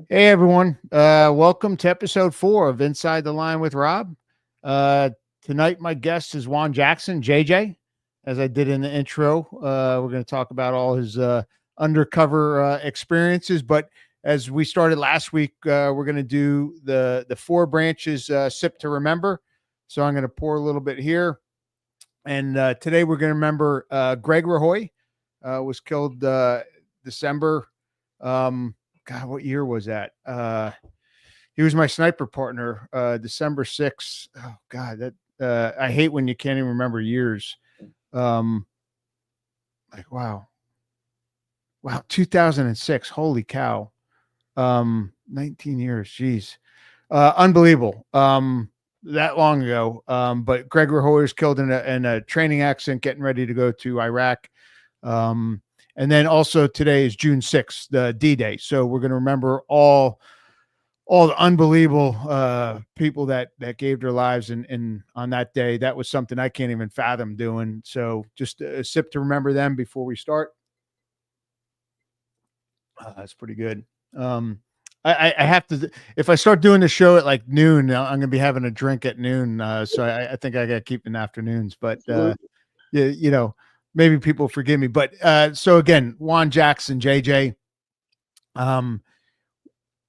Hey everyone, welcome to episode 4 of Inside the Line with Rob. Uh, Tonight, my guest is Juan Jackson, JJ. As I did in the intro, we're going to talk about all his undercover experiences. But as we started last week, we're going to do the 4 branches sip to remember. So I'm going to pour a little bit here, and today we're going to remember Greg Rahoy was killed December. God, what year was that? He was my sniper partner, December 6th. Oh God, that I hate when you can't even remember years. Um, like wow, 2006. Holy cow. 19 years. Jeez. Unbelievable. That long ago. But Greg Rahoy was killed in a training accident getting ready to go to Iraq. And then also today is June 6th, the D-Day. So we're going to remember all the unbelievable people that gave their lives in on that day. That was something I can't even fathom doing. So just a sip to remember them before we start. That's pretty good. I have to, if I start doing the show at like noon, I'm going to be having a drink at noon. So I think I got to keep in afternoons, but yeah, maybe people forgive me. But so again, Juan Jackson, JJ, um,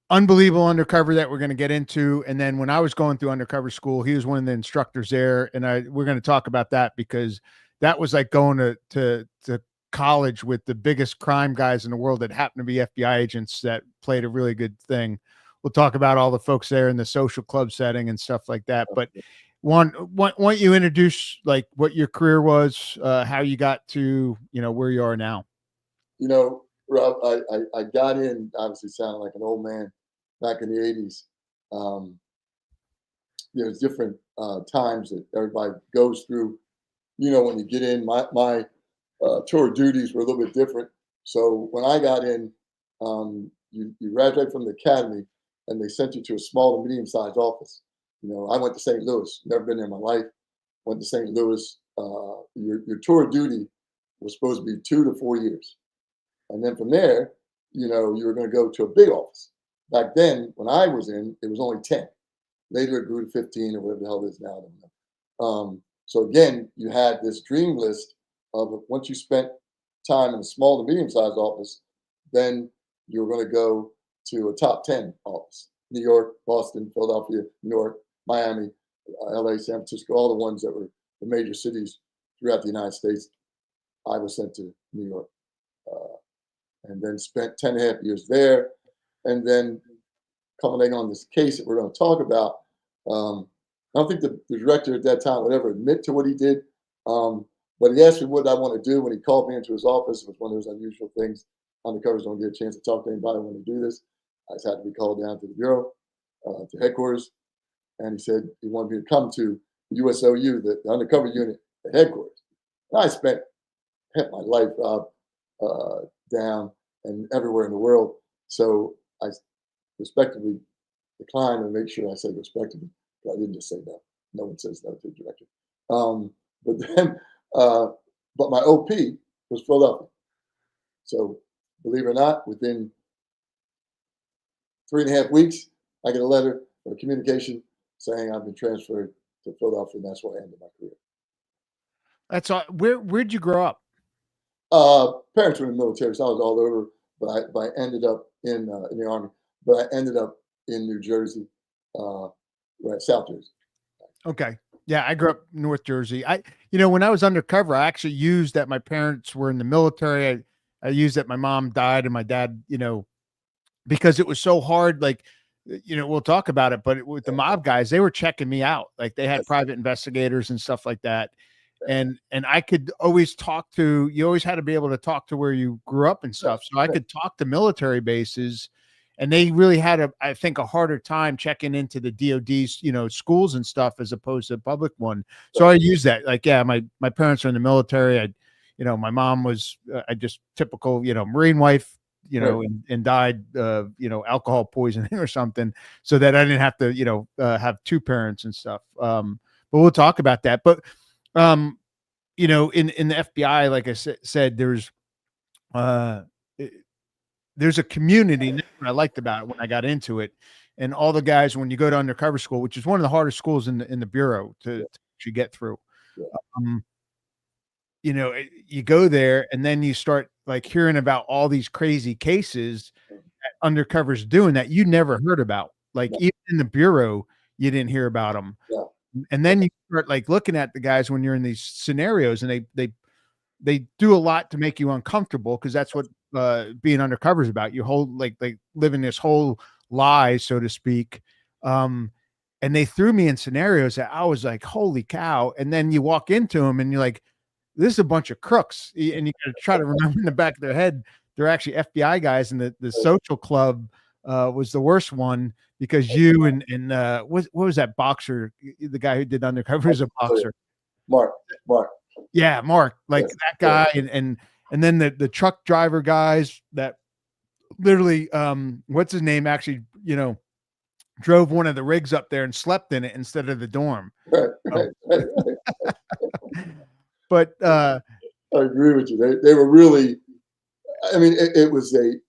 unbelievable undercover that we're going to get into. And then when I was going through undercover school, he was one of the instructors there, and we're going to talk about that because that was like going to college with the biggest crime guys in the world that happened to be FBI agents that played a really good thing. We'll talk about all the folks there in the social club setting and stuff like that. But why don't you introduce like what your career was, how you got to, where you are now? Rob, I got in, obviously sounding like an old man back in the 80s. Um, there's different times that everybody goes through. When you get in, my tour duties were a little bit different. So when I got in, you graduate from the academy and they sent you to a small to medium sized office. I went to St. Louis, never been there in my life, went to St. Louis. Your tour duty was supposed to be 2 to 4 years. And then from there, you were going to go to a big office. Back then, when I was in, it was only 10. Later, it grew to 15 or whatever the hell it is now. I don't know. So again, you had this dream list of once you spent time in a small to medium-sized office, then you were going to go to a top 10 office. New York, Boston, Philadelphia, New York, Miami, LA, San Francisco, all the ones that were the major cities throughout the United States. I was sent to New York. And then spent 10 and a half years there. And then coming on this case that we're going to talk about, I don't think the director at that time would ever admit to what he did. But he asked me what I want to do when he called me into his office. It was one of those unusual things. Undercovers don't get a chance to talk to anybody when they do this. I just had to be called down to the bureau, to headquarters. And he said he wanted me to come to USOU, the undercover unit at headquarters. And I spent half my life down and everywhere in the world. So I respectively declined and make sure I said respectively. I didn't just say that. No one says that to the director. But then, but my OP was Philadelphia. So believe it or not, within 3.5 weeks, I get a letter or a communication saying I've been transferred to Philadelphia, and that's where I ended my career. That's all. Where'd you grow up? Parents were in the military, so I was all over. But I ended up in the army. But I ended up in New Jersey, right, South Jersey. Okay. Yeah, I grew up North Jersey. When I was undercover, I actually used that my parents were in the military. I used that my mom died and my dad, because it was so hard. Like, we'll talk about it, but with the mob guys, they were checking me out. Like they had private investigators and stuff like that. And I could always you always had to be able to talk to where you grew up and stuff. So I could talk to military bases, and they really had I think a harder time checking into the DOD's, schools and stuff as opposed to the public one. So I use that. Like, yeah, my parents are in the military. My mom was I just typical, Marine wife, and died, alcohol poisoning or something, so that I didn't have to, have two parents and stuff. But we'll talk about that. But in the FBI, like I said, there's there's a community. And that's what I liked about it when I got into it. And all the guys, when you go to undercover school, which is one of the hardest schools in the bureau to actually get through, Yeah. um, you know, you go there and then you start like hearing about all these crazy cases that undercovers doing that you never heard about. Like No, even in the bureau, you didn't hear about them. no, And then you start like looking at the guys when you're in these scenarios, and they do a lot to make you uncomfortable because that's what being undercover is about. You hold like living this whole lie, so to speak. And they threw me in scenarios that I was like, holy cow. And then you walk into them and you're like, this is a bunch of crooks. And you got to try to remember in the back of their head, they're actually FBI guys. And the social club was the worst one because you and what was that boxer? The guy who did undercover is a boxer. Mark. Yeah, Mark, like Yes, that guy, and then the truck driver guys that literally, what's his name? Actually, you know, drove one of the rigs up there and slept in it instead of the dorm. right, Um, right. but I agree with you. They were really. I mean, it was you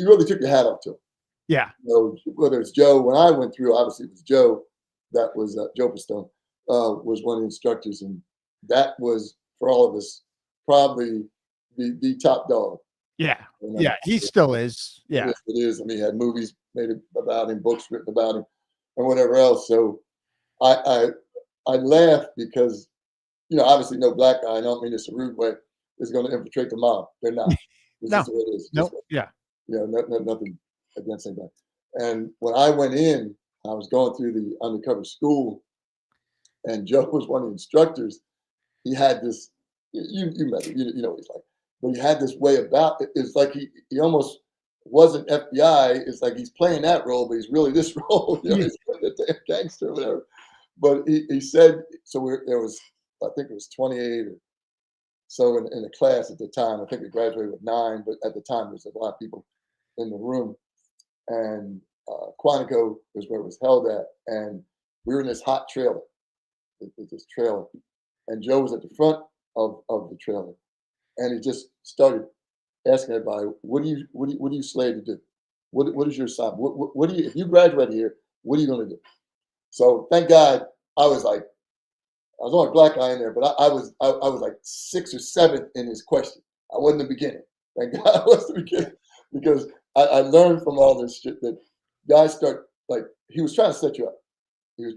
really took your hat off to them. yeah, You know, whether it's Joe, when I went through, obviously it was Joe. That was Joe Pistone, was one of the instructors, and that was for all of us probably the top dog. yeah, And yeah. He still is. Yeah, it is. I mean, he had movies made about him, books written about him, and whatever else. So I I laugh because obviously no black guy. I don't mean this a rude way. Is going to infiltrate the mob. They're not. It's no, just the way it is. no, yeah, Nothing against anybody. And when I went in, I was going through the undercover school, and Joe was one of the instructors. He had this. You met him. You know what he's like. But he had this way about it. It's like he almost wasn't FBI. It's like he's playing that role, but he's really this role. yeah, He's a damn gangster or whatever. But he said so. There was, I think it was 28 or so in the class at the time. I think we graduated with 9, but at the time there was a lot of people in the room. And Quantico was where it was held at, and we were in this hot trailer, this trailer, and Joe was at the front of the trailer, and he just started asking everybody, "What do you slave to do? What is your assignment? What do you if you graduate here? What are you going to do?" So thank God I was only a black guy in there, but I was like 6th or 7th in his question. I wasn't the beginning. Thank God I was the beginning because I learned from all this shit that guys start like he was trying to set you up. He was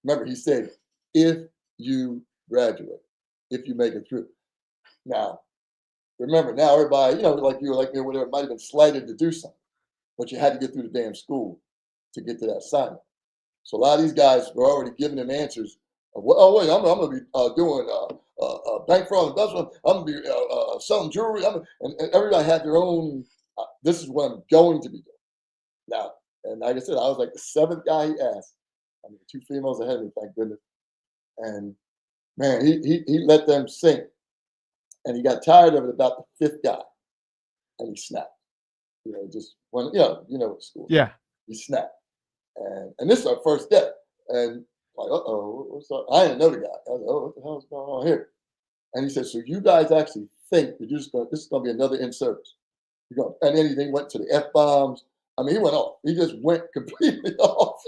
remember he said if you graduate, if you make it through. Now remember now everybody like you were like me or whatever might have been slighted to do something, but you had to get through the damn school to get to that assignment. So a lot of these guys were already giving them answers. Oh wait, I'm going to be doing bank fraud investment. I'm going to be selling jewelry. And everybody had their own. This is what I'm going to be doing now. And like I said, I was like the 7th guy he asked. I mean, 2 females ahead of me, thank goodness. And man, he let them sink, and he got tired of it about the 5th guy, and he snapped. Just when what school. yeah, He snapped, and this is our first day, and like, what's up? I didn't know the guy. I was like, oh, what the hell is going on here? And he said, so you guys actually think that this is going to be another in service? And then he went to the F bombs. I mean, he went off. He just went completely off.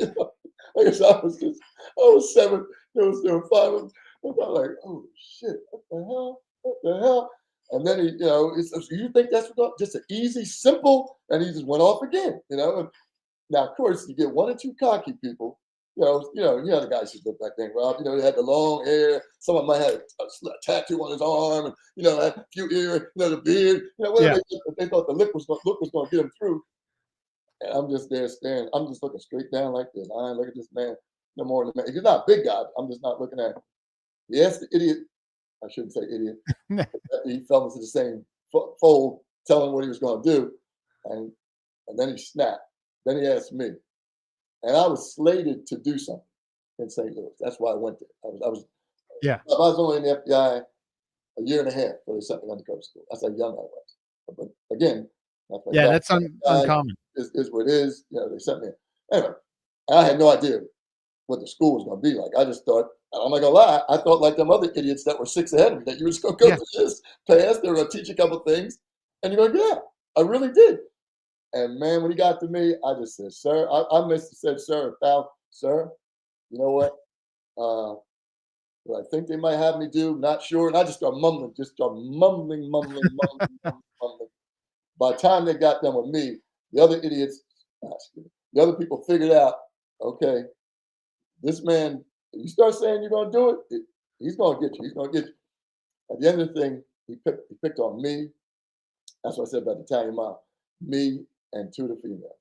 Like I said, I was 7. There were 5 of them. I was like, oh shit, what the hell? What the hell? And then he said, so you think that's just an easy, simple? And he just went off again. Now, of course, you get 1 or 2 cocky people. The guys who look back then, Rob. They had the long hair. Someone might have a tattoo on his arm, and had a few ears, the beard. Whatever they thought the look was going to get him through. And I'm just there staring. I'm just looking straight down like this. I ain't looking at this man no more than the man. He's not a big guy. I'm just not looking at him. Yes, the idiot. I shouldn't say idiot. He fell into the same fold, telling what he was going to do, and then he snapped. Then he asked me. And I was slated to do something in St. Louis. That's why I went there. I was only in the FBI a year and a half before they sent me undercover school. That's how young I was. But again, that's uncommon. Is what it is. They sent me. Anyway, I had no idea what the school was going to be like. I just thought, I'm not going to lie, I thought like them other idiots that were 6 ahead of me, that you were just going to go through this, pass, they were going to teach you a couple things, and you're going to get out. I really did. And man, when he got to me, I just said, "Sir," I must have said, "Sir," sir. You know what? What I think they might have me do, not sure. And I just start mumbling, mumbling. By the time they got done with me, the other idiots, the other people figured out, okay, this man, you start saying you're going to do it, he's going to get you. He's going to get you. At the end of the thing, he picked on me. That's what I said about the Italian mob. Me and two of the females.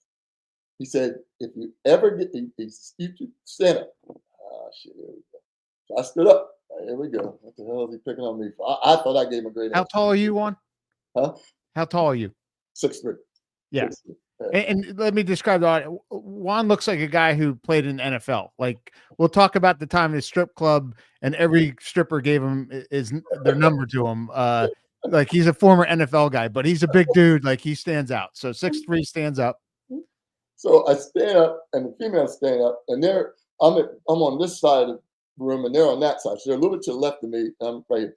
He said, if you ever get, you stand up. Ah, shit, here we go. So I stood up. Here we go. What the hell is he picking on me for? I thought I gave him a great answer. How tall are you, Juan? Huh? How tall are you? 6'3". Yeah. 6'3". And let me describe the audience. Juan looks like a guy who played in the NFL. Like, we'll talk about the time in his strip club, and every stripper gave him their number to him. Like, he's a former NFL guy, but he's a big dude. Like, he stands out. So 6'3" stands up. So I stand up, and the females stand up, and I'm on this side of the room, and they're on that side. So they're a little bit to the left of me. I'm right here.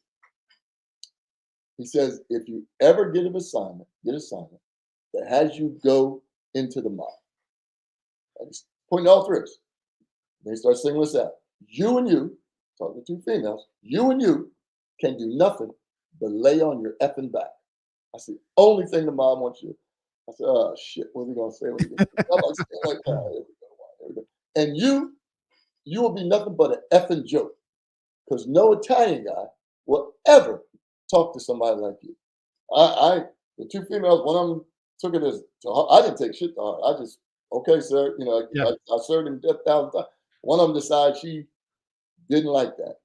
He says, if you ever get an assignment that has you go into the mob, and he's pointing all three of us. They start singling us out. You and you, talking to two females, you and you can do nothing but lay on your effing back. That's the only thing the mob wants you. I said, oh shit, what's he gonna say? I'm like, oh, here we go. And you will be nothing but an effing joke. Because no Italian guy will ever talk to somebody like you. The two females, one of them took it as to heart. I didn't take shit to heart. I just, okay, sir, you know, I served him 10,000 times. One of them decided she didn't like that.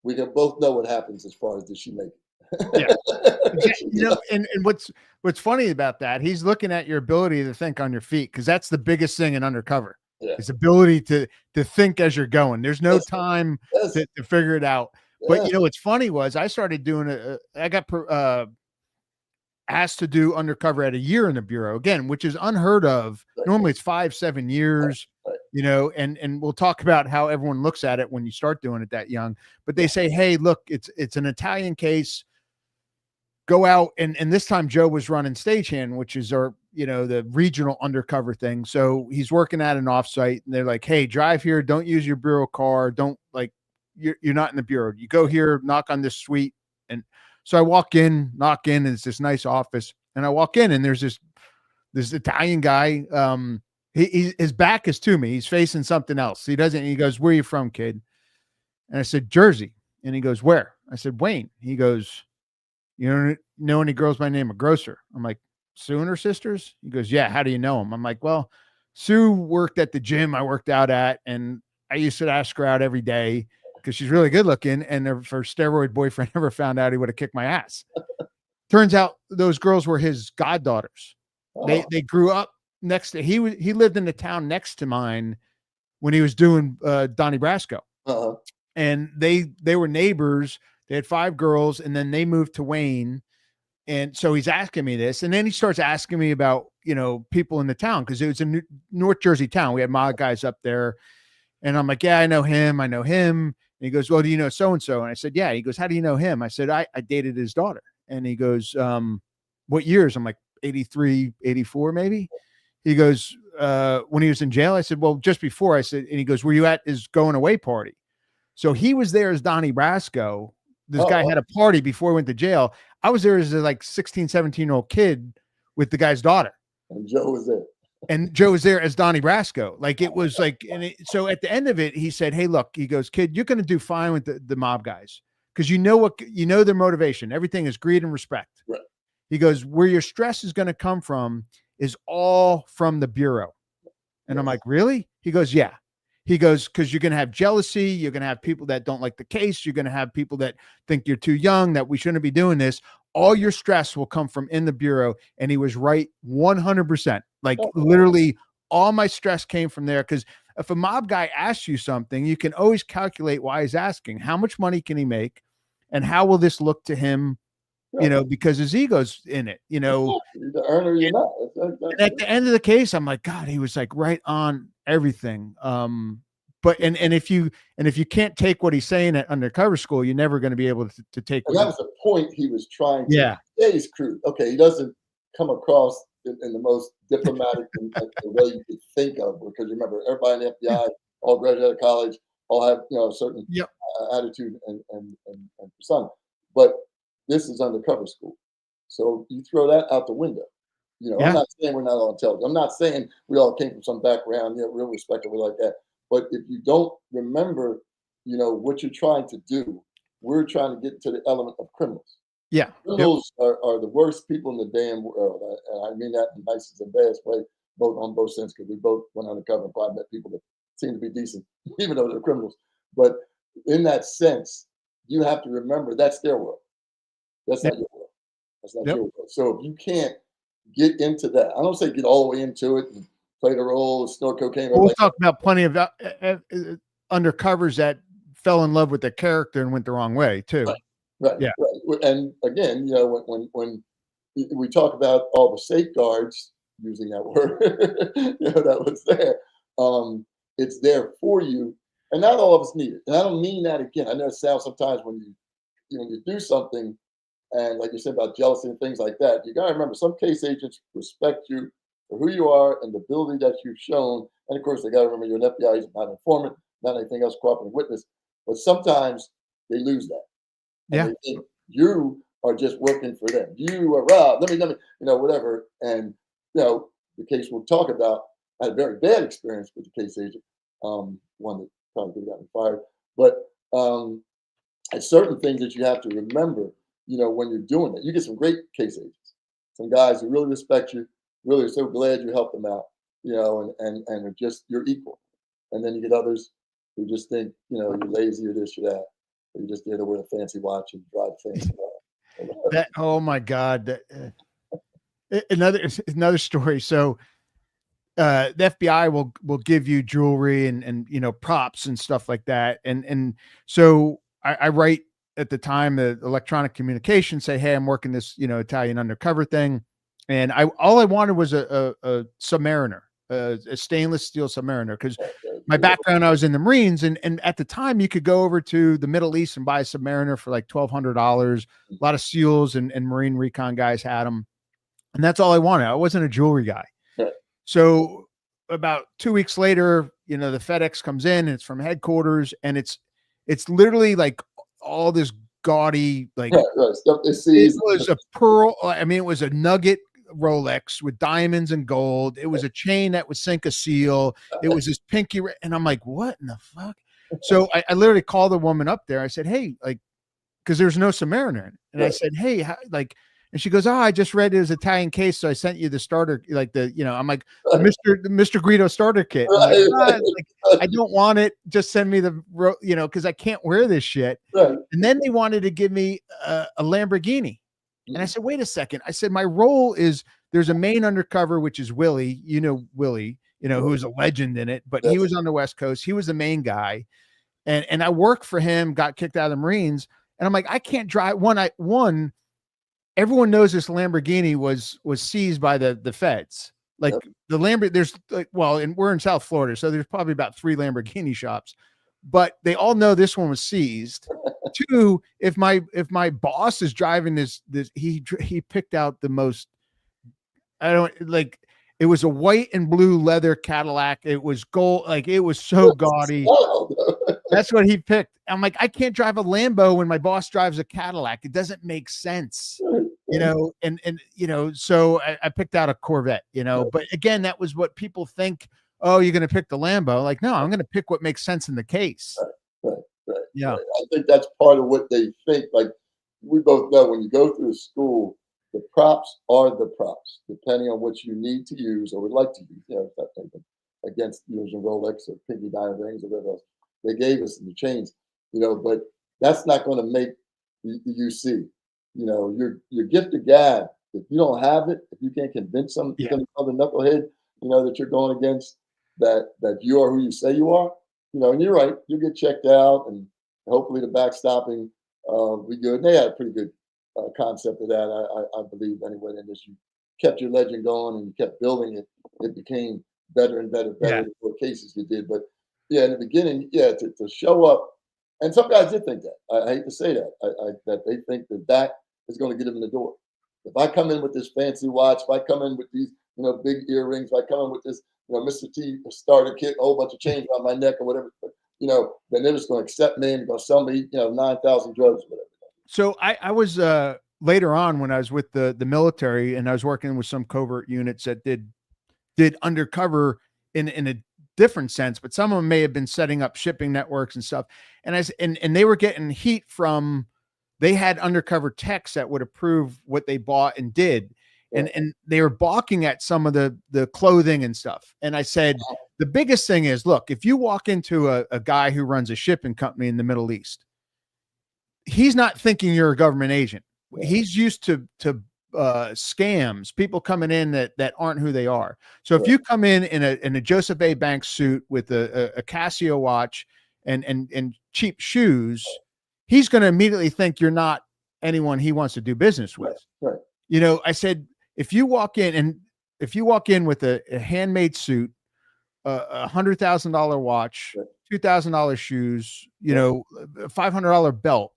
We can both know what happens as far as did she make it. Yeah. You know, and what's funny about that, he's looking at your ability to think on your feet, because that's the biggest thing in Undercover. Yeah. His ability to think as you're going. There's no time to figure it out. But you know what's funny was I started doing I got asked to do Undercover at a year in the bureau again, which is unheard of. Normally it's 5-7 years. You know, and we'll talk about how everyone looks at it when you start doing it that young. But they say, hey, look, it's an Italian case. Go out, and this time Joe was running stagehand, which is our, you know, the regional Undercover thing. So he's working at an offsite, and they're like, hey, drive here, don't use your bureau car, don't, like, you're not in the bureau. You go here, knock on this suite. And so I walk in, knock in, and it's this nice office. And I walk in, and there's this Italian guy. His back is to me. He's facing something else. He goes, where are you from, kid? And I said, Jersey. And he goes, where? I said, Wayne. He goes, you know any girls by the name of Grocer? I'm like, Sue and her sisters? He goes, yeah. How do you know them? I'm like, well, Sue worked at the gym I worked out at, and I used to ask her out every day because she's really good looking. And her steroid boyfriend never found out, he would have kicked my ass. Turns out those girls were his goddaughters. Oh. They grew up next to, he lived in the town next to mine when he was doing Donnie Brasco. Uh-huh. And they were neighbors. They had 5 girls, and then they moved to Wayne. And so he's asking me this, and then he starts asking me about, you know, people in the town, because it was a North Jersey town. We had mob guys up there, and I'm like, yeah, I know him. And he goes, well, do you know so-and-so? And I said, yeah. He goes, how do you know him? I said, I dated his daughter. And he goes, what years? I'm like, 83, 84, maybe. He goes, when he was in jail. I said, well, just before. I said, and he goes, were you at his going away party? So he was there as Donnie Brasco. This guy had a party before he went to jail. I was there as a 16, 17-year-old kid with the guy's daughter. And Joe was there. And Joe was there as Donnie Brasco. Like, it was like, so at the end of it, he said, hey, look, he goes, kid, you're going to do fine with the mob guys. Because you know their motivation. Everything is greed and respect. Right. He goes, where your stress is going to come from is all from the bureau. And I'm like, really? He goes, yeah. He goes, because you're going to have jealousy. You're going to have people that don't like the case. You're going to have people that think you're too young, that we shouldn't be doing this. All your stress will come from in the bureau. And he was right 100%. Like, literally all my stress came from there. Because if a mob guy asks you something, you can always calculate why he's asking. How much money can he make? And how will this look to him? You know, because his ego's in it, you know. The earner you're not. And at the end of the case, I'm like, God, he was like right on everything. But and if you can't take what he's saying at Undercover school, you're never going to be able to take. And that was the point he was trying to say. He's crude. Okay, he doesn't come across in the most diplomatic the way you could think of, because remember, everybody in the Yeah. FBI, all graduated out of college, all have a certain Yep. attitude and persona. But this is undercover school, so you throw that out the window. I'm Yeah. not saying we're not all intelligent. I'm not saying we all came from some background, real respectable like that. But if you don't remember, what you're trying to do, we're trying to get to the element of criminals. Yeah. Yep. Criminals are the worst people in the damn world. And I mean that in the nicest and best way, on both sense, because we both went undercover and probably met people that seem to be decent, even though they're criminals. But in that sense, you have to remember that's their world. That's Yep. not your world. That's not Yep. your world. So if you can't get into that, I don't say get all the way into it and play the role, snort cocaine. We'll Like, talk about plenty of undercovers that fell in love with the character and went the wrong way too. right, Yeah. right. And again, when we talk about all the safeguards, using that word, that was there. It's there for you, and not all of us need it. And I don't mean that again. I know it sounds sometimes when you do something, and like you said about jealousy and things like that, you got to remember some case agents respect you for who you are and the ability that you've shown. And of course, they got to remember you're an FBI agent, not an informant, not anything else, cooperating witness. But sometimes they lose that, and Yeah. they think you are just working for them. You are Rob. Let me, whatever. And the case we'll talk about. I had a very bad experience with the case agent, one that probably could have gotten fired. But it's certain things that you have to remember, when you're doing it. You get some great case agents, some guys who really respect you, really are so glad you helped them out, and are just you're equal. And then you get others who just think, you're lazy or this or that. Or you're just there to wear a fancy watch and drive a fancy car. That, oh my God. Another story. So the FBI will give you jewelry and props and stuff like that. And so I write at the time the electronic communication, say, hey, I'm working this Italian undercover thing, and all I wanted was a Submariner, a stainless steel Submariner, because my background, I was in the Marines, and at the time you could go over to the Middle East and buy a Submariner for like $1,200. A lot of SEALs and Marine recon guys had them, and that's all I wanted. I wasn't a jewelry guy. So about 2 weeks later, the FedEx comes in and it's from headquarters, and it's literally like all this gaudy, like stuff they see. It was a pearl. I mean, it was a nugget Rolex with diamonds and gold. It was a chain that would sink a seal. It was this pinky, and I'm like, what in the fuck? So I literally called the woman up there. I said, hey, like, because there's no Submariner, and I said, hey, and she goes, oh, I just read it was Italian case, so I sent you the starter, like I'm like, Mr. Guido starter kit. I'm like, I don't want it. Just send me the, because I can't wear this shit. And then they wanted to give me a Lamborghini. And I said, wait a second. I said, my role is there's a main undercover, which is Willie, Willie, who's a legend in it, but he was on the West Coast. He was the main guy. And I worked for him, got kicked out of the Marines. And I'm like, I can't drive one. Everyone knows this Lamborghini was seized by the feds. Like the Lamborghini, there's and we're in South Florida, so there's probably about 3 Lamborghini shops, but they all know this one was seized. 2, if my boss is driving this, he picked out the most, it was a white and blue leather Cadillac. It was gold, like it was so gaudy. That's what he picked. I'm like, I can't drive a Lambo when my boss drives a Cadillac. It doesn't make sense, so I picked out a Corvette, but again, that was what people think. Oh, you're going to pick the Lambo. Like, no, I'm going to pick what makes sense in the case. Right. Yeah. Right. I think that's part of what they think. Like we both know, when you go through school, the props are the props, depending on what you need to use or would like to use, that type of, against using Rolex or pinky diamond rings or whatever else they gave us in the chains, but that's not going to make the UC. Your gift of gab, if you don't have it, if you can't convince some other knucklehead, that you're going against, that you are who you say you are, and you're right, you'll get checked out, and hopefully the backstopping be good. And they had a pretty good concept of that, I believe, anyway. And as you kept your legend going and you kept building it, it became better and better the more cases you did. But in the beginning, to show up, and some guys did think that. I hate to say that, that they think that is going to get them in the door. If I come in with this fancy watch, if I come in with these, big earrings, if I come in with this, Mr. T starter kit, a whole bunch of chains around my neck or whatever, then they're just going to accept me and going to sell me, 9,000 drugs or whatever. So I was later on when I was with the military and I was working with some covert units that did undercover in a different sense, but some of them may have been setting up shipping networks and stuff. And they were getting heat from, they had undercover techs that would approve what they bought and did. And they were balking at some of the clothing and stuff. And I said, the biggest thing is, look, if you walk into a guy who runs a shipping company in the Middle East, he's not thinking you're a government agent. He's used to scams, people coming in that aren't who they are. So if you come in a Joseph A. Banks suit with a Casio watch and cheap shoes, he's going to immediately think you're not anyone he wants to do business with. Right. I said, if you walk in with a handmade suit, $100,000 watch, $2,000 shoes, $500 belt,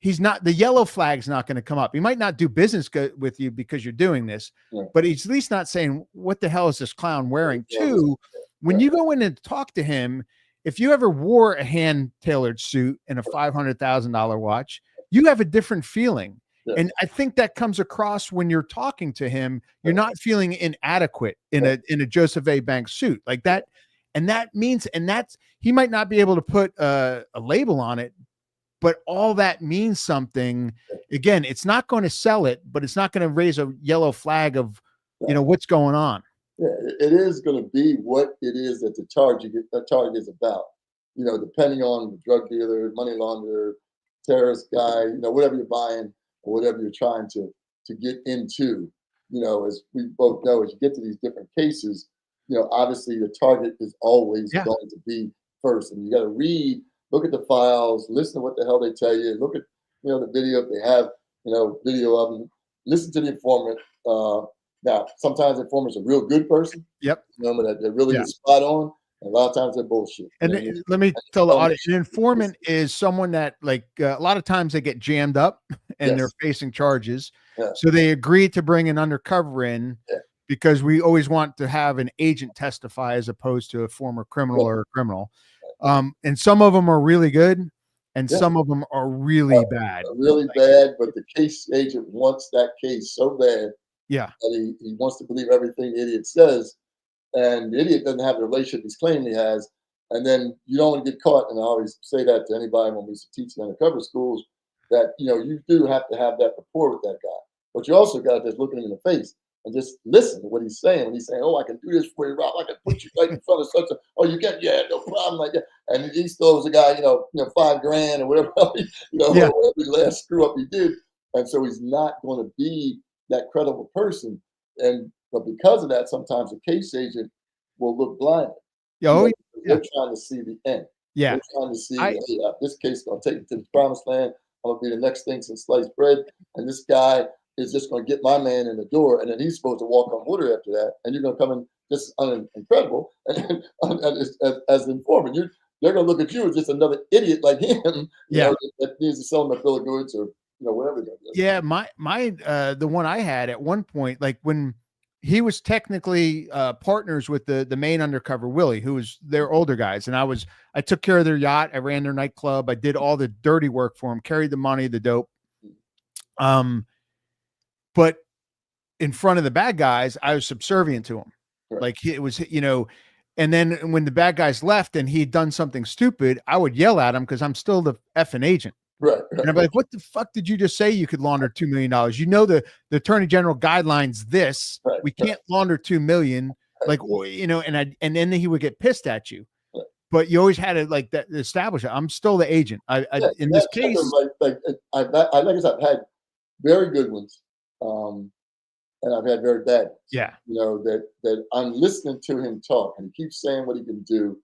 he's not, the yellow flag's not going to come up. He might not do business with you because you're doing this, but he's at least not saying, what the hell is this clown wearing? Two, when you go in and talk to him, if you ever wore a hand-tailored suit and a $500,000 watch, you have a different feeling. Yes. And I think that comes across when you're talking to him. You're not feeling inadequate in a Joseph A. Banks suit like that. And that means, he might not be able to put a label on it, but all that means something. Again, it's not going to sell it, but it's not going to raise a yellow flag of, what's going on. Yeah, it is going to be what it is that the target is about. Depending on the drug dealer, money launderer, terrorist guy, whatever you're buying or whatever you're trying to get into. As we both know, as you get to these different cases, obviously the target is always going to be first, and you got to look at the files, listen to what the hell they tell you, look at the video if they have video of them, listen to the informant. Now, sometimes the informant's a real good person. Yep. That they're really spot on. And a lot of times they're bullshit. And let me tell the audience, an informant is someone that, like, a lot of times they get jammed up and they're facing charges. Yeah. So they agree to bring an undercover in because we always want to have an agent testify as opposed to a former criminal or a criminal. And some of them are really good and some of them are really bad. Really bad, but the case agent wants that case so bad. Yeah. That he wants to believe everything the idiot says. And the idiot doesn't have the relationship he's claiming he has. And then you don't want to get caught. And I always say that to anybody when we used to teach in undercover schools, that, you do have to have that rapport with that guy. But you also got to just look at him in the face and just listen to what he's saying. When he's saying, oh, I can do this for you, Rob. I can put you right in front of such a, oh, you can, no problem, like that. And he still was a guy, $5,000 or whatever, whatever last screw up he did. And so he's not going to be that credible person. But because of that, sometimes a case agent will look blind. They're trying to see the end. Yeah. They're trying to see, this case is going to take me to the promised land. I'm going to be the next thing since sliced bread. And this guy is just going to get my man in the door. And then he's supposed to walk on water after that. And you're going to come in just incredible. And as an informant, they're going to look at you as just another idiot like him. That needs to sell them a bill of goods or whatever they're doing. Yeah. My the one I had at one point, like when he was technically partners with the main undercover, Willie, who was their older guys. And I took care of their yacht. I ran their nightclub. I did all the dirty work for them, carried the money, the dope. But in front of the bad guys, I was subservient to him. Right. Like it was, and then when the bad guys left and he'd done something stupid, I would yell at him because I'm still the effing agent. Right. And I'm like, what the fuck did you just say? You could launder $2 million. The attorney general guidelines this. Right. We can't launder 2 million. Like, and then he would get pissed at you. Right. But you always had to like that establish it. I'm still the agent. In this case, like I said, I've had very good ones, and I've had very bad ones. Yeah. That I'm listening to him talk, and he keeps saying what he can do,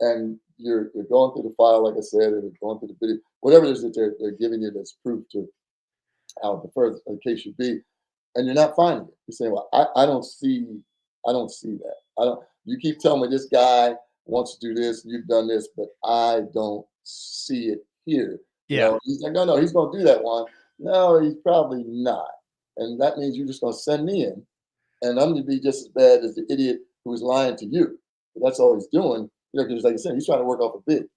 and you're going through the file, like I said, or going through the video, whatever it is that they're giving you that's proof to how the first case should be, and you're not finding it. You're saying, well, I don't see that. You keep telling me this guy wants to do this, and you've done this, but I don't see it here. Yeah. He's like, no, he's going to do that one. No, he's probably not. And that means you're just going to send me in, and I'm going to be just as bad as the idiot who was lying to you. But that's all he's doing. Because like I said, he's trying to work off a bid.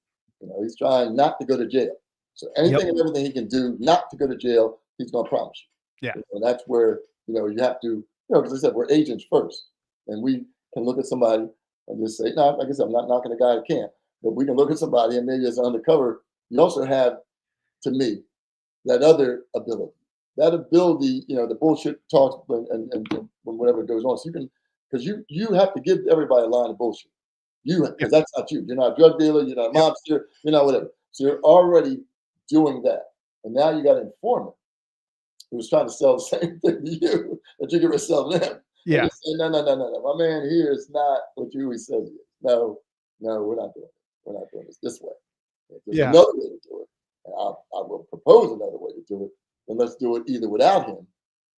He's trying not to go to jail. So Yep. anything and everything he can do not to go to jail, he's going to promise you. Yeah. And that's where, you have to, because I said, we're agents first. And we can look at somebody and just say, no, like I said, I'm not knocking a guy that can't. But we can look at somebody and maybe as an undercover, you also have, to me, that other ability. That ability, the bullshit talks and whatever goes on. So you can, because you have to give everybody a line of bullshit. Because that's not you. You're not a drug dealer. You're not a mobster. You're not whatever. So you're already doing that. And now you got an informant who was trying to sell the same thing to you that you can sell them. Yeah. And you say, no. My man here is not what he says he is. No, we're not doing it. We're not doing this way. There's another way to do it. And I will propose another way to do it. And let's do it either without him,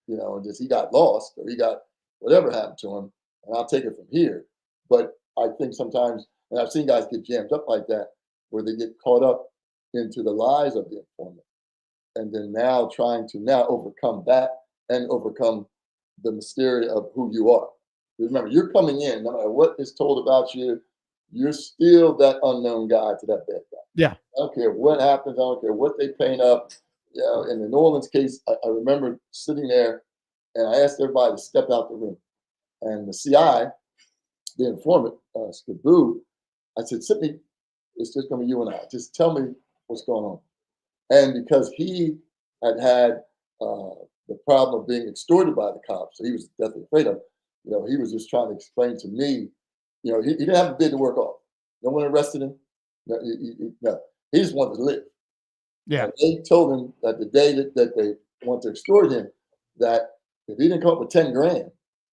and just he got lost or he got whatever happened to him, and I'll take it from here. But I think sometimes, and I've seen guys get jammed up like that, where they get caught up into the lies of the informant, and then now trying to overcome that and overcome the mystery of who you are. Remember, you're coming in, no matter what is told about you, you're still that unknown guy to that bad guy. Yeah. I don't care what happens. I don't care what they paint up. In the New Orleans case, I remember sitting there and I asked everybody to step out the room. And the CI, the informant, Skaboo, I said, Sydney, it's just going to be you and I. Just tell me what's going on. And because he had the problem of being extorted by the cops, so he was definitely afraid of, he was just trying to explain to me, he didn't have a bid to work off. No one arrested him. No, he just wanted to live. Yeah. And they told him that the day that they wanted to extort him, that if he didn't come up with 10 grand,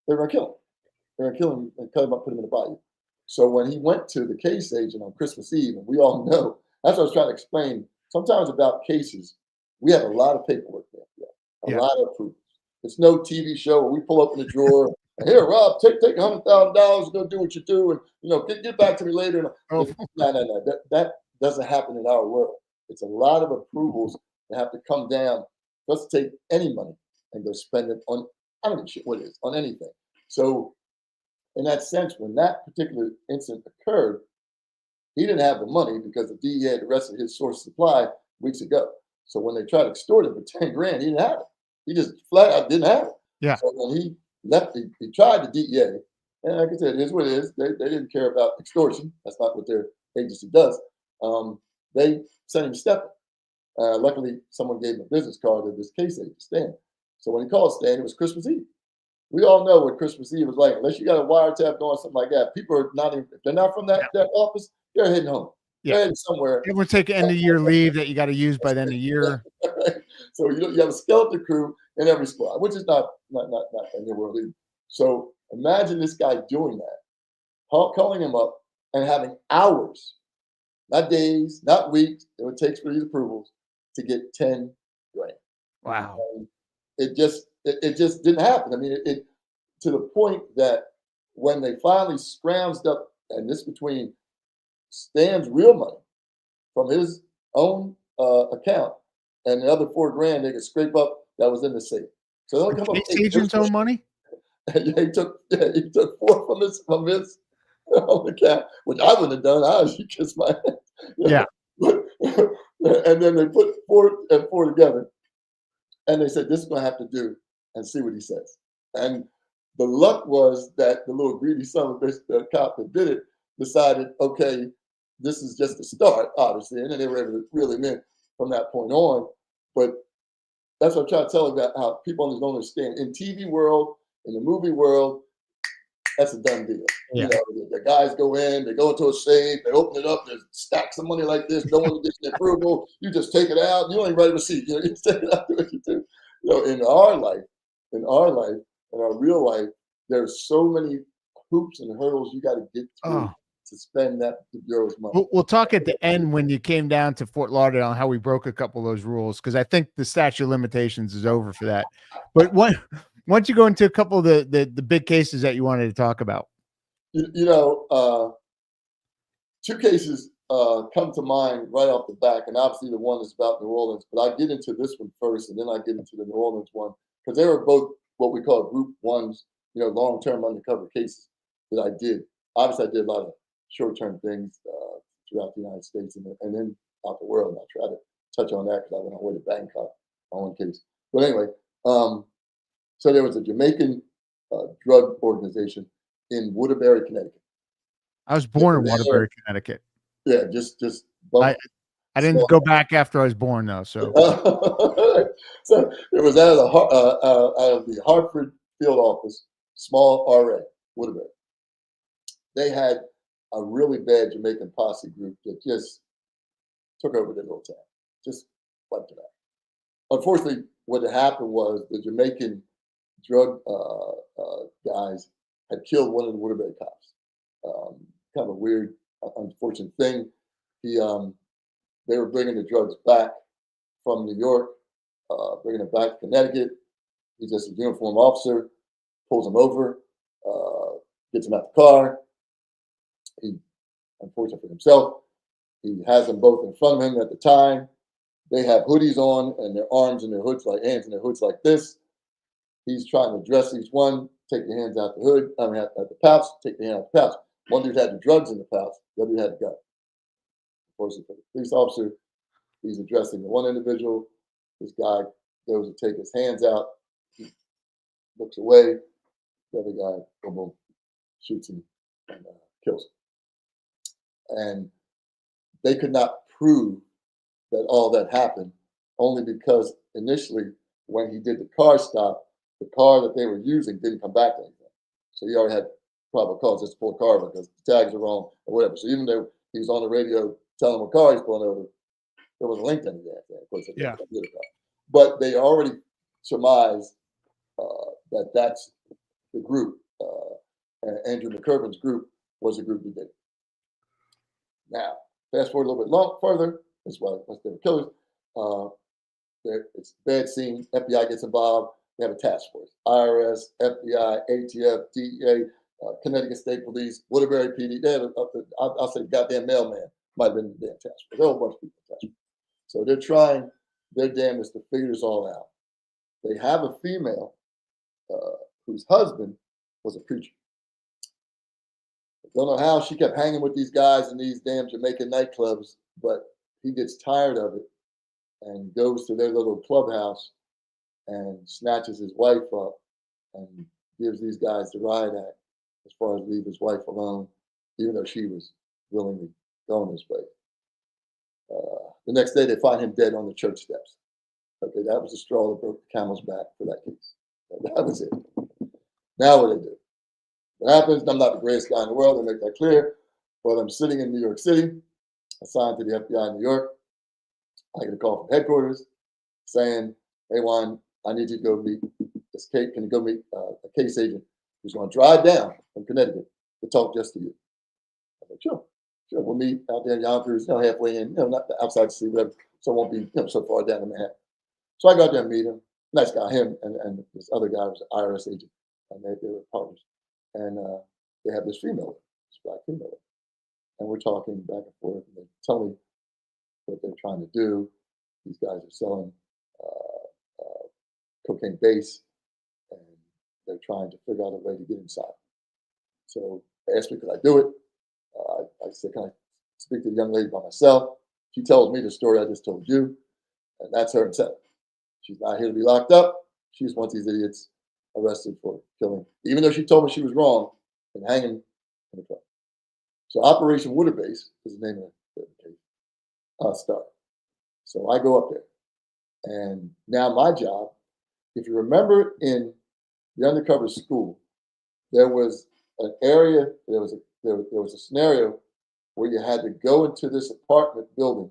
they were going to kill him. They were going to kill him and cut him up, put him in the bayou. So when he went to the case agent on Christmas Eve, and we all know, that's what I was trying to explain. Sometimes about cases, we have a lot of paperwork there, a lot of proof. It's no TV show where we pull up in the drawer. And here, Rob, take $100,000, go do what you do, and get back to me later. No. That doesn't happen in our world. It's a lot of approvals that have to come down. Let's take any money and go spend it on, I don't give a shit what it is, on anything. So in that sense, when that particular incident occurred, he didn't have the money because the DEA had arrested his source of supply weeks ago. So when they tried to extort him for 10 grand, he didn't have it. He just flat out didn't have it. Yeah. So when he left, he tried the DEA. And like I said, it is what it is. They didn't care about extortion. That's not what their agency does. They sent him stepping. Luckily, someone gave him a business card of this case agent, Stan. So when he called Stan, it was Christmas Eve. We all know what Christmas Eve was like. Unless you got a wiretap going, something like that, people are not even, if they're not from that office, they're heading home. Yeah. They're heading somewhere. Everyone take end of year leave that you got to use by the end of the year. So you have a skeleton crew in every squad, which is not in your world either. So imagine this guy doing that, calling him up and having hours, not days, not weeks, it would take for these approvals to get 10 grand. Wow. And it just didn't happen. I mean, it to the point that when they finally scrounged up, and this between Stan's real money from his own account and the other 4 grand they could scrape up that was in the safe. So they only come up Case agent's own money? he took 4 from his own account, which I wouldn't have done. I would kiss my hand. Yeah. And then they put 4 and 4 together. And they said, this is going to have to do, and see what he says. And the luck was that the little greedy son of a bitch, the cop that did it, decided, okay, this is just the start, obviously. And then they were able to reel him in from that point on. But that's what I'm trying to tell you about how people don't understand. In TV world, in the movie world, that's a done deal. Yeah. The guys go in, they go into a safe, they open it up, there's stacks of money like this, no one gets the approval, you just take it out, you don't even write a receipt, you just take it out, do what you do. In our life, in our real life, there's so many hoops and hurdles you got to get through to spend the bureau's money. We'll talk at the end when you came down to Fort Lauderdale on how we broke a couple of those rules, because I think the statute of limitations is over for that. But once you go into a couple of the big cases that you wanted to talk about. 2 cases come to mind right off the back, and obviously the one that's about New Orleans, but I get into this one first, and then I get into the New Orleans one, because they were both what we call group ones, long-term undercover cases that I did. Obviously, I did a lot of short-term things throughout the United States and then out the world, and I try to touch on that because I went all the way to Bangkok on one case. But anyway, so there was a Jamaican drug organization in Waterbury, Connecticut. I was born in They Waterbury, Connecticut. Yeah, just I I didn't go back after I was born though. So So it was out of the Hartford field office, small RA, Waterbury. They had a really bad Jamaican posse group that just took over the little town, just wiped it out. Unfortunately, what had happened was the Jamaican drug guys had killed one of the Waterbury cops. Kind of a weird, unfortunate thing. They were bringing the drugs back from New York, bringing it back to Connecticut. He's just a uniform officer, pulls him over, gets him out the car. He, unfortunately for himself, he has them both in front of him at the time. They have hoodies on and their arms and their hoods like hands and their hoods like this. He's trying to dress each one, take the hands out the hood, at the pouch, take the hand out the pouch. One dude had the drugs in the pouch, the other dude had the gun. Unfortunately for the police officer, he's addressing the one individual. This guy goes to take his hands out, he looks away. The other guy, boom, boom, shoots him and kills him. And they could not prove that all that happened, only because initially, when he did the car stop, the car that they were using didn't come back to anything. So he already had probable cause just to pull a car because the tags are wrong or whatever. So even though he was on the radio telling what car he's pulling over, there wasn't linked to anything. Of course, yeah, but they already surmised that that's the group. Andrew McCurvin's group was the group who did it. Now, fast forward a little bit further. That's why they were killers. It's a bad scene. FBI gets involved. They have a task force. IRS, FBI, ATF, DEA, Connecticut State Police, Waterbury PD. They have I'll say goddamn mailman might have been the damn task force. There were a bunch of people in the task force. So they're trying their damnedest to figure this all out. They have a female whose husband was a preacher. Don't know how she kept hanging with these guys in these damn Jamaican nightclubs, but he gets tired of it and goes to their little clubhouse and snatches his wife up and gives these guys the riot act as far as leave his wife alone, even though she was willingly going this way. The next day, they find him dead on the church steps. Okay, that was the straw that broke the camel's back for that case. That was it. Now what they do? What happens? I'm not the greatest guy in the world, to make that clear, but I'm sitting in New York City, assigned to the FBI in New York. I get a call from headquarters saying, "Hey, Juan, I need you to go meet this case. Can you go meet a case agent who's going to drive down from Connecticut to talk just to you?" I said, "Sure. We'll meet out there in Yonkers, halfway in, not the outside to see whatever, so it won't be so far down in Manhattan." So I go out there and meet him. Nice guy, him and this other guy was an IRS agent, and they were partners. And they have this female, this black female, and we're talking back and forth. And they tell me what they're trying to do. These guys are selling cocaine base, and they're trying to figure out a way to get inside. So they asked me, could I do it? I said, can I speak to the young lady by myself? She tells me the story I just told you, and that's her incentive. She's not here to be locked up. She just wants these idiots arrested for killing, even though she told me she was wrong, and hanging in the club. So Operation Waterbase is the name of the case. Start. So I go up there, and now my job, if you remember in the undercover school, there was an area, there was a scenario where you had to go into this apartment building,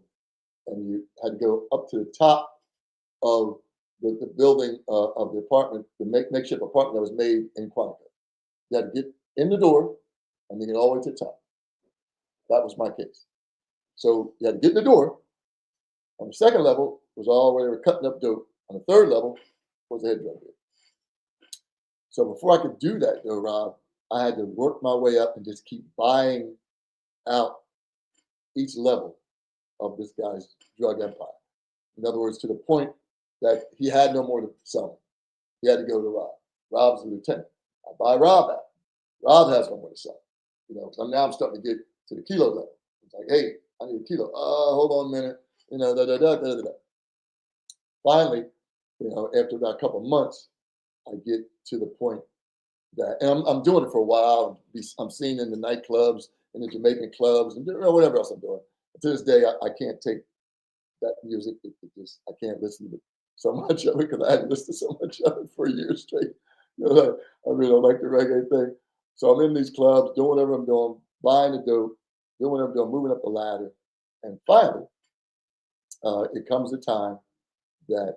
and you had to go up to the top of the building of the apartment, the makeshift apartment that was made in Quantico. You had to get in the door and then get all the way to the top. That was my case. So you had to get in the door. On the second level was all where they were cutting up dope. On the third level was the head drug dealer. So before I could do that, though, Rob, I had to work my way up and just keep buying out each level of this guy's drug empire. In other words, to the point that he had no more to sell. He had to go to Rob. Rob's the lieutenant. I buy Rob out. Rob has no more to sell. So now I'm starting to get to the kilo level. It's like, hey, I need a kilo. Hold on a minute. Da da da da da. Finally, after about a couple of months, I get to the point that, and I'm doing it for a while. I'm seen in the nightclubs, in the Jamaican clubs, and whatever else I'm doing. To this day, I can't take that music. I can't listen to so much of it because I hadn't listened to so much of it for years straight. I really don't like the reggae thing. So I'm in these clubs, doing whatever I'm doing, buying the dope, doing whatever I'm doing, moving up the ladder. And finally, it comes a time that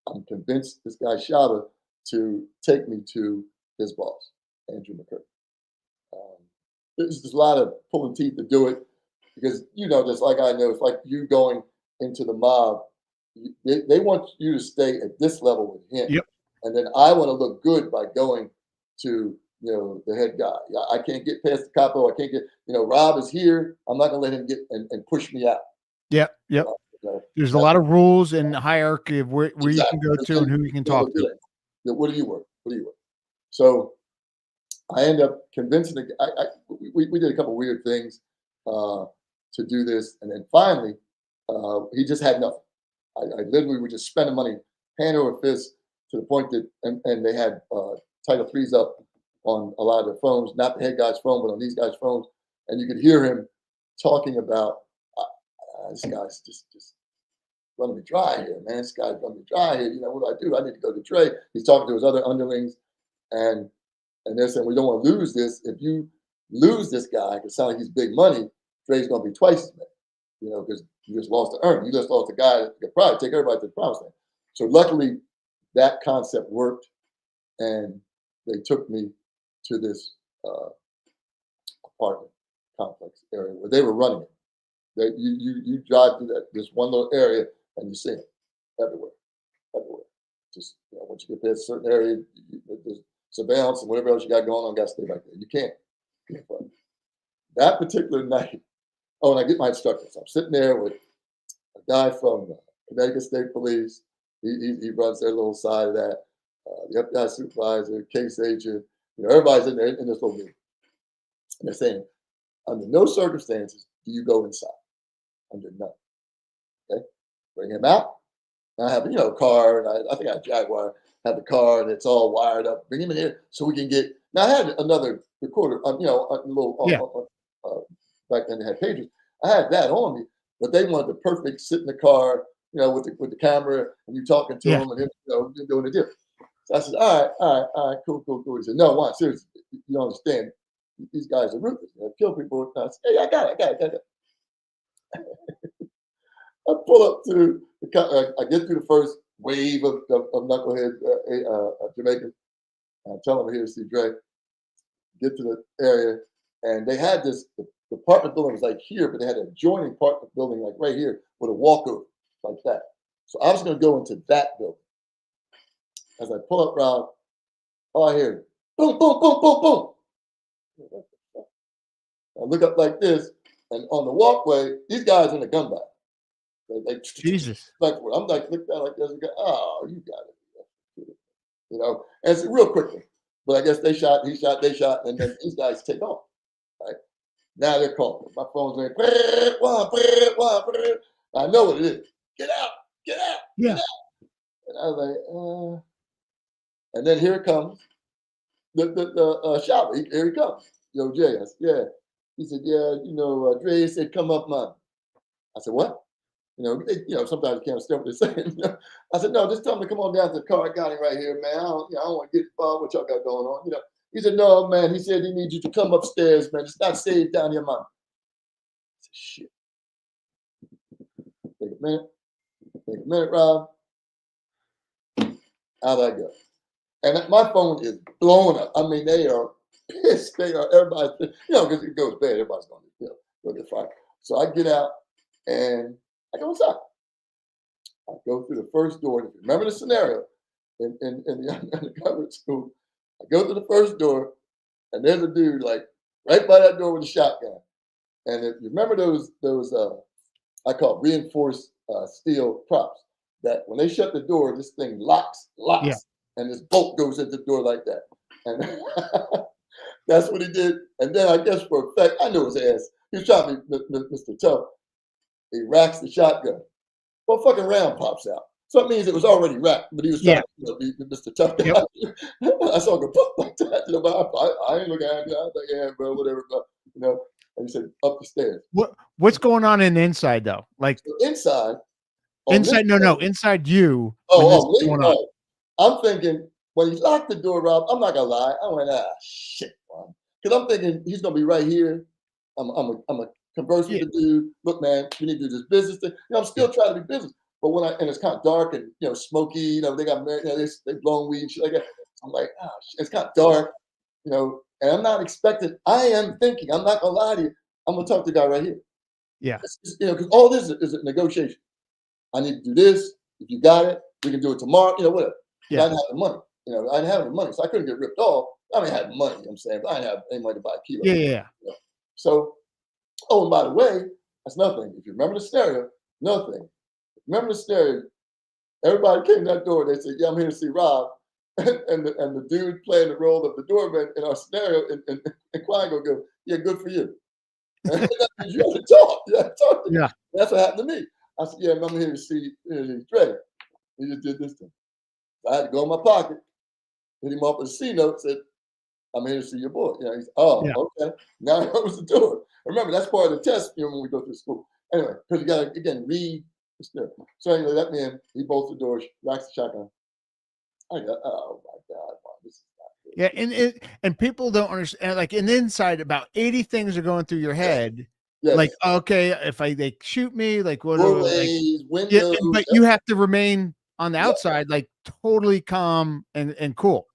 I'm convinced this guy Shaba to take me to his boss, Andrew McCurdy. There's just a lot of pulling teeth to do it because, just like I know, it's like you going into the mob. They want you to stay at this level with him. Yep. And then I want to look good by going to, the head guy. I can't get past the capo. I can't get, Rob is here. I'm not going to let him get and push me out. Yep. Yep. There's a lot of rules and hierarchy of where you can go to and who you can talk to. What do you work? So I end up convincing the guy. We did a couple of weird things to do this. And then finally, he just had nothing. I literally would just spending money hand over fist to the point that, and they had Title IIIs up on a lot of their phones, not the head guy's phone, but on these guys' phones. And you could hear him talking about, this guy's just running me dry here, man. This guy's running me dry here. What do? I need to go to Trey. He's talking to his other underlings, and they're saying, we don't want to lose this. If you lose this guy, it sounds like he's big money, Trey's going to be twice as many, because you just lost the earn. You just lost the guy that could probably take everybody to the promised land. So luckily, that concept worked, and they took me to this apartment complex area where they were running it. That you drive through this one little area and you see it everywhere. Just once you get past a certain area, there's surveillance and whatever else you got going on, got to stay back there. You can't. That particular night, and I get my instructors. I'm sitting there with a guy from Connecticut State Police. He runs their little side of that. The FBI supervisor, case agent, everybody's in there in this little meeting. And they're saying, under no circumstances do you go inside. Under none. Okay? Bring him out. And I have, a car, and I think I had a Jaguar, have the car, and it's all wired up. Bring him in here so we can get. Now, I had another recorder, a little, back then they had pages. I had that on me, but they wanted the perfect sit in the car, with the camera, and you talking to him, and him, doing the deal. So I said, all right, cool. He said, no, Juan, seriously, you don't understand. These guys are ruthless. They kill people. I said, hey, I got it. I pull up to I get through the first wave of knucklehead Jamaican. I tell them I'm here to see Dre. Get to the area, and they had this. The apartment building was like here, but they had an adjoining apartment building like right here with a walkover like that. So I was going to go into that building. As I pull up, Rob, I hear boom, boom, boom, boom, boom. I look up like this, and on the walkway, these guys in a gun bag. Jesus. I'm like, look down like this and go, oh, you got it. And it's real quickly. But I guess they shot, he shot, they shot, and then these guys take off. Right? Now they're calling. My phone's ringing. I know what it is. Get out. Yeah. Get out. And I was like, and then here comes the shopper. Here he comes. Yo, Jay. I said, yeah. He said, yeah, Dre said, come up, man. I said, what? Sometimes you can't understand what they're saying. I said, no, just tell him to come on down to the car. I got him right here, man. I don't want to get involved with what y'all got going on. He said, no, man. He said he needs you to come upstairs, man. It's not safe down here, man. I said, shit. Take a minute, Rob. How'd I go? And my phone is blowing up. I mean, they are pissed. Everybody's pissed. Because it goes bad. Everybody's going to go get fired. So I get out and I go inside. I go through the first door. If you remember the scenario in the undercover school, I go to the first door, and there's a dude like right by that door with a shotgun. And if you remember those I call it reinforced steel props that when they shut the door, this thing Yeah. locks, and this bolt goes into the door like that. And that's what he did. And then I guess for a fact, I know his ass. He was trying to be Mr. Tough. He racks the shotgun. Well, fucking round pops out. So it means it was already racked, but he was trying Yeah. to be Mr. Tough guy. Yep. I saw him go pop like that. But I ain't looking at it. I was like, yeah, bro, whatever. But, and he said, up the stairs. What's going on in the inside though? Like So inside, on this inside, no, floor, inside you when this is going on. I'm thinking when he locked the door, Rob, I'm not gonna lie. I went, shit, man. Because I'm thinking he's gonna be right here. I'm a converse with Yeah. the dude. Look, man, we need to do this business thing. I'm still trying to be business. But and it's kind of dark and smoky, they got married, they blowing weed and shit like that. I'm like, shit, it's kind of dark, and I'm not expecting, I am thinking, I'm not gonna lie to you, I'm gonna talk to the guy right here. Yeah. Because all this is a negotiation. I need to do this. If you got it, we can do it tomorrow, whatever. Yeah. I didn't have the money. I didn't have any money, so I couldn't get ripped off. I mean, I had money, I'm saying, but I didn't have any money to buy a kilo. Yeah. So, and by the way, that's nothing. If you remember the scenario, nothing. Remember the scenario, everybody came to that door, they said, yeah, I'm here to see Rob. And the dude playing the role of the doorman in our scenario, and Quango go, yeah, good for you. And that means you have to talk. You have to talk to me. Yeah. That's what happened to me. I said, yeah, I'm here to see Dre. He just did this thing. So I had to go in my pocket, hit him up with a C note, said, I'm here to see your boy. He's, okay. Now he opens the door. Remember, that's part of the test, when we go through school. Anyway, because you got to, again, read the scenario. So anyway, that man, he bolts the door, racks the shotgun. I go, oh my God, wow, this is not good. Yeah, and people don't understand. Like inside, about 80 things are going through your head. Yes. Like, okay, if they shoot me, like what? Doorways, windows. But you have to remain on the outside, like totally calm and cool.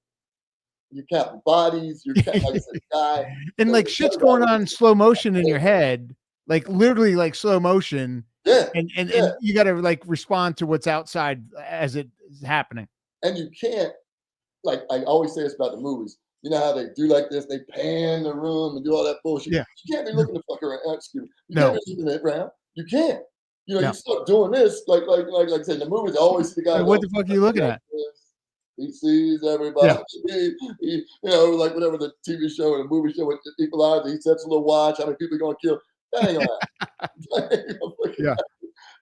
You count bodies. You're counting like a guy. And like shit's going on in slow motion in your head, like literally like slow motion. Yeah. And you got to like respond to what's outside as it is happening. And you can't, like I always say this about the movies. You know how they do like this? They pan the room and do all that bullshit. Yeah. You can't be looking to fuck around. Excuse me. You No. can't be looking around. You can't. No. You start doing this, like I said, in the movies, I always see the guy. Like, what the fuck are you looking at? He sees everybody. Yeah. Like whatever the TV show or the movie show with Equalizer, he sets a little watch. How many people are going to kill? That ain't gonna happen. Yeah.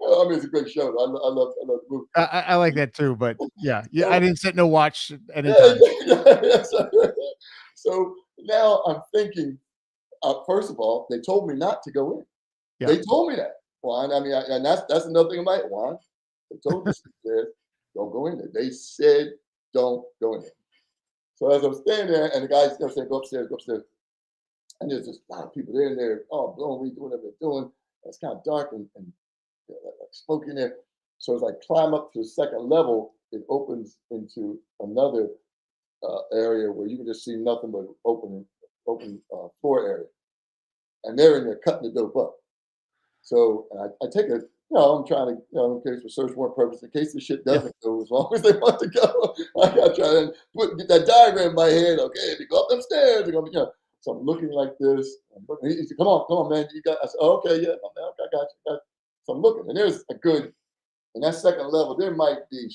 I mean, it's a great show. I love the movie. I like that too, but yeah, I didn't set no watch anytime. So now I'm thinking, first of all, they told me not to go in. Yeah. They told me that, Juan. I mean, and that's another thing about it, Juan. They told us, don't go in there. They said, don't go in there. So as I'm standing there, and the guys saying, go upstairs. And there's just a lot of people there and they're all blowing weed, doing whatever they're doing. It's kind of dark and like smoke in there. So as I climb up to the second level, it opens into another area where you can just see nothing but open floor area. And they're in there cutting the dope up. So I take a, I'm trying to, in case for search warrant purpose, in case the shit doesn't go as long as they want to go, I got to try to get that diagram in my head. Okay, if you go up them stairs, they're going to be, So I'm looking like this. He said, come on, man. You got, I said, okay, yeah, man, okay, I got you. So I'm looking, and there's a good, in that second level, there might be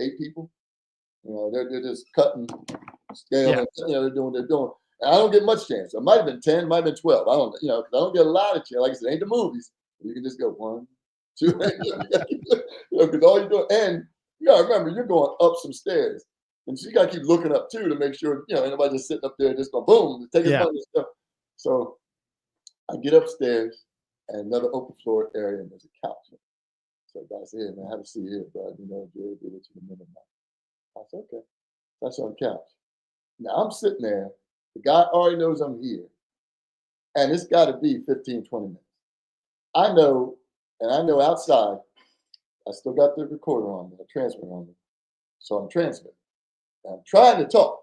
8 people. They're just cutting, scaling, they're doing. And I don't get much chance. It might have been 10, might have been 12. I don't, because I don't get a lot of chance. Like I said, it ain't the movies. You can just go 1, 2, because all you're doing, and you gotta remember, you're going up some stairs. And so you gotta keep looking up too to make sure, ain't nobody just sitting up there just going boom, take his money and stuff. So I get upstairs and another open floor area, and there's a couch. So the guy said, hey, man, I have a seat here, bro. Jerry did it in a minute now. I said, okay. That's on the couch. Now I'm sitting there. The guy already knows I'm here. And it's got to be 15, 20 minutes. I know outside, I still got the recorder on me, the transmitter on me. So I'm transmitting. And I'm trying to talk.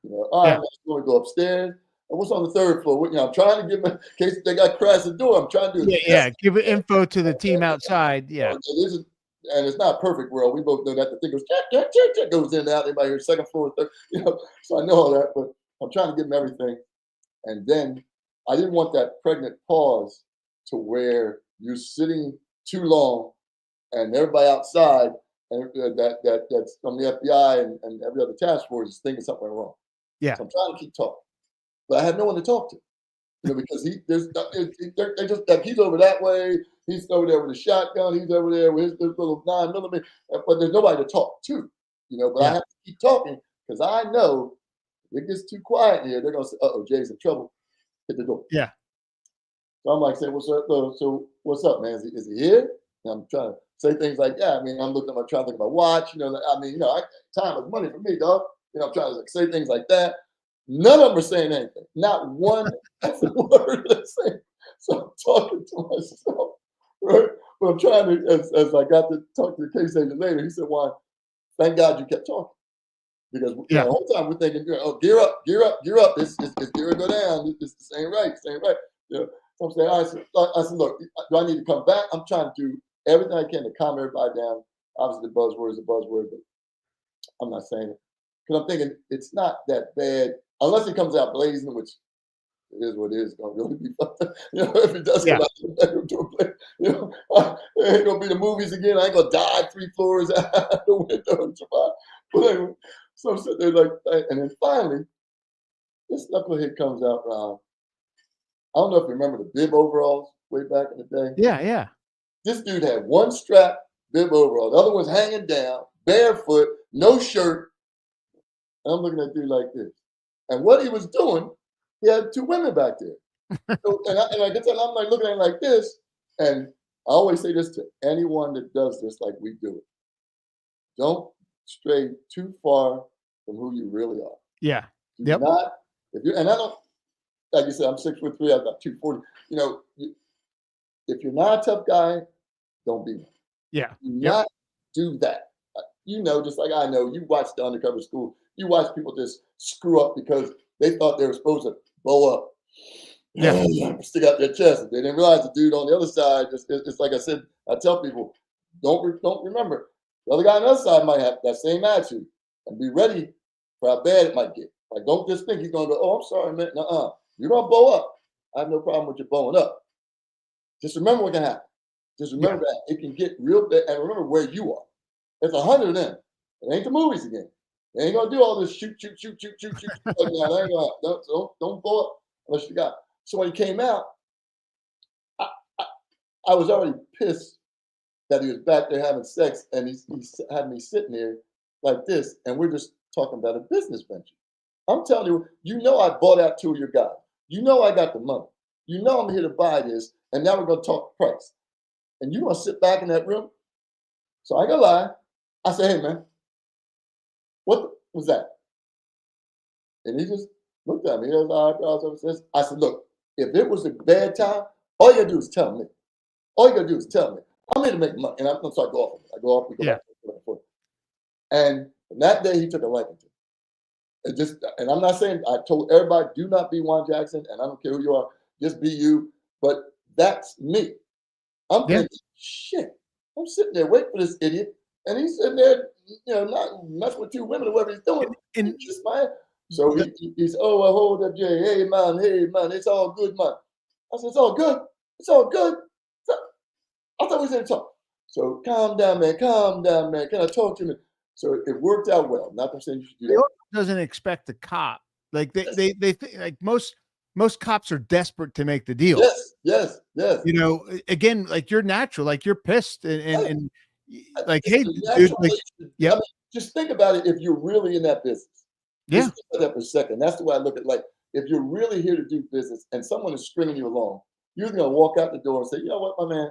All right, I'm going to go upstairs. And what's on the third floor? I'm trying to give them, in case they got crashed the door, I'm trying to do it. Give info to the team outside. Yeah. And it's not a perfect world. We both know that the thing goes, goes in and out. Everybody hears second floor, third, so I know all that, but I'm trying to give them everything. And then I didn't want that pregnant pause to where you're sitting too long and everybody outside and that's from the FBI and every other task force is thinking something wrong. Yeah. So I'm trying to keep talking, but I have no one to talk to, because they're just like he's over that way, he's over there with a shotgun, he's over there with his little 9mm, but there's nobody to talk to, But I Yeah. have to keep talking because I know if it gets too quiet here, they're gonna say, "Uh oh, Jay's in trouble." Hit the door. Yeah. So I'm like, "Say what's up? So what's up, man? Is he here?" And I'm trying to say things like, "Yeah." I mean, I'm looking at trying to look at my watch. Time is money for me, dog. I'm trying to say things like that. None of them are saying anything. Not one word they're saying. So I'm talking to myself, right? But I'm trying to, as I got to talk to the case agent later, he said, "Juan, thank God you kept talking." Because Yeah. the whole time we're thinking, "Oh, gear up, gear up, gear up. It's gear go down. This ain't right. This ain't right." So I'm saying, I said, "Look, do I need to come back?" I'm trying to do everything I can to calm everybody down. Obviously, the buzzword is a buzzword, but I'm not saying it because I'm thinking it's not that bad unless it comes out blazing, which it is what it is. It's gonna really be fun. If it does come Yeah. out the bedroom to a place, it ain't gonna be the movies again. I ain't gonna dive 3 floors out the window and survive. But anyway, so I'm sitting there like, and then finally, this knucklehead comes out. I don't know if you remember the bib overalls way back in the day. Yeah. Yeah. This dude had one strap bib overall, the other one's hanging down, barefoot, no shirt. And I'm looking at dude like this. And what he was doing, he had 2 women back there. So, and I get that, I'm like looking at him like this. And I always say this to anyone that does this like we do it. Don't stray too far from who you really are. Yeah. Do Yep. not, if you and I don't, like you said, I'm 6'3", I've got 240. If you're not a tough guy, don't be one. Yeah. Do Yep. not do that. Just like I know, you watch the Undercover School, you watch people just screw up because they thought they were supposed to blow up. Yeah. Stick out their chest. They didn't realize the dude on the other side, it's like I said, I tell people, don't remember. The other guy on the other side might have that same attitude and be ready for how bad it might get. Like, don't just think he's going to go, "Oh, I'm sorry, man." Nuh-uh. You're going to blow up. I have no problem with you blowing up. Just remember what can happen. Just Yeah. remember that it can get real bad, and remember where you are. There's 100 of them. It ain't the movies again. They ain't gonna do all this shoot. Like, no, they ain't gonna, don't blow up unless you got. So when he came out, I, I, I was already pissed that he was back there having sex, and he had me sitting there like this, and we're just talking about a business venture. I'm telling you, I bought out 2 of your guys. I got the money. I'm here to buy this, and now we're gonna talk price. And you want to sit back in that room? So I ain't gonna lie. I said, "Hey man, what was that?" And he just looked at me. He has eyebrows over his head. I said, "Look, if it was a bad time, all you gotta do is tell me. All you gotta do is tell me. I'm here to make money." And I'm gonna start golfing. I go off, we go Yeah. back and forth. And from that day, he took a liking to it. And I'm not saying, I told everybody, do not be Juan Jackson, and I don't care who you are, just be you. But that's me. I'm Yeah. thinking, shit, I'm sitting there waiting for this idiot, and he's sitting there, not messing with 2 women or whatever he's doing. And Just man. So he's, "Oh, well, hold up, Jay. Hey, man, it's all good, man." I said, "It's all good. It's all good." So, I thought we said talk. So calm down, man. Calm down, man. Can I talk to you? So it worked out well. Not that I'm saying you should do the that. owner doesn't expect the cop. Like they think like most cops are desperate to make the deal. Yes. Again, like you're natural, like you're pissed and like, It's hey, the dude, natural like, way I yep, mean, just think about it if you're really in that business. yeah, Just think about that for a second. That's the way I look at it. Like, if you're really here to do business and someone is stringing you along, you're going to walk out the door and say, "You know what, my man?"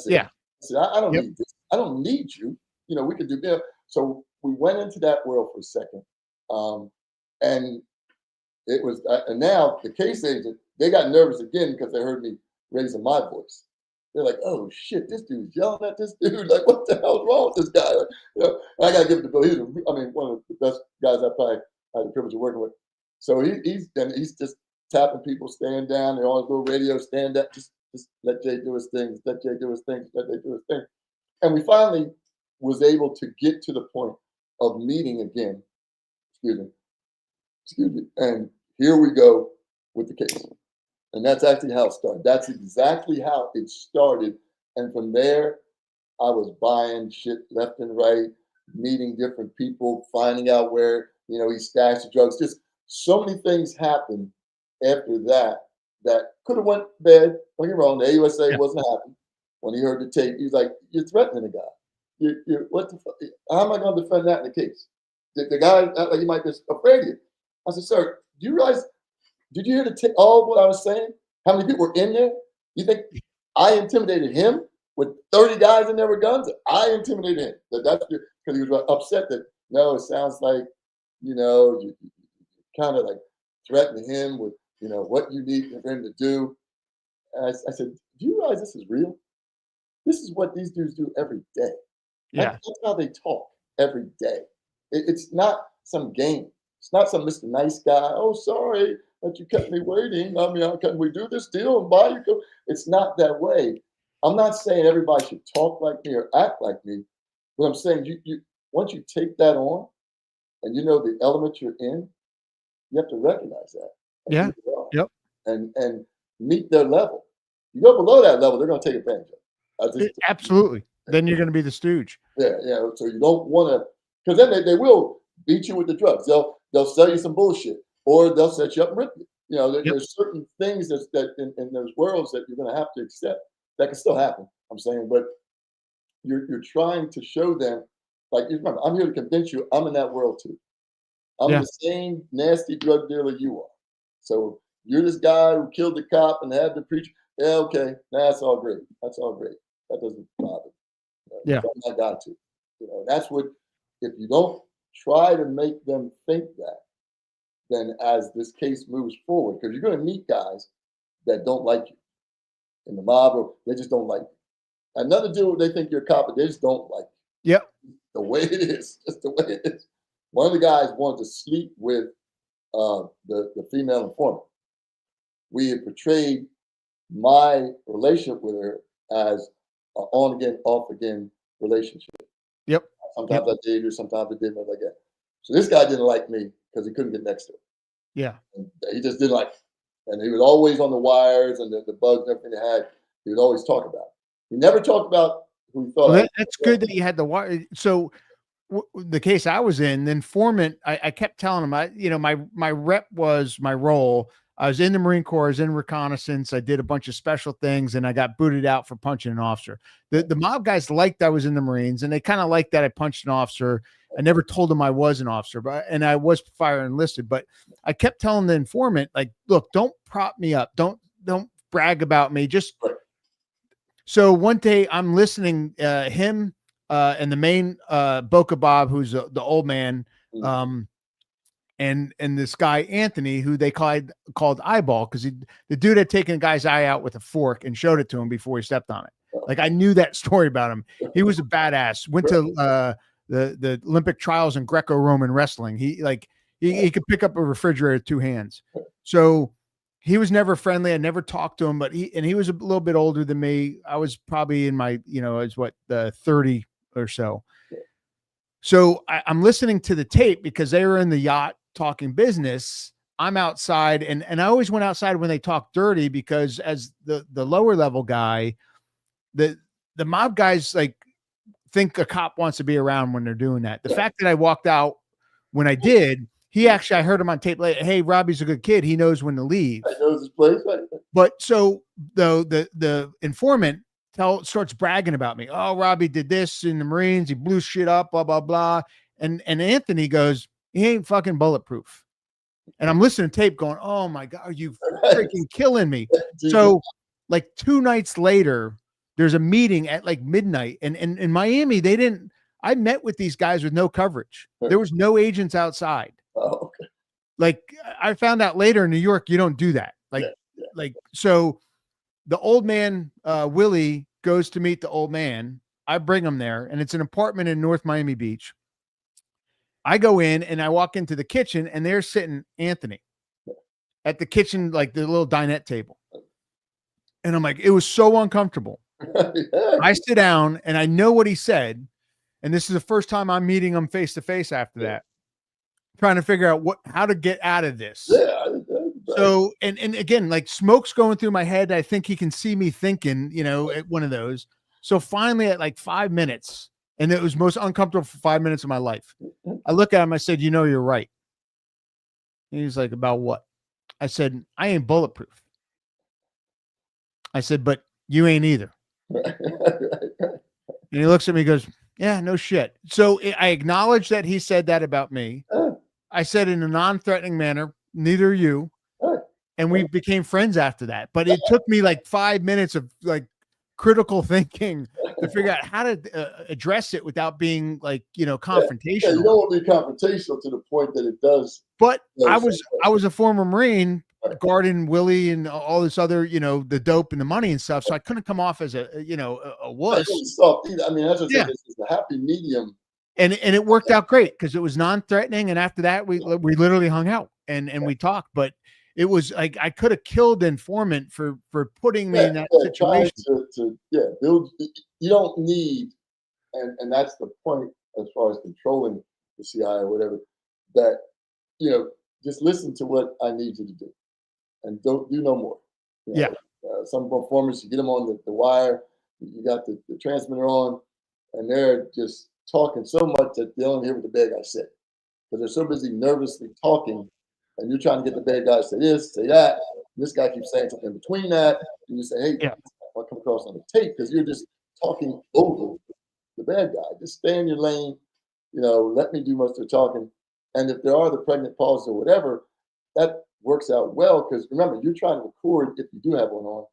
yeah, I don't yep, need this. I don't need you. We could do this. So we went into that world for a second. And it was, and now the case agent, they got nervous again because they heard me raising my voice. They're like, "Oh shit, this dude's yelling at this dude. Like, what the hell's wrong with this guy?" And I got to give it to Bill. One of the best guys I probably had the privilege of working with. So he's just tapping people, stand down. They're on his little radio, stand up, just let Jay do his thing, let Jay do his thing, let Jay do his thing. And we finally was able to get to the point of meeting again. Excuse me. And here we go with the case. And that's actually how it started. That's exactly how it started. And from there, I was buying shit left and right, meeting different people, finding out where, he stashed the drugs. Just so many things happened after that that could have went bad. Don't get me wrong, the AUSA Yeah. wasn't happy when he heard the tape. He was like, "You're threatening the guy. What the fuck? How am I going to defend that in the case? The guy, like, he might be afraid of you." I said, "Sir, do you realize, did you hear all of what I was saying? How many people were in there? You think I intimidated him with 30 guys in there with guns? I intimidated him." That's because he was upset that, no, it sounds like, you kind of like threatening him with, what you need for him to do. And I said, "Do you realize this is real? This is what these dudes do every day. Yeah. That's how they talk every day. It's not some game. It's not some Mr. Nice guy. Oh, sorry that you kept me waiting. I mean, can we do this deal and buy you?" It's not that way. I'm not saying everybody should talk like me or act like me, but I'm saying you once you take that on and you know the element you're in, you have to recognize that. And Yeah. who they are, Yep. and meet their level. You go below that level, they're going to take advantage of it. Absolutely. Then you're going to be the stooge. Yeah, yeah. So you don't want to, because then they will beat you with the drugs. They'll sell you some bullshit, or they'll set you up and rip you. Yep. There's certain things that in those worlds that you're going to have to accept. That can still happen. I'm saying, but you're trying to show them, like, you remember, I'm here to convince you I'm in that world too. I'm Yeah. the same nasty drug dealer you are. So you're this guy who killed the cop and had the preacher. Yeah, okay, that's all great. That's all great. That doesn't bother me. Yeah. I'm not to. That's what. If you don't try to make them think that, then as this case moves forward, because you're going to meet guys that don't like you in the mob, or they just don't like you. Another dude, they think you're a cop, but they just don't like you. Yep. The way it is, just the way it is. One of the guys wanted to sleep with the female informant. We had portrayed my relationship with her as an on again, off again relationship. Yep. Sometimes I dated her, sometimes I didn't, like that. So this guy didn't like me because he couldn't get next to her. Yeah. And he just didn't like me. And he was always on the wires and the bugs and everything they had. He would always talk about it. He never talked about who he thought. Well, that's good that you had the wire. So the case I was in, the informant, I kept telling him, my rep was my role. I was in the Marine Corps, I was in reconnaissance. I did a bunch of special things and I got booted out for punching an officer. The mob guys liked I was in the Marines and they kind of liked that I punched an officer. I never told them I was an officer, and I was fire enlisted, but I kept telling the informant, like, look, don't prop me up. Don't brag about me. Just so one day I'm listening, him, and the main Boca Bob, who's the old man, and this guy Anthony, who they called Eyeball, because the dude had taken a guy's eye out with a fork and showed it to him before he stepped on it. Like, I knew that story about him. He was a badass. Went to the Olympic trials in Greco-Roman wrestling. He could pick up a refrigerator with two hands. So he was never friendly. I never talked to him, but he was a little bit older than me. I was probably in my, I was 30 or so. So I'm listening to the tape because they were in the yacht talking business. I'm outside, and I always went outside when they talk dirty, because as the lower level guy, the mob guys like think a cop wants to be around when they're doing that. The fact that I walked out when I did, I heard him on tape later. Hey, Robbie's a good kid. He knows when to leave. I knows his place. But so the informant starts bragging about me. Oh, Robbie did this in the Marines. He blew shit up, blah, blah, blah. And Anthony goes, he ain't fucking bulletproof. And I'm listening to tape going, oh my God, are you freaking killing me? So like 2 nights later, there's a meeting at like midnight. And in Miami, I met with these guys with no coverage. There was no agents outside. Oh, okay. Like, I found out later in New York, you don't do that. So the old man, Willie, goes to meet the old man. I bring him there, and it's an apartment in North Miami Beach. I go in and I walk into the kitchen, and there's sitting Anthony at the kitchen, like the little dinette table. And I'm like, it was so uncomfortable. I sit down and I know what he said. And this is the first time I'm meeting him face to face after that, trying to figure out how to get out of this. Yeah, Right. So, and again, like smoke's going through my head. I think he can see me thinking, at one of those. So finally at like 5 minutes, and it was most uncomfortable for 5 minutes of my life. I look at him, I said, you're right. And he's like, about what? I said, I ain't bulletproof. I said, but you ain't either. Right. And he looks at me and goes, yeah, no shit. So I acknowledge that he said that about me. I said in a non-threatening manner, neither are you. And we became friends after that. But it took me like 5 minutes of like critical thinking to figure out how to address it without being like, confrontational. Yeah, you don't want to be confrontational to the point that it does. But I was a former Marine, guarding Willie and all this other, the dope and the money and stuff. So I couldn't come off as a wuss. Soft either. I mean, that's just it's a happy medium. And it worked out great because it was non-threatening. And after that, we literally hung out and we talked. But it was like I could have killed the informant for putting me in that situation. To build. You don't need, and that's the point as far as controlling the CIA or whatever. That just listen to what I need you to do, and don't do no more. Some performers, you get them on the wire. You got the transmitter on, and they're just talking so much that they don't hear what the bad guy said because they're so busy nervously talking. And you're trying to get the bad guy to say this, say that. This guy keeps saying something in between that. And you say, hey, I'll come across on the tape because you're just talking over the bad guy. Just stay in your lane. Let me do most of the talking. And if there are the pregnant pauses or whatever, that works out well because remember, you're trying to record, if you do have one on,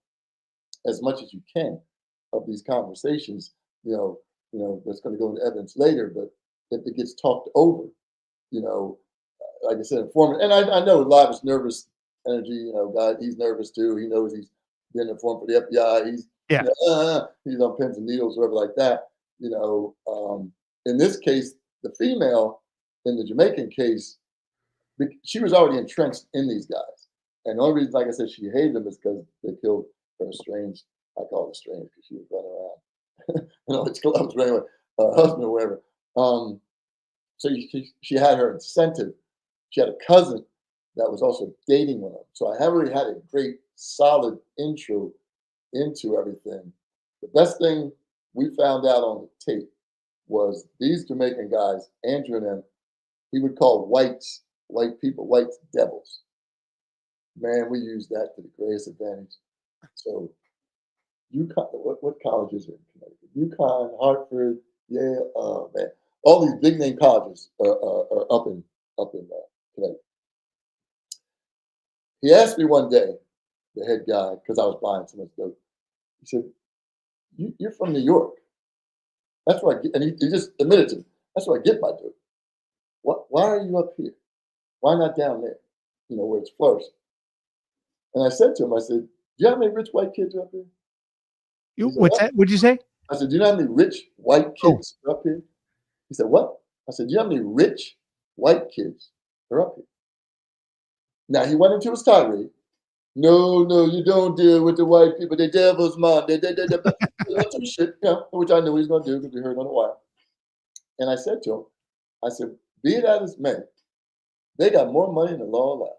as much as you can of these conversations. That's going to go into evidence later. But if it gets talked over, like I said, informant, and I know a lot of it's nervous energy. God, he's nervous too. He knows he's been informed for the FBI. He's he's on pins and needles, whatever like that. In this case, the female in the Jamaican case, she was already entrenched in these guys, and the only reason, like I said, she hated them is because they killed her strange. I call it strange because she was running around. It's clubs, but anyway, husband or whatever. So she had her incentive. She had a cousin that was also dating one of them. So I haven't really had a great, solid intro into everything. The best thing we found out on the tape was these Jamaican guys, Andrew and them, he would call white people, whites devils. Man, we used that to the greatest advantage. So UConn, what colleges are in Connecticut? UConn, Hartford, Yale, man. All these big name colleges are up in Connecticut. He asked me one day, the head guy, because I was buying so much dope. He said, "You're from New York. That's where I get," and he just admitted to me, "That's where I get my dope. Why are you up here? Why not down there? Where it's flourishing." And I said to him, I said, "Do you know how many rich white kids are up here?" What's that? What'd you say? I said, "Do you know how many rich white kids are up here?" He said, "What?" I said, "Do you know how many rich white kids are up here?" Now he went into his tirade. No, you don't deal with the white people. They're devils, man. They some shit, which I knew he was going to do because we heard on the wire. And I said to him, I said, be it as it may, they got more money than the law allows.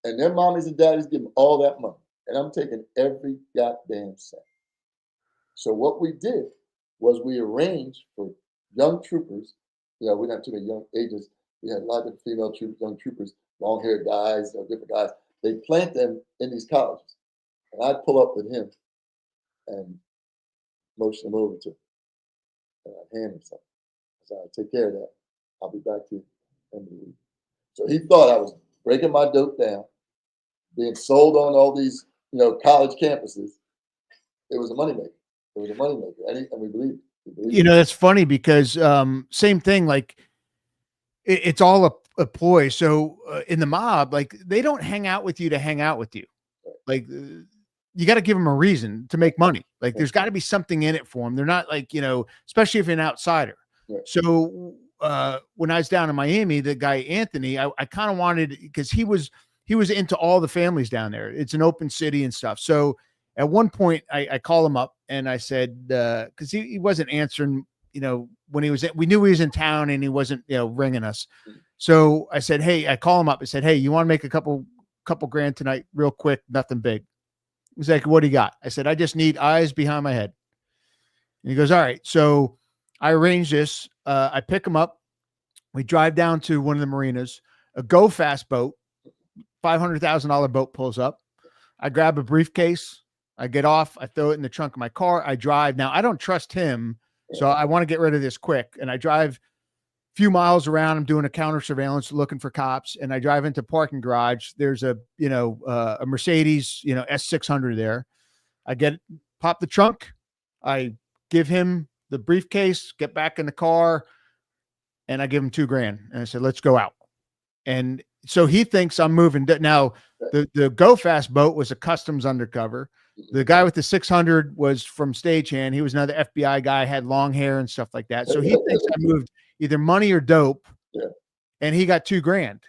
And their mommies and daddies give them all that money. And I'm taking every goddamn cent. So what we did was we arranged for young troopers. We didn't have too many young agents. We had a lot of female troopers, young troopers, long-haired guys, different guys. They plant them in these colleges. And I'd pull up with him and motion him over to him. And I'd hand him something. I said, "I'll take care of that. I'll be back to you end of the week." So he thought I was breaking my dope down, being sold on all these, college campuses. It was a moneymaker. It was a moneymaker. And we believed it. That's funny because same thing, like it's all a ploy. So in the mob, like they don't hang out with you to hang out with you. Like you got to give them a reason to make money. Like there's got to be something in it for them. They're not like, especially if you're an outsider. Right. So when I was down in Miami, the guy, Anthony, I kind of wanted, because he was into all the families down there. It's an open city and stuff. So at one point I called him up and I said, cause he wasn't answering, when we knew he was in town and he wasn't, ringing us. So I said, "Hey," I call him up. I said, "Hey, you want to make a couple couple grand tonight, real quick, nothing big. He's like, what do you got? I said, I just need eyes behind my head. And he goes, all right. So I arrange this. I pick him up. We drive down to one of the marinas, a go fast boat, $500,000 boat pulls up. I grab a briefcase. I get off. I throw it in the trunk of my car. I drive. Now, I don't trust him. So I want to get rid of this quick. And I drive a few miles around. I'm doing a counter surveillance looking for cops. And I drive into parking garage. There's a Mercedes, S600 there. I pop the trunk. I give him the briefcase, get back in the car, and I give him $2,000. And I said, let's go out. And so he thinks I'm moving. Now, the Go Fast boat was a customs undercover. The guy with the 600 was from stagehand. He was another FBI guy, had long hair and stuff like that. So he thinks I moved either money or dope, and he got $2,000.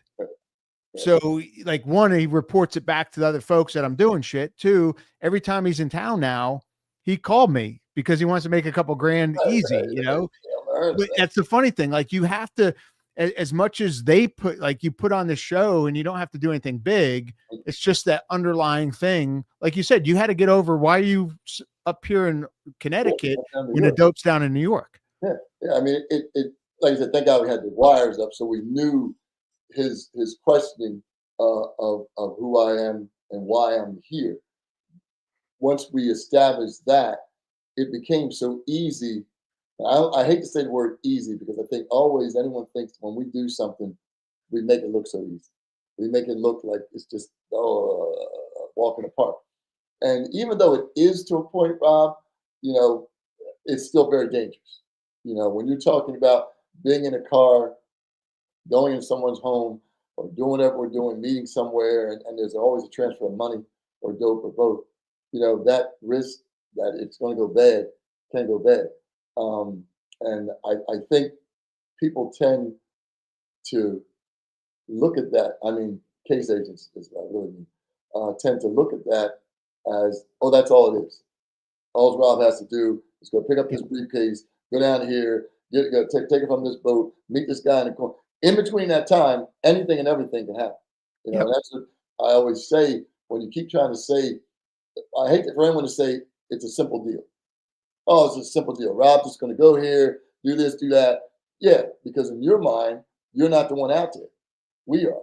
So, like, one, he reports it back to the other folks that I'm doing shit. Two, every time he's in town now, he called me because he wants to make a couple grand easy, But that's the funny thing. Like, you have to, as much as they put, like, you put on the show and you don't have to do anything big. It's just that underlying thing. Like you said, you had to get over why you up here in Connecticut when the dope's down in New York. Yeah. I mean, it like I said, thank God we had the wires up so we knew his questioning of who I am and why I'm here. Once we established that, it became so easy. I hate to say the word easy because I think always anyone thinks when we do something, we make it look so easy. We make it look like it's just a walk in the park. And even though it is to a point, Rob, it's still very dangerous. When you're talking about being in a car, going in someone's home, or doing whatever we're doing, meeting somewhere, and there's always a transfer of money or dope or both, that risk that it's going to go bad can go bad. And I think people tend to look at that. I mean, case agents is what I really mean, tend to look at that as, oh, that's all it is. All Rob has to do is go pick up this briefcase, go down here, take it from this boat, meet this guy in the corner. In between that time, anything and everything can happen. That's what I always say when you keep trying to say, I hate for anyone to say it's a simple deal. Oh, it's a simple deal. Rob's just going to go here, do this, do that. Yeah, because in your mind, you're not the one out there. We are.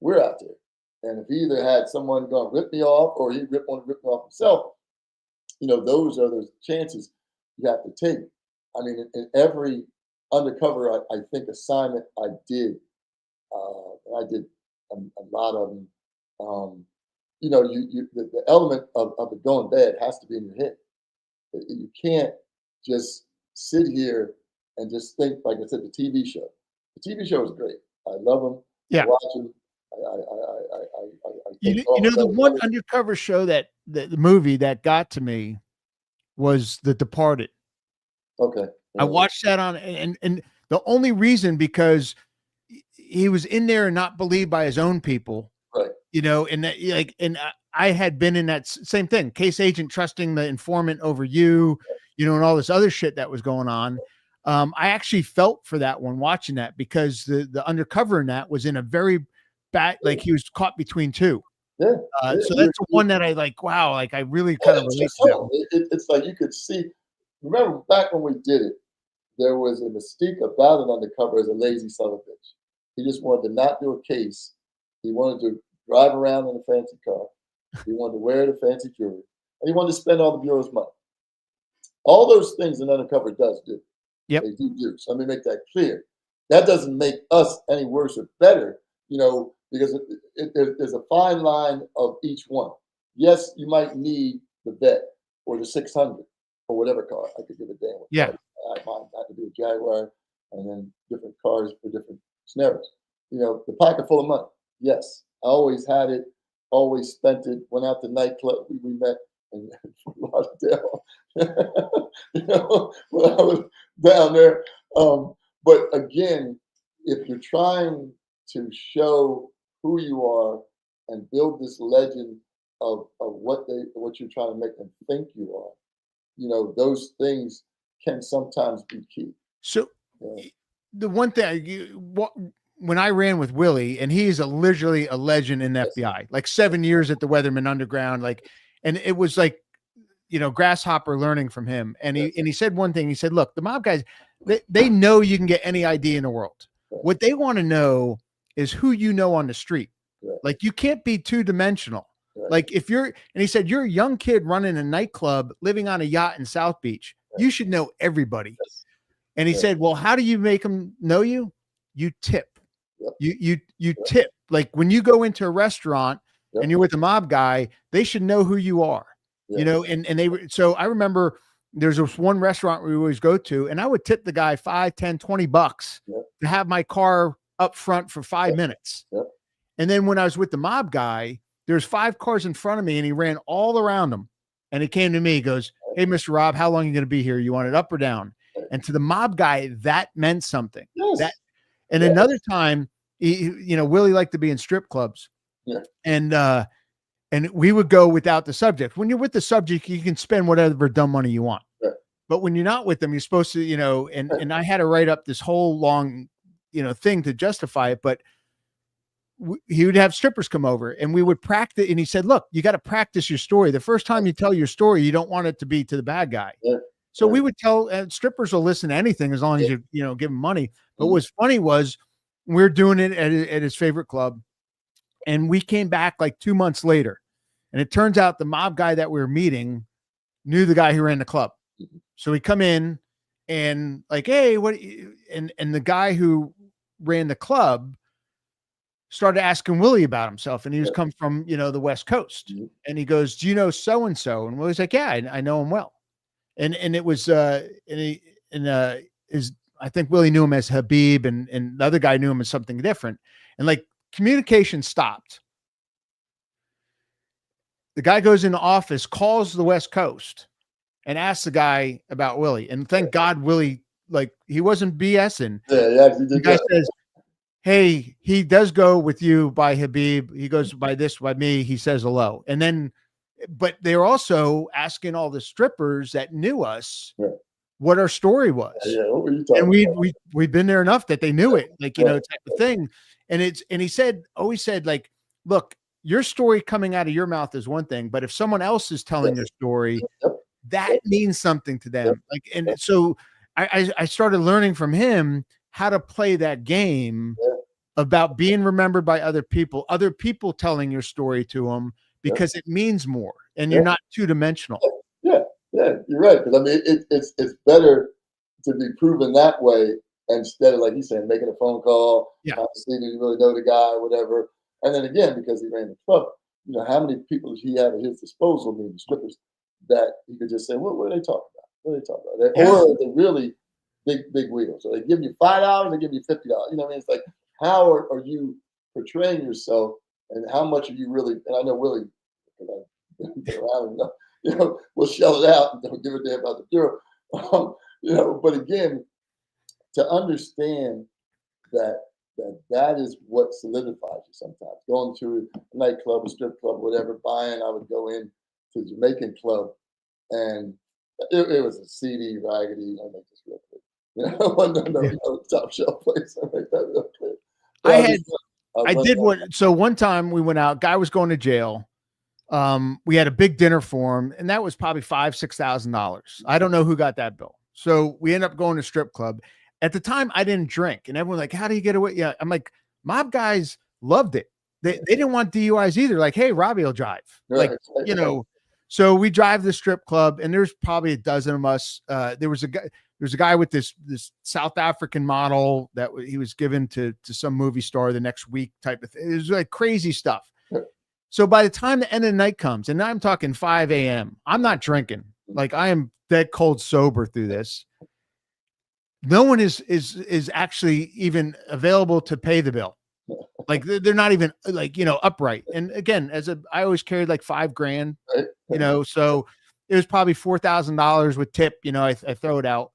We're out there. And if he either had someone going to rip me off or he want to rip me off himself, those are the chances you have to take. I mean, in every undercover, I think, assignment I did, and I did a lot of them. The element of it going bad has to be in your head. You can't just sit here and just think, like I said, the TV show. The TV show is great. I love them. Yeah. I watch them. The one undercover show that the movie that got to me was The Departed. Okay. I watched that on, and the only reason because he was in there and not believed by his own people, right? And that, and I had been in that same thing, case agent trusting the informant over you, and all this other shit that was going on. I actually felt for that one watching that because the undercover in that was in a very bad, like he was caught between two. Yeah. So that's the one that I like. Wow, like I really kind of relate to that. It's like you could see. Remember back when we did it, there was a mystique about an undercover as a lazy son of a bitch. He just wanted to not do a case. He wanted to drive around in a fancy car. He wanted to wear the fancy jewelry, and he wanted to spend all the bureau's money. All those things an undercover does do. Yep. They do. So let me make that clear. That doesn't make us any worse or better, because there's a fine line of each one. Yes, you might need the vet or the 600 or whatever car. I could give a damn. Yeah. I might have to do a Jaguar and then different cars for different scenarios. The pocket full of money. Yes, I always had it, always spent it. Went out to nightclub. We met in Fort Lauderdale. When I was down there. But again, if you're trying to show who you are and build this legend of what you're trying to make them think you are, those things can sometimes be key. So the one thing, when I ran with Willie, and he's literally a legend in the FBI, like 7 years at the Weatherman Underground, like, and it was like, grasshopper learning from him. And he said one thing. He said, "Look, the mob guys, they know you can get any ID in the world. What they want to know is who you know on the street. Like, you can't be two-dimensional. Like, if you're," and he said, "you're a young kid running a nightclub, living on a yacht in South Beach. You should know everybody." And he said, "Well, how do you make them know you? You tip. You tip. Like, when you go into a restaurant and you're with a mob guy, they should know who you are." And they were, so I remember there's this one restaurant we always go to, and I would tip the guy $5, $10, $20 to have my car up front for 5 minutes. And then when I was with the mob guy, there's 5 cars in front of me, and he ran all around them. And he came to me, he goes, "Hey, Mr. Rob, how long are you going to be here? You want it up or down?" And to the mob guy, that meant something. And another time, Willie liked to be in strip clubs. And we would go without the subject. When you're with the subject, you can spend whatever dumb money you want. But when you're not with them, you're supposed to, and I had to write up this whole long, thing to justify it. But he would have strippers come over, and we would practice. And he said, "Look, you got to practice your story. The first time you tell your story, you don't want it to be to the bad guy." So we would tell, strippers will listen to anything as long as you give them money. But what's funny was we're doing it at his favorite club. And we came back like 2 months later, and it turns out the mob guy that we were meeting knew the guy who ran the club. So we come in and like, "Hey, what?" And the guy who ran the club started asking Willie about himself, and he was come from, the West Coast. And he goes, "Do you know so-and-so?" And Willie's like, "Yeah, I know him well." And it was, I think Willie knew him as Habib, and the other guy knew him as something different. And like, communication stopped. The guy goes in the office, calls the West Coast, and asks the guy about Willie. And thank God Willie, like, he wasn't BSing. The guy says, "Hey, he does go with you by Habib. He goes by me. He says hello." And then, but they're also asking all the strippers that knew us what our story was. What were you talking And we'd been there enough that they knew it, like, type of thing. And he always said, like, "Look, your story coming out of your mouth is one thing, but if someone else is telling your story, that means something to them." Like, and so I started learning from him how to play that game about being remembered by other people telling your story to them, because it means more, and you're not two-dimensional. You're right. Because I mean, it's better to be proven that way instead of, like you said, making a phone call. See, do you really know the guy, whatever. And then again, because he ran the club, how many people did he have at his disposal, meaning strippers, that he could just say, what are they talking about? What are they talking about? Or they really big wheels. So they give you $5, they give you $50. You know what I mean? It's like, how are you portraying yourself, and how much are you really? And I know Willie, because I've been around enough, we'll shell it out and don't give a damn about the bureau. But again, to understand that is what solidifies you sometimes. Going to a nightclub, a strip club, whatever, I would go in to the Jamaican club, and it was a seedy, raggedy, I'll make this real quick. No top shelf place. I make that real clear. So one time we went out, guy was going to jail. We had a big dinner for him, and that was probably $5,000-$6,000. I don't know who got that bill. So we ended up going to strip club. At the time, I didn't drink, and everyone's like, "How do you get away?" Yeah, I'm like, mob guys loved it. They didn't want DUIs either. Like, "Hey, Robbie will drive." Like, So we drive the strip club, and there's probably a dozen of us. There's a guy with this South African model that he was given to some movie star the next week, type of thing. It was like crazy stuff. So by the time the end of the night comes, and I'm talking 5 a.m., I'm not drinking. Like, I am dead cold sober through this. No one is actually even available to pay the bill. Like, they're not even like, upright. And again, I always carried like $5,000, so it was probably $4,000 with tip, I throw it out.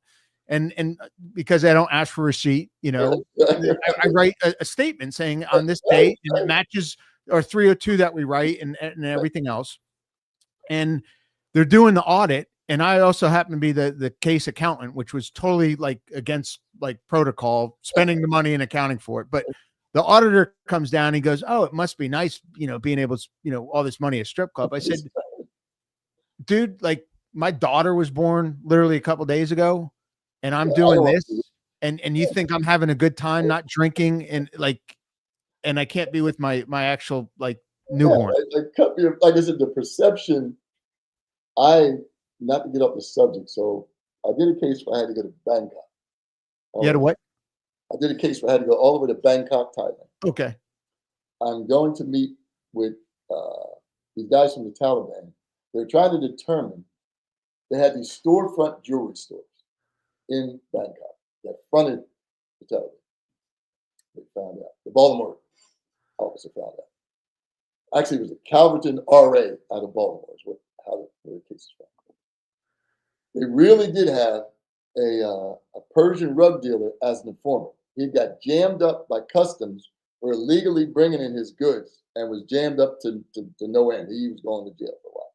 And because I don't ask for a receipt, I write a statement saying on this date, and it matches our 302 that we write, and everything else. And they're doing the audit. And I also happen to be the case accountant, which was totally like against like protocol, spending the money and accounting for it. But The auditor comes down and he goes, "Oh, it must be nice, being able to, all this money at strip club." I said, "Dude, like my daughter was born literally a couple days ago, and I'm Yeah, I doing don't want this, to. and you think I'm having a good time not drinking and I can't be with my actual like Yeah, newborn." like I said, the perception. I Not to get off the subject. So I did a case where I had to go to Bangkok. You All had a right. what? I did a case where I had to go all the way to Bangkok, Thailand. Okay. I'm going to meet with these guys from the Taliban. They're trying to determine. They had these storefront jewelry stores in Bangkok that fronted the Taliban. They found out. The Baltimore officer found out. Actually, it was a Calverton RA out of Baltimore. Is how the case is found. They really did have a Persian rug dealer as an informant. He got jammed up by customs for illegally bringing in his goods and was jammed up to no end. He was going to jail for a while.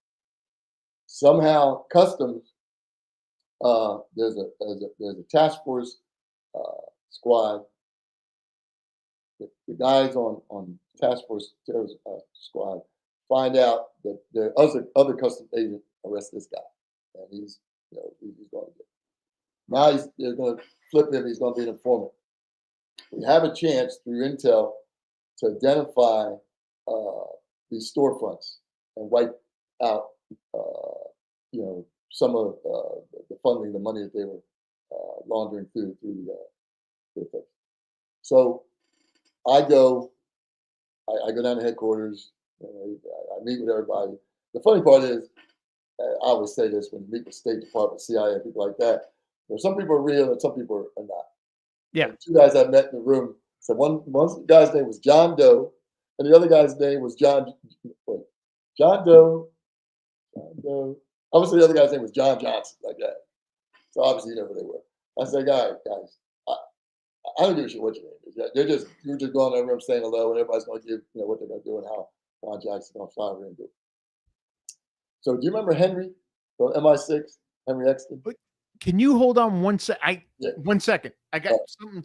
Somehow, customs there's a task force squad. The guys on task force terrorist squad find out that the other customs agent arrest this guy, and he's going to jail. Now they're going to flip him. He's going to be an informant. We have a chance through intel to identify these storefronts and wipe out, some of the funding, the money that they were laundering through the place. So I go, I go down to headquarters. I meet with everybody. The funny part is, I always say this when you meet with State Department, CIA, people like that. Some people are real and some people are not. Yeah. And two guys I met in the room. So one guy's name was John Doe, and the other guy's name was John Doe. John Doe. Obviously, the other guy's name was John Johnson, like that. So obviously, you know who they were. I said, guys, I don't give a shit what your name is. You're just going in the room saying hello, and everybody's going to give what they're going to do and how Juan Jackson going to fly over and do. So do you remember Henry from MI6? Henry Exton? But can you hold on 1 sec? Yeah. 1 second. I got something.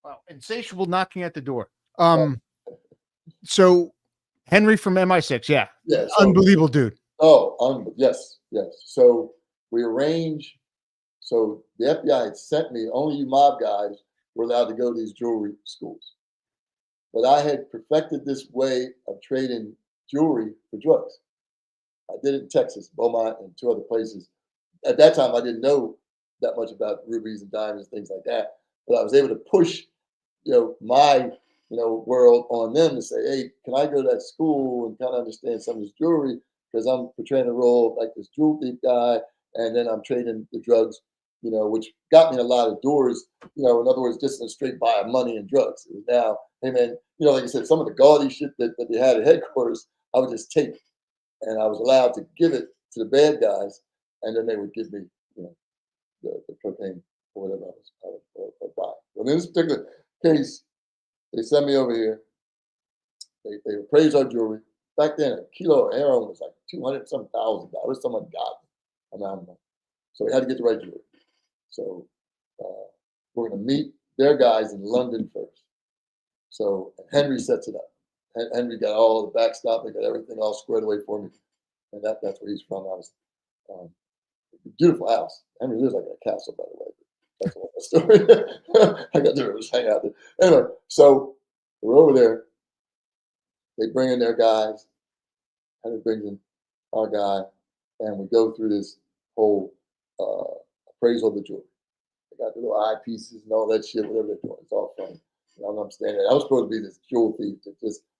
Wow, insatiable knocking at the door. So Henry from MI6, yeah. Yeah. Unbelievable dude. Yes. So we arrange. So the FBI had sent me. Only you mob guys were allowed to go to these jewelry schools. But I had perfected this way of trading jewelry for drugs. I did it in Texas, Beaumont, and two other places. At that time, I didn't know that much about rubies and diamonds, things like that. But I was able to push, my, world on them to say, hey, can I go to that school and kind of understand some of this jewelry? Because I'm portraying a role of like this jewel thief guy, and then I'm trading the drugs, which got me in a lot of doors. In other words, just a straight buy of money and drugs. And now, hey man, like I said, some of the gaudy shit that they had at headquarters, I would just take, and I was allowed to give it to the bad guys, and then they would give me, the cocaine or whatever I was buying. Well, in this particular case, they sent me over here. They appraised our jewelry. Back then, a kilo of heroin was like 200 some thousand dollars. Someone got amount of money. So we had to get the right jewelry. So we're going to meet their guys in London first. So Henry sets it up. Henry got all the backstop. They got everything all squared away for me. And that's where he's from. I was beautiful house. Henry lives like a castle, by the way. That's a story. I got to just hang out there. Anyway, so we're over there. They bring in their guys. Henry brings in our guy, and we go through this whole appraisal of the jewelry. They got the little eyepieces and all that shit, whatever they're doing. It's all funny. I'm standing there. I was supposed to be this jewel thief.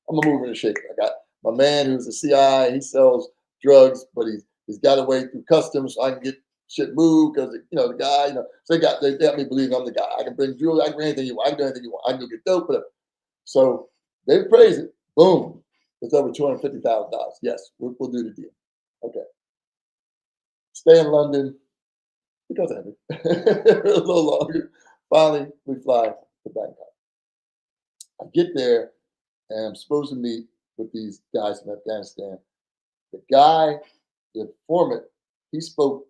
I'm a mover and a shaker. I got my man who's a CI. He sells drugs, but he's got a way through customs, so I can get shit move because the guy, so they got me believe I'm the guy. I can bring jewelry, I can bring anything you want, I can do anything you want, I can go get dope, whatever. So they praise it. Boom. It's over $250,000. Yes, we'll do the deal. Okay. Stay in London because of it. A little longer. Finally, we fly to Bangkok. I get there and I'm supposed to meet with these guys from Afghanistan. The guy, the informant, he spoke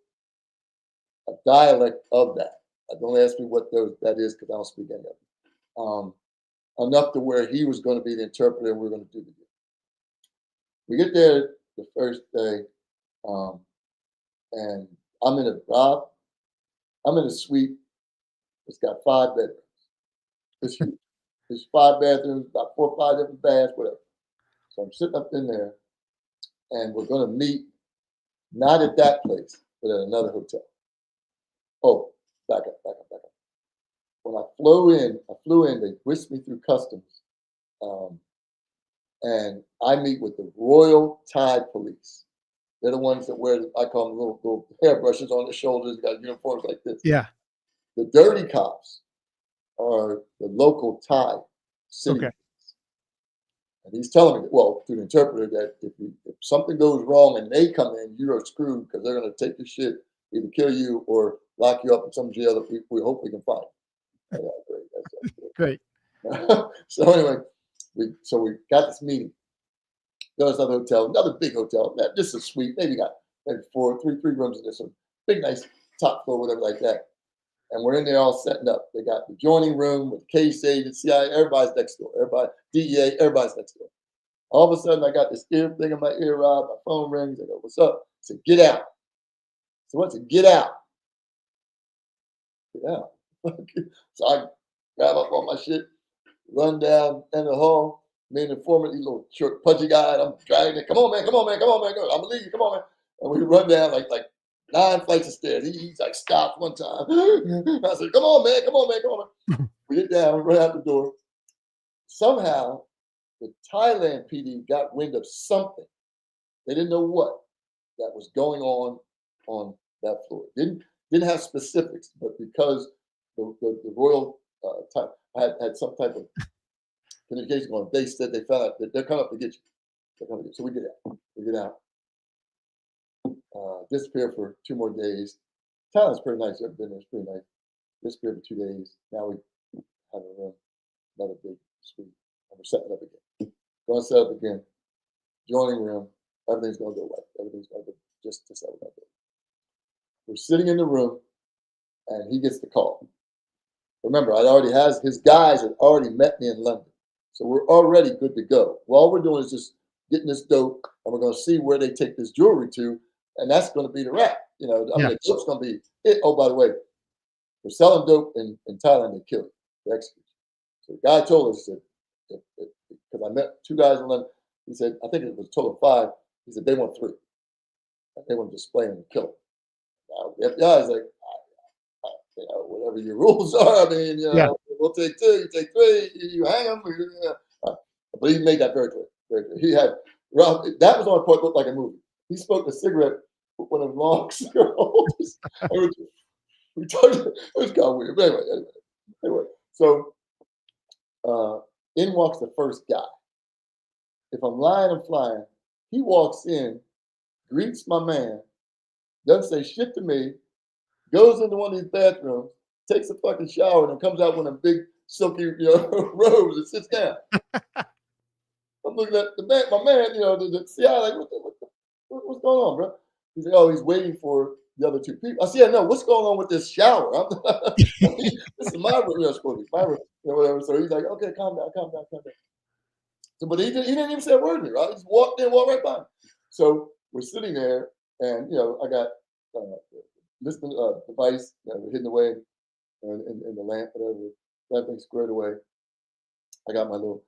a dialect of that. Don't ask me what that is because I don't speak any of it. Enough to where he was going to be the interpreter and we are going to do the deal. We get there the first day, and I'm in a suite. It's got 5 bedrooms. It's huge. There's 5 bathrooms, about 4 or 5 different baths, whatever. So I'm sitting up in there, and we're going to meet not at that place, but at another hotel. Oh, back up. When I flew in, they whisked me through customs, and I meet with the Royal Thai Police. They're the ones that wear, I call them little hairbrushes on their shoulders, got uniforms like this. Yeah. The dirty cops are the local Thai city. Okay. And he's telling me, well, through the interpreter, that if something goes wrong and they come in, you are screwed because they're going to take your shit, either kill you or lock you up in some jail that we hope we can find. Yeah, great. That's Great. So anyway, we got this meeting. Go to another hotel, another big hotel. Just a suite. Maybe got maybe three rooms in this one. Big, nice top floor, whatever like that. And we're in there all setting up. They got the joining room with case agent, CIA, everybody's next door. Everybody, DEA, everybody's next door. All of a sudden, I got this ear thing in my ear, Rob. My phone rings. I go, "What's up?" I said, "Get out." So what's it? Get out. Get out. So I grab up all my shit, run down in the hall. Me and the informant, these little short, pudgy guy, and I'm dragging it. Come on, man. I'm gonna leave you. Come on, man. And we run down like 9 flights of stairs. He's like stopped one time. I said, come on, man. We get down, we run out the door. Somehow, the Thailand PD got wind of something. They didn't know what that was going on that floor. Didn't have specifics, but because the Royal had some type of communication going, they said they found out that they're coming up to get you. So we get out. Disappear for 2 more days. Thailand's pretty nice. I've been there. It's pretty nice. Disappear for 2 days. Now we have a room, another big suite, and we're setting up again. Going to set up again. Joining room. Everything's going to go right. Everything's going to go just to set up. We're sitting in the room, and he gets the call. Remember, his guys had already met me in London, so we're already good to go. Well, all we're doing is just getting this dope, and we're going to see where they take this jewelry to. And that's going to be the wrap. The dope's going to be it. Oh, by the way, we're selling dope in Thailand, they kill you. They execute you. So the guy told us, he said, because I met 2 guys in London, he said, I think it was a total of 5. He said, they want 3. They want to display them and kill them. Now, the FBI is like, whatever your rules are, we'll take 2, you take 3, you hang them. But he made that very clear. Very clear. He had, that was on a part that looked like a movie. He smoked a cigarette with one of the long cigarette holders. We talked. It was kind of weird. But anyway. So in walks the first guy. If I'm lying, I'm flying. He walks in, greets my man, doesn't say shit to me, goes into one of these bathrooms, takes a fucking shower, and then comes out with a big silky robes and sits down. I'm looking at my man, the CI, like, what's going on, bro? He said, oh, he's waiting for the other 2 people. I said, yeah, no, what's going on with this shower? This is my room, supposed to be my room, whatever. So he's like, okay, calm down. So, but he didn't even say a word to me, right? He just walked right by me. So we're sitting there, and I got listening device hidden away in the lamp, whatever. Everything's squared away. I got my little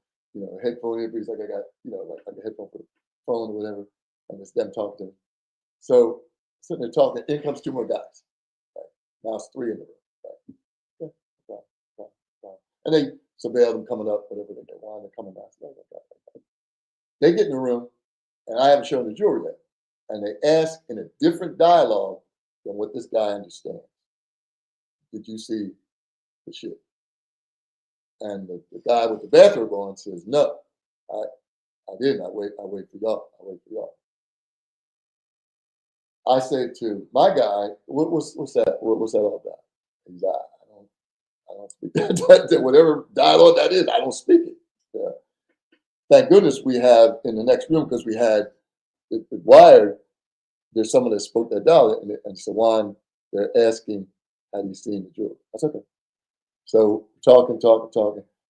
headphone earpiece, like I got like a headphone for the phone or whatever, and it's them talking to me. So sitting there talking, in comes 2 more guys. Right? Now it's 3 in the room. Right? And they surveil them coming up, whatever they get, wine, they're coming down. They get in the room, and I haven't shown the jewelry yet. And they ask in a different dialogue than what this guy understands. Did you see the shit? And the guy with the bathrobe on says, no, I didn't. I wait for y'all. I wait for y'all. I said to my guy, what's that? What's that all about? He's like, I don't speak that. Whatever dialogue that is, I don't speak it. Yeah. Thank goodness we have in the next room, because we had it wired. There's someone that spoke that dialect, and so Juan, they're asking, have you seen the jewelry? That's okay. So talking.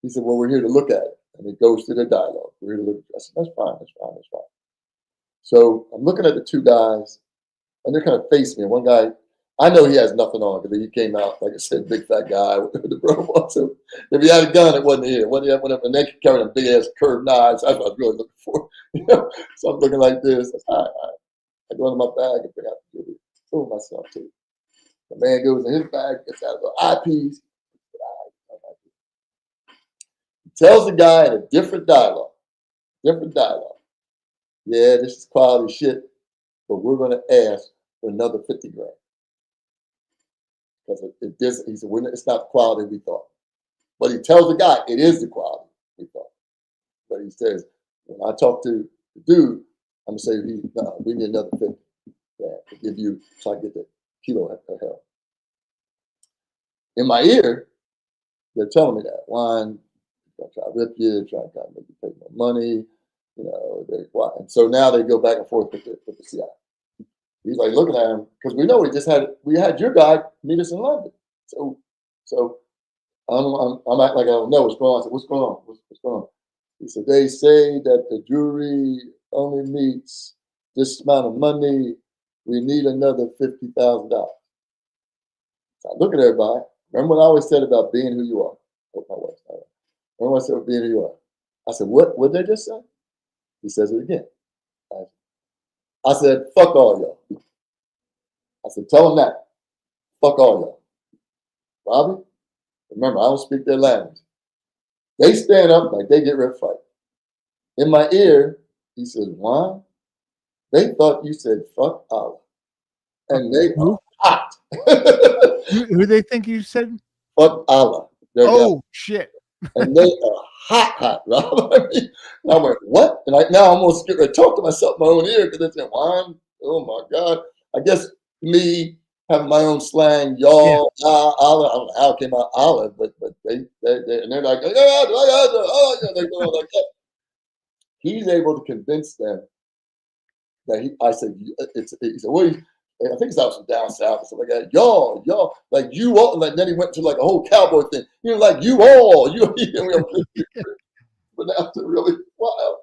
He said, well, we're here to look at it. And it goes through the dialogue. We're here to look at it. I said, that's fine. So I'm looking at the two guys, and they're kind of facing me. One guy, I know he has nothing on, because he came out, like I said, big fat guy with the bro. So if he had a gun, it wasn't here. And they carried them big ass curved knives. That's what I was really looking for. So I'm looking like this. All right. I go into my bag and bring out the jewelry. Fool myself too. The man goes in his bag, gets out the eyepiece. He tells the guy in a different dialogue. Yeah, this is quality shit, but we're going to ask for another 50 grand. Because he said, it's not the quality we thought. But he tells the guy it is the quality we thought. But he says, when I talk to the dude, I'm going to say, we need another 50 grand to give you, so I get the kilo of hell. In my ear, they're telling me that, Juan, they're try to rip you, try to make you pay more money, and so now they go back and forth with the CI. He's like looking at him, because we know we had your guy meet us in London. So I'm acting like I don't know what's going on. I said, what's going on? What's going on? He said, they say that the jury only meets this amount of money. We need another $50,000. So I look at everybody. Remember what I always said about being who you are? Hope my wife's not right. Remember what I said about being who you are? I said, what did they just say? He says it again. I said, fuck all y'all. I said, tell them that. Fuck all y'all. Bobby, remember, I don't speak their language. They stand up like they get ready to fight. In my ear, he says, Juan, they thought you said fuck Allah. And they are hot. Who they think you said? Fuck Allah. Oh, shit. And they are hot, Rob. I mean, and I went, what? And now I'm almost get ready to talk to myself in my own ear, because they said, Juan, oh my God. I guess me having my own slang, y'all, Allah, I don't know how it came out Allah, but they and they're like, they're going like that. He's able to convince them that I said, he said, what I think it's out from down south or something like that. Y'all, like you all. Like then he went to like a whole cowboy thing. Like you all, but now it's really wild.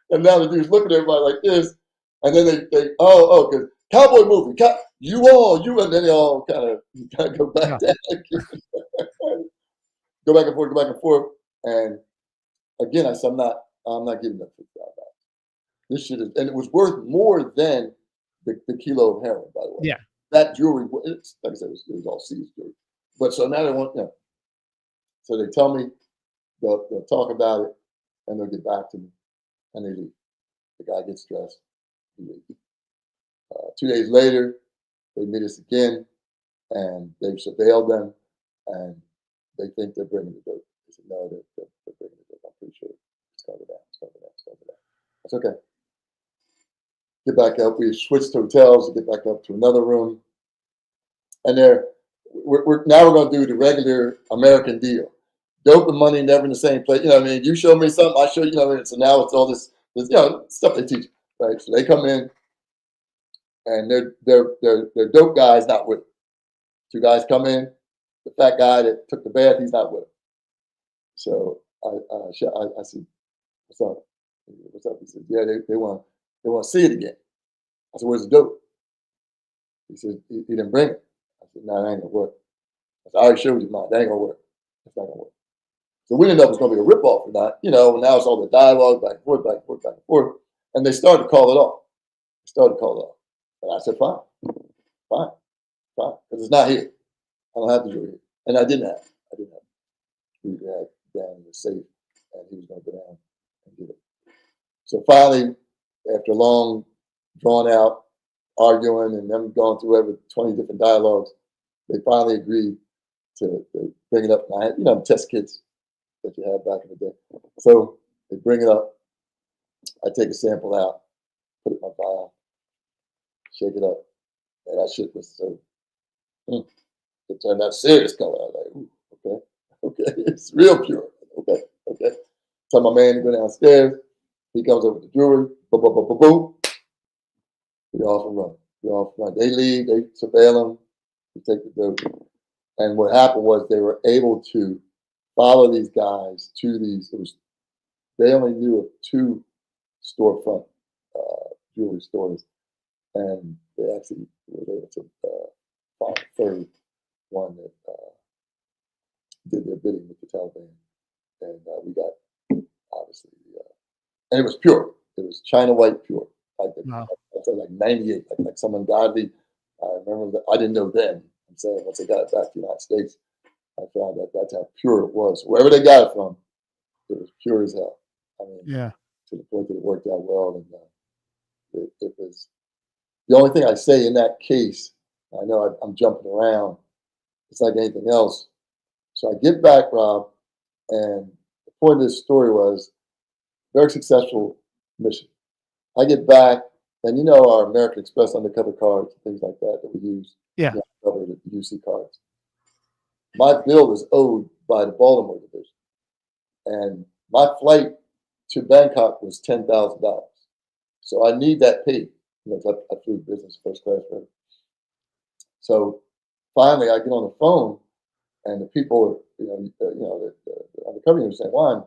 And now the dude's looking at everybody like this, and then they because cowboy movie, you all, and then they all kind of go back down, go back and forth, and again I said, I'm not giving up $50,000. This shit is, and it was worth more than the kilo of heroin, by the way. Yeah. That jewelry, it's, like I said, it was all seized jewelry. But so now they want, so they tell me, they'll talk about it, and they'll get back to me, and they leave. The guy gets dressed, he leaves. 2 days later, they meet us again, and they've surveilled them, and they think they're bringing the dope. They said, no, they're bringing the dope. I'm pretty sure it's going down. That's okay. Get back up. We switched hotels to get back up to another room. And we're going to do the regular American deal. Dope and money never in the same place. I mean, you show me something, I show you. So now it's all this stuff they teach, right? So they come in, and they're dope guys not with them. Two guys come in. The fat guy that took the bath, he's not with them. So I said, what's up? What's up? He said, yeah, they want to see it again. I said, where's the dope? He said, he didn't bring it. I said, no, that ain't gonna work. I said, I already showed you mine. That ain't gonna work. It's not gonna work. So we didn't know if it was gonna be a ripoff or not. Now it's all the dialogue back and forth. And they started to call it off. And I said, fine. Because it's not here. I don't have the jewelry here. And I didn't have it. We had down in the safe, and he was gonna go down and get it. So finally, after long, drawn out arguing and them going through over 20 different dialogues, they finally agreed to bring it up. And I had, test kits that you had back in the day. So they bring it up. I take a sample out, put it in my vial, shake it up. And that shit was so, it turned out serious color. I was like, ooh, okay, it's real pure. Okay. Tell my man to go downstairs. He comes over with the jewelry. Boom, boom, boom, boom, boom. We off and run. They leave. They surveil them. We take the dope. And what happened was they were able to follow these guys to these. They only knew of 2 storefront jewelry stores, and they actually were able to find a third one that did their bidding with the Taliban, and we got obviously, and it was pure. It was China white pure. Wow. I'd say like 98, like some ungodly. I remember that I didn't know then. I'm saying once they got it back to the United States, I found that that's how pure it was. Wherever they got it from, it was pure as hell. I mean, Yeah. to the point that it worked out well, and it was the only thing I say in that case. I know I'm jumping around. It's like anything else. So I get back, Rob, and the point of this story was very successful mission. I get back, and our American Express undercover cards, things like that we use. Yeah. The UC cards. My bill was owed by the Baltimore division, and my flight to Bangkok was $10,000. So I need that paid. I flew business first class. Right? So finally, I get on the phone, and the people, the undercover unit saying, "Juan,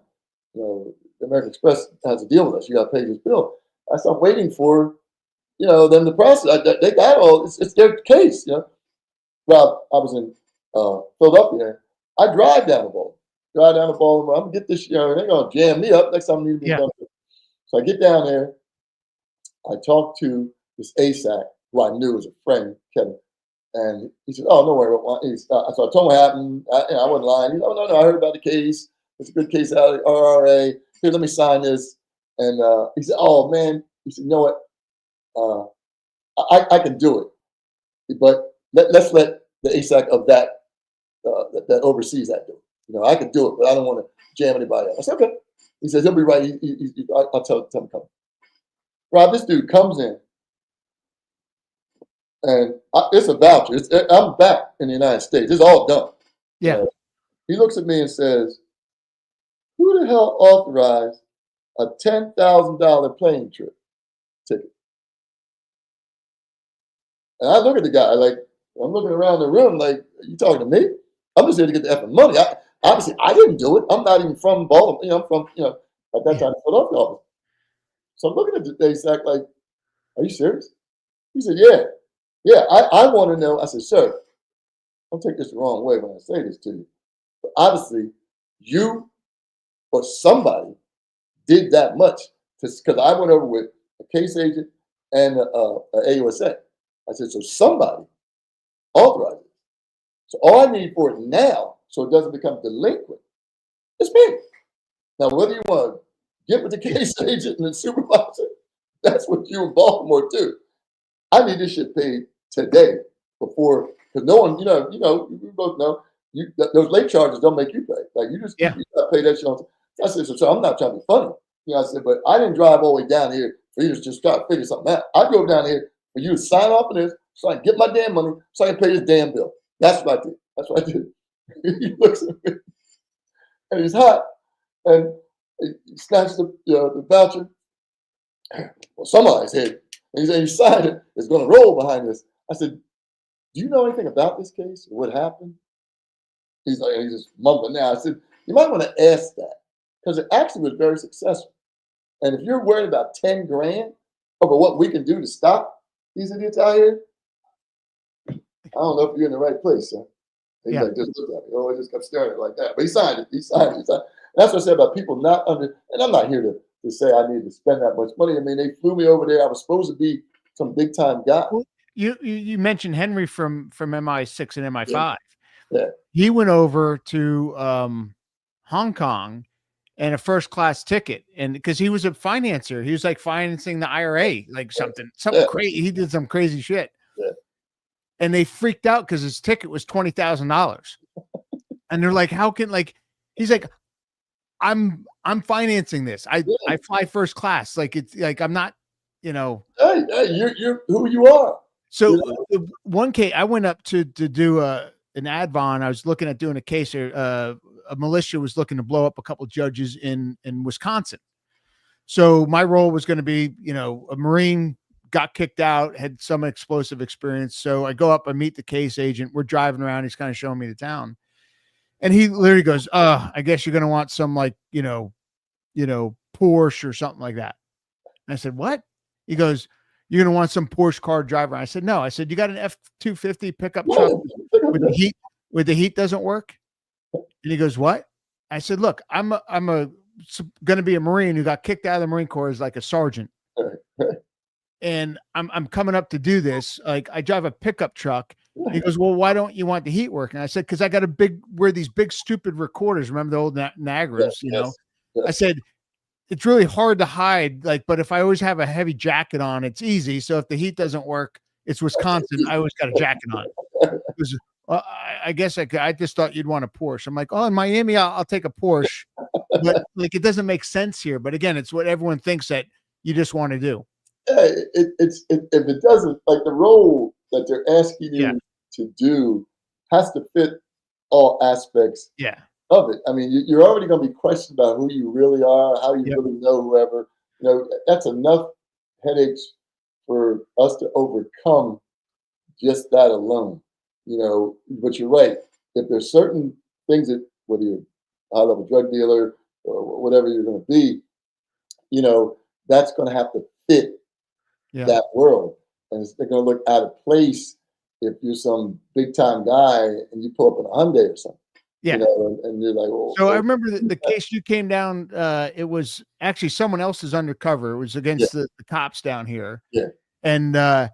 the American Express has a deal with us. You got to pay this bill." I start waiting for, them to process. They got all. It's their case. Rob, I was in Philadelphia. I drive down the Baltimore. I'm gonna get this. They're gonna jam me up next time I need to be done. So I get down there. I talk to this ASAC, who I knew was a friend, Kevin. And he said, "Oh, no worry." So I told him what happened. I wasn't lying. He said, "Oh, no, I heard about the case. It's a good case out of the RRA. Here, let me sign this." And he said, "Oh, man." He said, "You know what? I can do it. But let's let the ASAC of that oversees that do it. I could do it, but I don't want to jam anybody else." I said, "Okay." He says, "He'll be right. I'll tell him to come." Rob, this dude comes in, and it's a voucher. I'm back in the United States. It's all done. Yeah. He looks at me and says, "Who the hell authorized a $10,000 plane trip ticket?" And I look at the guy like, I'm looking around the room like, "Are you talking to me? I'm just here to get the effing money. Obviously, I didn't do it. I'm not even from Baltimore. I'm from, at that time, Philadelphia office." So I'm looking at the ASAC like, "Are you serious?" He said, "Yeah. Yeah, I want to know." I said, "Sir, don't take this the wrong way when I say this to you. But obviously, you or somebody did that much." Because I went over with a case agent and a AUSA. I said, "So somebody authorized it. So all I need for it now, so it doesn't become delinquent, is me." Now, whether you want to get with the case agent and the supervisor, that's what you in Baltimore do. I need this shit paid today before, because no one, you both know, those late charges don't make you pay. Like you just you got to pay that shit on. I said, so I'm not trying to be funny. I said, but I didn't drive all the way down here for you to just try to figure something out. I drove down here for you to sign off on this so I can get my damn money so I can pay this damn bill. That's what I did. That's what I did. He looks at me and he's hot and he snatched the voucher. Well, somebody's head. And he said, "You signed it. It's going to roll behind this." I said, "Do you know anything about this case? What happened?" He's just mumbling now. I said, "You might want to ask that because it actually was very successful. And if you're worried about 10 grand over what we can do to stop these idiots out here, I don't know if you're in the right place, son." He's like, just look at me. Oh, he just kept staring at it like that. But he signed it. He signed it. He signed it. And that's what I said about people not under, and I'm not here to say I need to spend that much money. I mean, they flew me over there. I was supposed to be some big time guy. Well, you mentioned Henry from MI6 and MI5. Yeah. He went over to Hong Kong and a first class ticket. And because he was a financier, he was like financing the IRA, like something crazy. He did some crazy shit. Yeah. And they freaked out because his ticket was $20,000. And they're like, how can, like, he's like, I'm financing this. I fly first class. Like, it's like, I'm not, you know. Hey, you're who you are. So You know? one case I went up to do an advon. I was looking at doing a case here. A militia was looking to blow up a couple of judges in Wisconsin. So my role was going to be, you know, a Marine got kicked out, had some explosive experience. So I go up, I meet the case agent. We're driving around. He's kind of showing me the town. And he literally goes, I guess you're going to want some like, you know, Porsche or something like that. And I said, what? He goes, you're going to want some Porsche car driver. I said, no. I said, you got an F-250 pickup truck with the heat doesn't work? And he goes, what? I said, look, I'm going to be a Marine who got kicked out of the Marine Corps as like a sergeant. And I'm coming up to do this. Like, I drive a pickup truck. He goes, well, why don't you want the heat work? And I said, because I got we're these big, stupid recorders. Remember the old Niagaras, you know? I said, it's really hard to hide. Like, but if I always have a heavy jacket on, it's easy. So if the heat doesn't work, it's Wisconsin. I always got a jacket on. It was, I guess I just thought you'd want a Porsche. I'm like, oh, in Miami, I'll take a Porsche. But like, it doesn't make sense here. But again, it's what everyone thinks that you just want to do. Yeah, if it doesn't, like the role that they're asking you to do has to fit all aspects of it. I mean, you're already going to be questioned about who you really are, how you really know whoever. You know, that's enough headaches for us to overcome just that alone. You know, but you're right. If there's certain things that, whether you're a high-level drug dealer or whatever you're going to be, you know, that's going to have to fit that world. And they're going to look out of place if you're some big-time guy and you pull up in a Hyundai or something. Yeah. You know, and you're like, well. So I remember the case you came down, it was actually someone else's undercover. It was against the cops down here. Yeah. And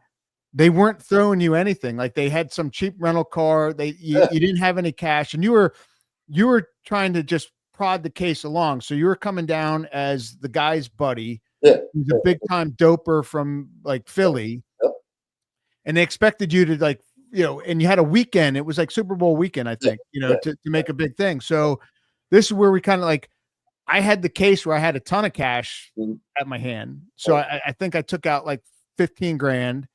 they weren't throwing you anything. Like, they had some cheap rental car. You didn't have any cash, and you were trying to just prod the case along. So you were coming down as the guy's buddy. Yeah. He's a big time doper from like Philly. Yep. And they expected you to, like, you know, and you had a weekend. It was like Super Bowl weekend, I think, you know, to make a big thing. So this is where we kind of like, I had the case where I had a ton of cash at my hand. So I think I took out like 15 grand.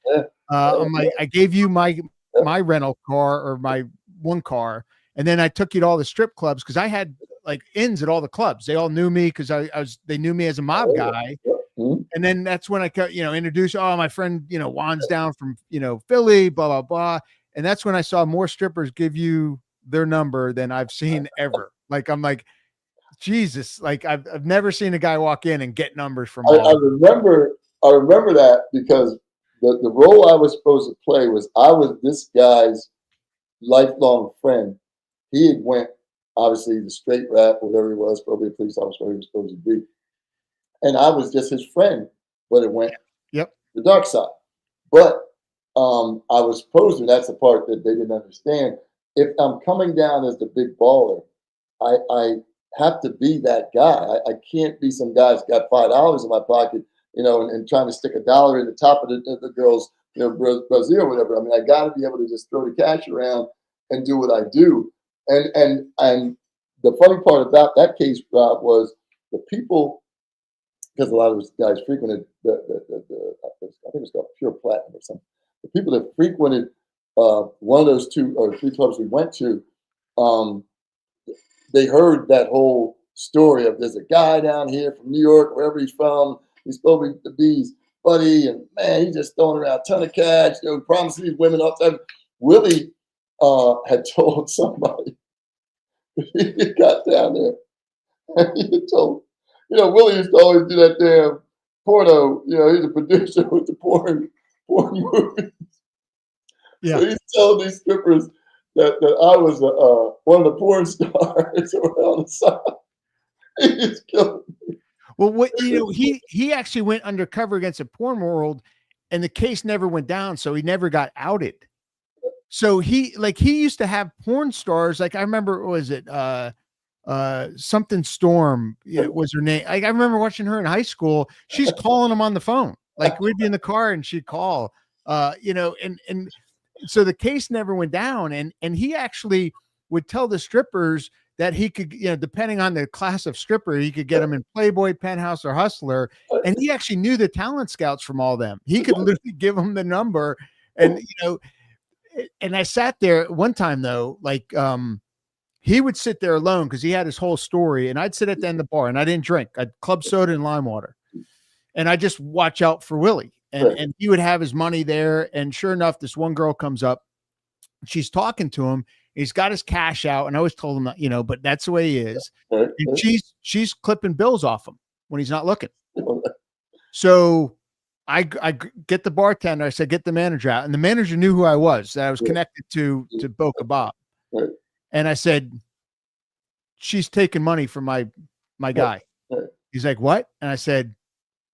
I'm like, I gave you my rental car or my one car. And then I took you to all the strip clubs because I had like ins at all the clubs. They all knew me because they knew me as a mob guy. And then that's when I got, you know, introduced, my friend, you know, Juan's down from, you know, Philly, blah, blah, blah. And that's when I saw more strippers give you their number than I've seen ever. Like, I'm like, Jesus, like I've never seen a guy walk in and get numbers from I remember that because the role I was supposed to play was I was this guy's lifelong friend. He had went, obviously, the straight rap, whatever he was, probably a police officer, whatever he was supposed to be. And I was just his friend, but it went the dark side. But I was supposed to, that's the part that they didn't understand. If I'm coming down as the big baller, I have to be that guy. I can't be some guy who's got $5 in my pocket, you know, and trying to stick $1 in the top of the girl's, you know, Brazil or whatever. I mean, I got to be able to just throw the cash around and do what I do. And the funny part about that case, Rob, was the people, because a lot of those guys frequented I think it's called Pure Platinum or something. The people that frequented one of those 2 or 3 clubs we went to, they heard that whole story of there's a guy down here from New York, wherever he's from. He's supposed to be his buddy, and man, he's just throwing around a ton of cash, you know, promising these women all the time. Willie had told somebody he got down there, and he had told, you know, Willie used to always do that damn porno. You know, he's a producer with the porn movies. Yeah. So he's telling these strippers that I was one of the porn stars around the side. He just killed me. Well, what, you know, he actually went undercover against a porn world, and the case never went down, so he never got outed. So he used to have porn stars. Like, I remember, what was it? something Storm was her name. I remember watching her in high school. She's calling him on the phone. Like we'd be in the car and she'd call, and so the case never went down. And he actually would tell the strippers that he could, depending on the class of stripper, he could get them in Playboy, Penthouse, or Hustler. And he actually knew the talent scouts from all them. He could literally give them the number. And, and I sat there one time though, like, he would sit there alone because he had his whole story, and I'd sit at the end of the bar and I didn't drink. I'd club soda and lime water, and I just watch out for Willie. And he would have his money there. And sure enough, this one girl comes up, she's talking to him. He's got his cash out, and I always told him that, but that's the way he is. And she's clipping bills off him when he's not looking. So I get the bartender. I said, get the manager out, and the manager knew who I was. That I was connected to Boca Bob. And I said, she's taking money from my guy. He's like, what? And I said,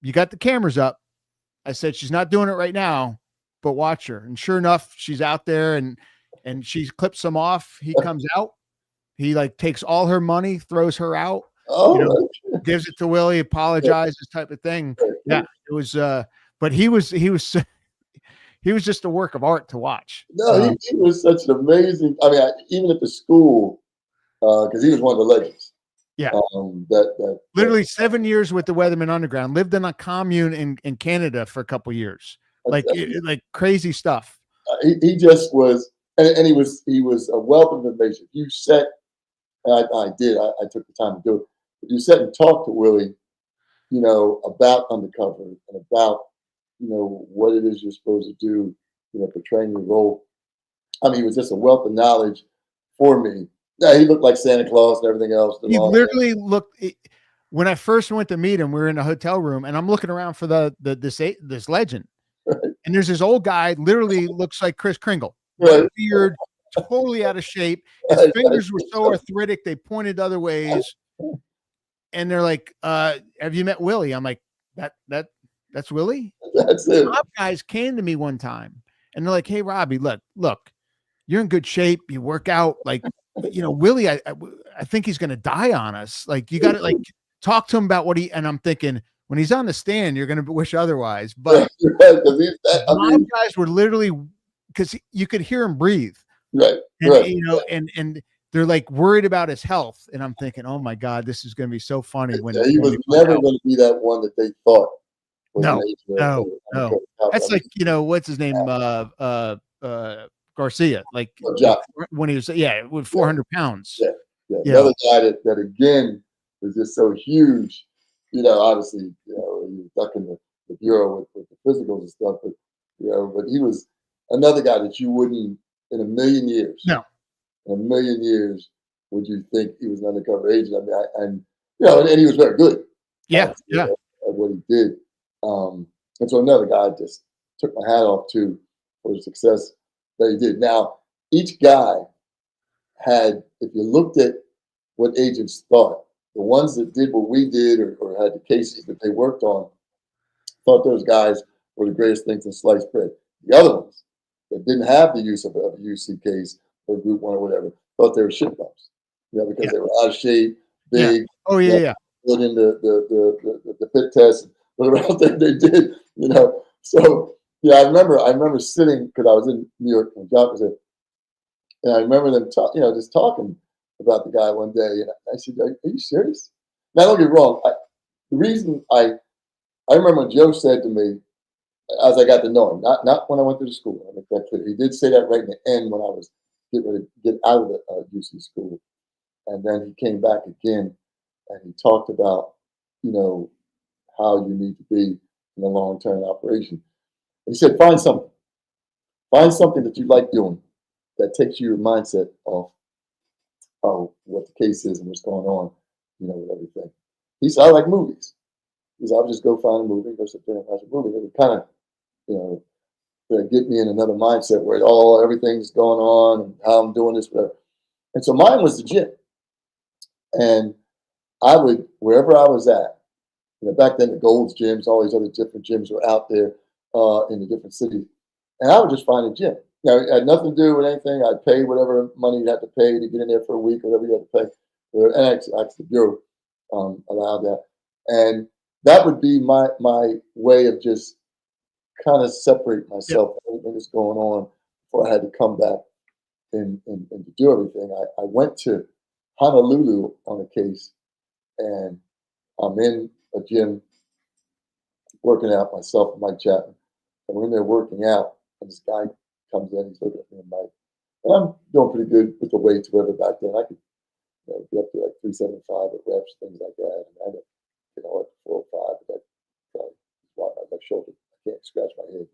you got the cameras up. I said, she's not doing it right now, but watch her. And sure enough, she's out there and she clips some off. He comes out. He like takes all her money, throws her out, gives it to Willie, apologizes type of thing. Yeah, it was, but he was just a work of art to watch. No, he was such an amazing, even at the school, because he was one of the legends. Yeah. That literally 7 years with the Weatherman Underground, lived in a commune in Canada for a couple of years. Like crazy stuff. He just was, and he was a wealth of information. You sat, and I took the time to do it. But you sat and talked to Willie, about Undercover and about, what it is you're supposed to do, portraying your role. He was just a wealth of knowledge for me. Yeah, he looked like Santa Claus and everything else. He literally looked. When I first went to meet him, we were in a hotel room, and I'm looking around for this legend, and there's this old guy. Literally looks like Kris Kringle, beard, totally out of shape. His fingers were so arthritic they pointed other ways, and they're like, "Have you met Willie?" I'm like, "That's Willie." That's it. Mob guys came to me one time, and they're like, "Hey, Robbie, look, you're in good shape. You work out, like." Willie, I think he's going to die on us. Like, you got to talk to him about what and I'm thinking when he's on the stand, you're going to wish otherwise. But mob guys were literally, because you could hear him breathe. Right. And they're like worried about his health. And I'm thinking, oh my God, this is going to be so funny. When he was never going to be that one that they thought. No. That's like, what's his name? Garcia, like when he was, with 400 pounds. The other guy that again was just so huge, obviously, he was ducking the bureau with the physicals and stuff, but he was another guy that you wouldn't in a million years. No. In a million years would you think he was an undercover agent. And he was very good. At what he did. And so another guy I just took my hat off to for the success that he did. Now, each guy had, if you looked at what agents thought, the ones that did what we did or had the cases that they worked on, thought those guys were the greatest things in sliced bread. The other ones that didn't have the use of a UC case or group one or whatever, thought they were shit bumps. Because they were out of shape, big. Yeah. Oh, yeah. Put in the fit test, whatever else they did, So yeah, I remember sitting because I was in New York when John was there, and I remember them just talking about the guy one day, and I said, "Are you serious?" Now don't get me wrong. The reason I remember when Joe said to me, as I got to know him, not when I went to the school. I make that clear. He did say that right in the end when I was getting ready to get out of the UC school, and then he came back again, and he talked about how you need to be in a long-term operation. He said, find something that you like doing that takes your mindset off what the case is and what's going on, with everything. He said, I like movies. He said, I'll just go find a movie, go sit there and watch a movie. It would kind of, get me in another mindset where everything's going on and how I'm doing this, whatever. And so mine was the gym. And I would, wherever I was at, back then the Gold's gyms, all these other different gyms were out there in the different cities. And I would just find a gym. It had nothing to do with anything. I'd pay whatever money you had to pay to get in there for a week or whatever you had to pay. and actually the Bureau allowed that. And that would be my way of just kind of separate Yep. myself from everything that's going on before I had to come back and to do everything. I went to Honolulu on a case, and I'm in a gym working out myself and Mike Chapman. And we're in there working out, and this guy comes in, he's looking at me and Mike. And I'm doing pretty good with the weights, whatever back then. I could get up to like 375 at reps, things like that. And I ended up, at 405, but that probably why my shoulder, I can't scratch my head.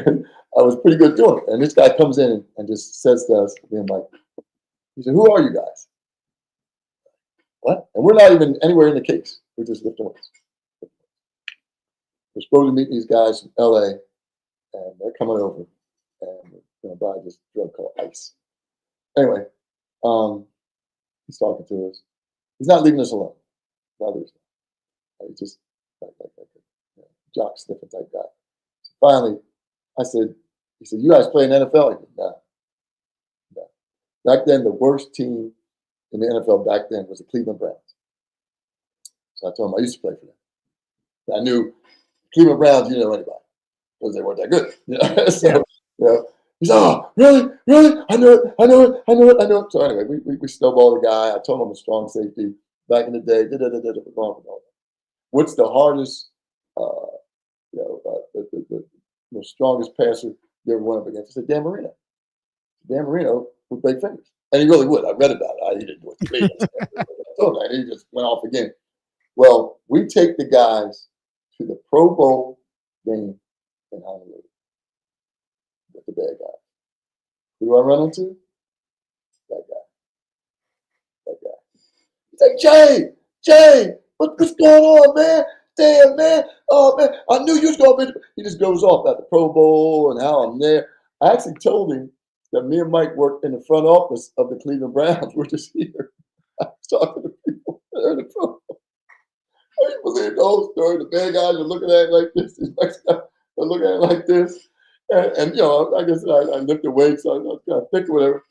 And I was pretty good doing it. And this guy comes in and just says to us, me and Mike, he said, "Who are you guys?" What? And we're not even anywhere in the case. We're just lifting weights. We're supposed to meet these guys from LA, and they're coming over, and we're going to buy this drug called ice. Anyway, he's talking to us. He's not leaving us alone. He's just like a jock sniffing type guy. So finally, he said, "You guys play in the NFL?" I said, "No. Back then, the worst team in the NFL back then was the Cleveland Browns." So I told him I used to play for them. I knew Cleveland Browns, you know anybody, because they weren't that good. So, he said, "Oh, really? Really? I knew it. So anyway, we snowballed the guy. I told him I'm a strong safety back in the day. What's the hardest, the strongest passer you ever went up against? I said, Dan Marino. Dan Marino with big fingers. And he really would. I read about it. He didn't do it to me. I told him that. He just went off again. Well, we take the guys to the Pro Bowl game in Honolulu with the bad guy. Who do I run into? That guy. He's like, Jay, what's going on, man? Damn, man. Oh, man, I knew you was going to be. He just goes off about the Pro Bowl and how I'm there. I actually told him that me and Mike worked in the front office of the Cleveland Browns. We're just here. I was talking to people that are in the Pro Bowl. I didn't believe the whole story. The bad guys are looking at it like this. The next guy are looking at it like this. And I guess I lifted weights, so I was kind of thick or whatever.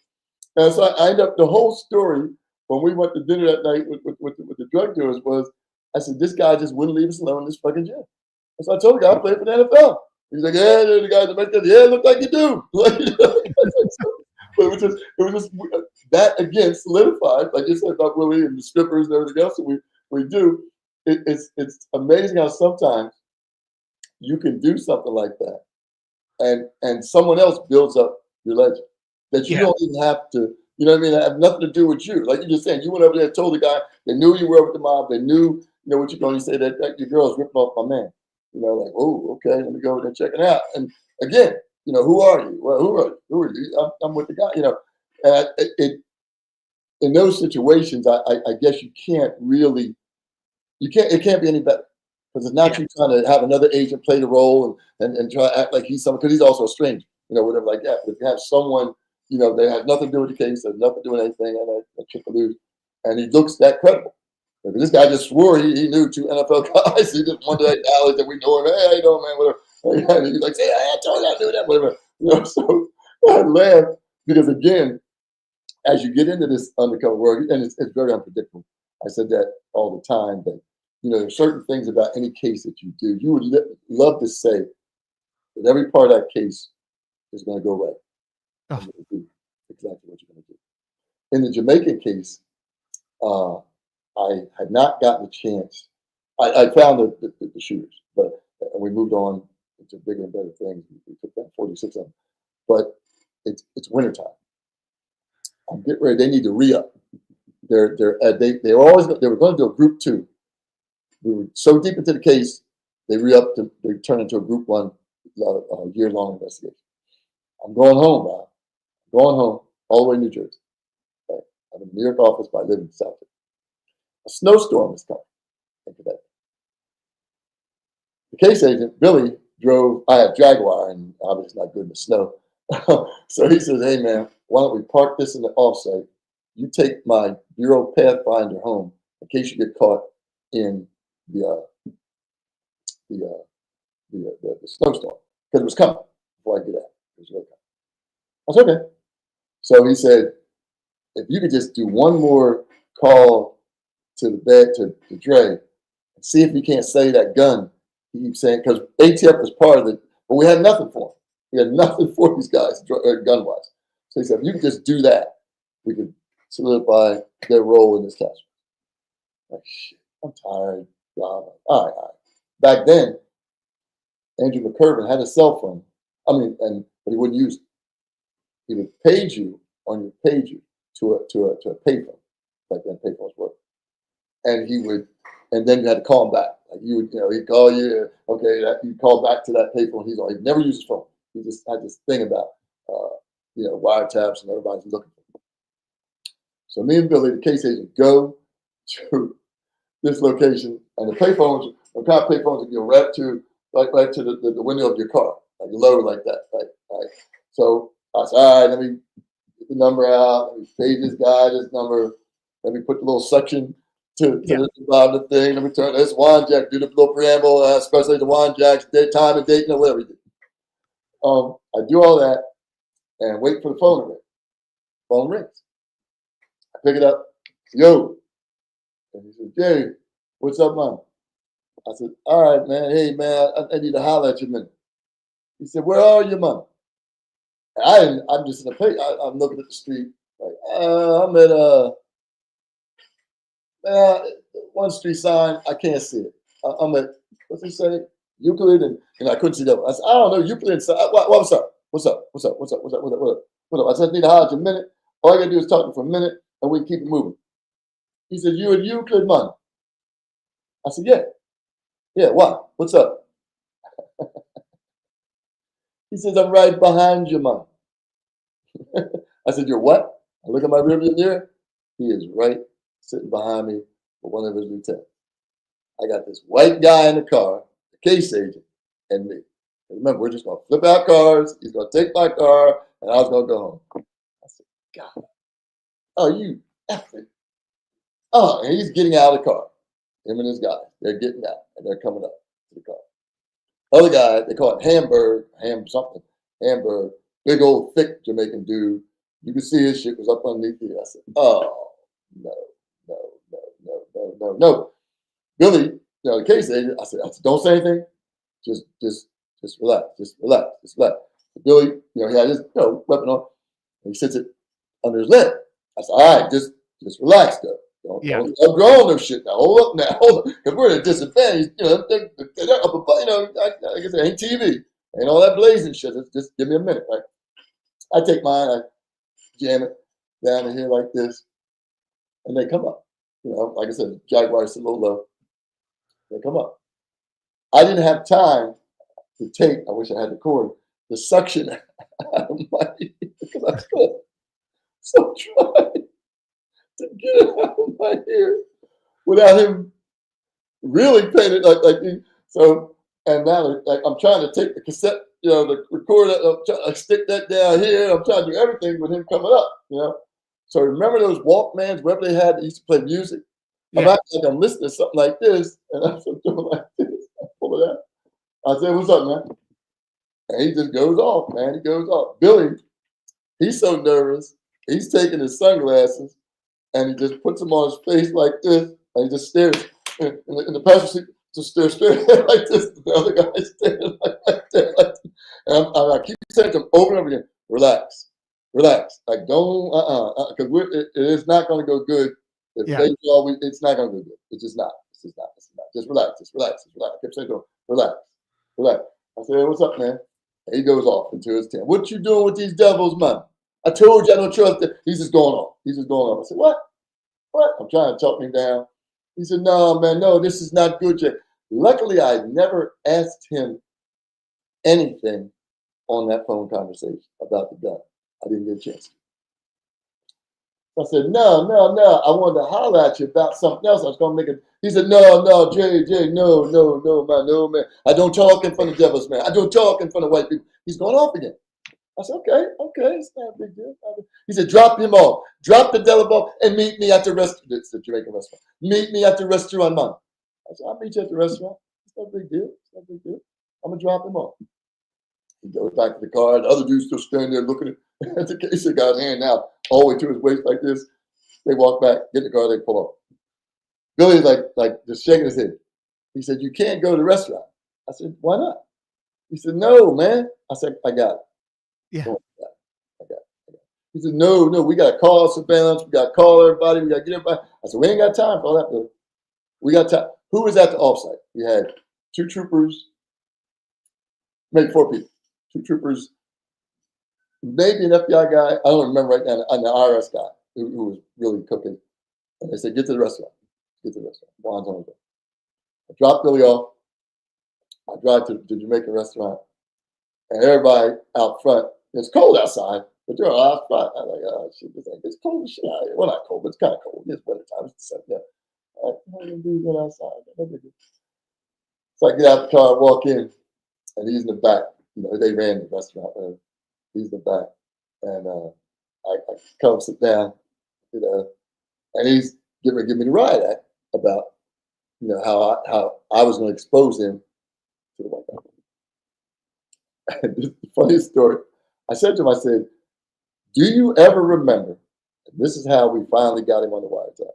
And so I ended up, the whole story when we went to dinner that night with the drug dealers was, I said, this guy just wouldn't leave us alone in this fucking gym. And so I told the guy I played for the NFL. He's like, yeah, the guys that make that, yeah, look like you do. But it was just that again solidified, like you said about Willie and the strippers and everything else that we do. It's amazing how sometimes you can do something like that, and someone else builds up your legend that you don't even have to. You know what I mean? It have nothing to do with you. Like you're just saying, you went over there and told the guy. They knew you were with the mob. They knew what you're going to say. That your girl's ripping off my man. Like, oh, okay, let me go over there and check it out. And again, who are you? Well, who are you? I'm with the guy. And in those situations, I guess you can't really. It can't be any better because it's not you trying to have another agent play the role and try to act like he's someone because he's also a stranger, whatever like that. But if you have someone, that has nothing to do with the case, has nothing to do with anything, and he looks that credible. Because this guy just swore he knew two NFL guys. He just wanted that knowledge that we know him. Hey, how you doing, man? Whatever. And he's like, "Hey, I told you I knew that." Whatever. So I laugh because again, as you get into this undercover work, and it's very unpredictable. I said that all the time, but there's certain things about any case that you do. You would love to say that every part of that case is going to go right. Oh. And you'll do exactly what you're going to do. In the Jamaican case, I had not gotten a chance. I found the shooters, but we moved on to bigger and better things. We took down 46 of them, but it's wintertime. I'm getting ready. They need to re-up. They were going to do a group 2. We were so deep into the case, they re-upped. They turned into a group 1, year-long investigation. I'm going home, Rob. Going home all the way to New Jersey. Right? I'm in the New York office, but I live in the South. A snowstorm is coming in Quebec. The case agent, Billy, drove. I had Jaguar, and obviously not good in the snow. So he says, "Hey, man, why don't we park this in the offsite? You take my Bureau Pathfinder home in case you get caught in the snowstorm because it was coming before I get out. It was really coming." I said, "Okay." So he said, "If you could just do one more call to the bed to Dre and see if he can't sell you that gun. He keeps saying, because ATF was part of it, but we had nothing for him. We had nothing for these guys, gun wise. So he said, if you could just do that, we could solidify their role in this catastrophe. Like, shit, I'm tired. All right. Back then, Andrew McCurvin had a cell phone. But he wouldn't use it. He would page you on your pager to a payphone. Back then, payphones worked. And then you had to call him back. Like he'd call you, okay, you call back to that payphone. He'd never use his phone. He just had this thing about, wiretaps and everybody's looking for him. So me and Billy, the case agent, go to this location, and the payphones, the kind of payphones that go right to the window of your car, like low like that, right? So I said, all right, let me get the number out, let me pay this guy this number, let me put the little section to the bottom of the thing, let me turn this Juan Jack, do the little preamble, especially the Juan Jack's time and date, whatever he did. I do all that and wait for the phone to ring. Phone rings. I pick it up. Yo. And he said, Jay, what's up, man? I said, all right, man. Hey, man, I need to holler at you a minute. He said, where are you, man? I'm just in the place. I'm looking at the street. Like, I'm at one street sign. I can't see it. I'm at, what's he say? Euclid, and I couldn't see that. I said, I don't know, Euclid. What's up? What's up? I said, I need to holler at you a minute. All I gotta do is talk to you for a minute, and we can keep it moving. He said, you at Euclid, man? I said, yeah. Yeah, why? What's up? He says, I'm right behind you, man. I said, you're what? I look at my rearview mirror. He is right sitting behind me with one of his lieutenants. I got this white guy in the car, the case agent, and me. And remember, we're just going to flip out cars. He's going to take my car, and I was going to go home. I said, God, oh, you effing. Oh, and he's getting out of the car. Him and his guy, they're getting out, and they're coming up to the car. Other guy, they call it Hamburg, big old thick Jamaican dude. You could see his shit was up underneath here. I said, oh, no. Billy, the case agent, I said, don't say anything. Just relax. Billy, he had his weapon on, and he sits it under his lip. I said, all right, just relax, though. Don't grow on no shit now. Hold up, because we're at a disadvantage. They're up above, like I said, ain't TV, ain't all that blazing shit. Just give me a minute, right? I take mine, I jam it down in here like this, and they come up. Like I said, Jaguar's a little low. They come up. I didn't have time to take, I wish I had the cord, the suction out of my ear because I couldn't. So trying to get it out of my ear without him really paying it so. And now I'm trying to take the cassette, the recorder, I'm trying to stick that down here. I'm trying to do everything with him coming up, So remember those Walkmans, wherever they had that used to play music? I'm acting like I'm listening to something like this, and I'm doing like this. I pull it out. I said, what's up, man? And he just goes off, man. He goes off. Billy, he's so nervous. He's taking his sunglasses, and he just puts them on his face like this, and he just stares in the passenger seat. Just stare straight like this. The other guy staring like that. And I keep saying to him over and over again, relax. Like don't, because it is not going to go good. If they go, it's not going to go good. It's just not. Just relax. I kept saying to him, relax. I said, hey, what's up, man? And he goes off into his tent. What you doing with these devils, man? I told you I don't trust them. He's just going off. I said, what? I'm trying to talk him down. He said, no, man, no, this is not good yet. Luckily, I never asked him anything on that phone conversation about the gun. I didn't get a chance. I said, no. I wanted to holler at you about something else. I was going to make it. He said, no, Jay, no, man. I don't talk in front of devils, man. I don't talk in front of white people. He's going off again. I said, okay, it's not a big deal. He said, drop him off. Drop the devil off and meet me at the restaurant. It's the Jamaican restaurant. Meet me at the restaurant, man. I said, I'll meet you at the restaurant. It's not a big deal. I'm going to drop him off. He goes back to the car. The other dude's still standing there looking at the case of guy's hand now, all the way to his waist like this. They walk back, get in the car, they pull up. Billy's like just shaking his head. He said, "You can't go to the restaurant." I said, "Why not?" He said, "No, man." I said, "I got it. Yeah. Don't worry about it. I got it. I got it." He said, "No, no, we got to call surveillance. We got to call everybody. We got to get everybody." I said, "We ain't got time for all that, Billy. We got time." Who was at the offsite? We had 2 troopers, maybe 4 people. 2 troopers, maybe an FBI guy. I don't remember right now. And the IRS guy who was really cooking. And they said, "Get to the restaurant. Get to the restaurant." Juan's on the way. I dropped Billy off. I drive to the Jamaican restaurant. And everybody out front, it's cold outside, but they're all out front. I'm like, "Oh, shit, it's cold as shit out here." Well, not cold, but it's kind of cold. It's winter time. It's the sun. Yeah. All right, how you do get outside? So I get out the car, walk in, and he's in the back. You know, they ran the restaurant. He's in the back. And I come sit down, you know, and he's getting ready to give me the riot act about, you know, how I was going to expose him to the white guy. And this is the funniest story. I said to him, I said, "Do you ever remember," and this is how we finally got him on the wiretap,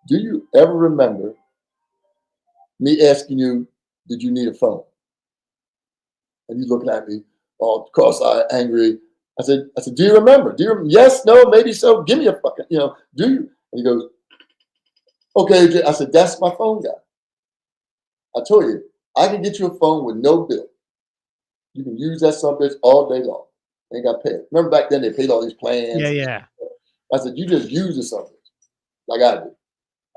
"do you ever remember me asking you, did you need a phone?" And he's looking at me all cross-eyed, angry. I said, "Do you remember? Do you yes, no, maybe so. Give me a fucking, you know, do you?" And he goes, "Okay." I said, "That's my phone guy. I told you, I can get you a phone with no bill. You can use that son of a bitch all day long. Ain't got paid." Remember back then they paid all these plans. Yeah. Yeah. I said, "You just use the son of a bitch like I do.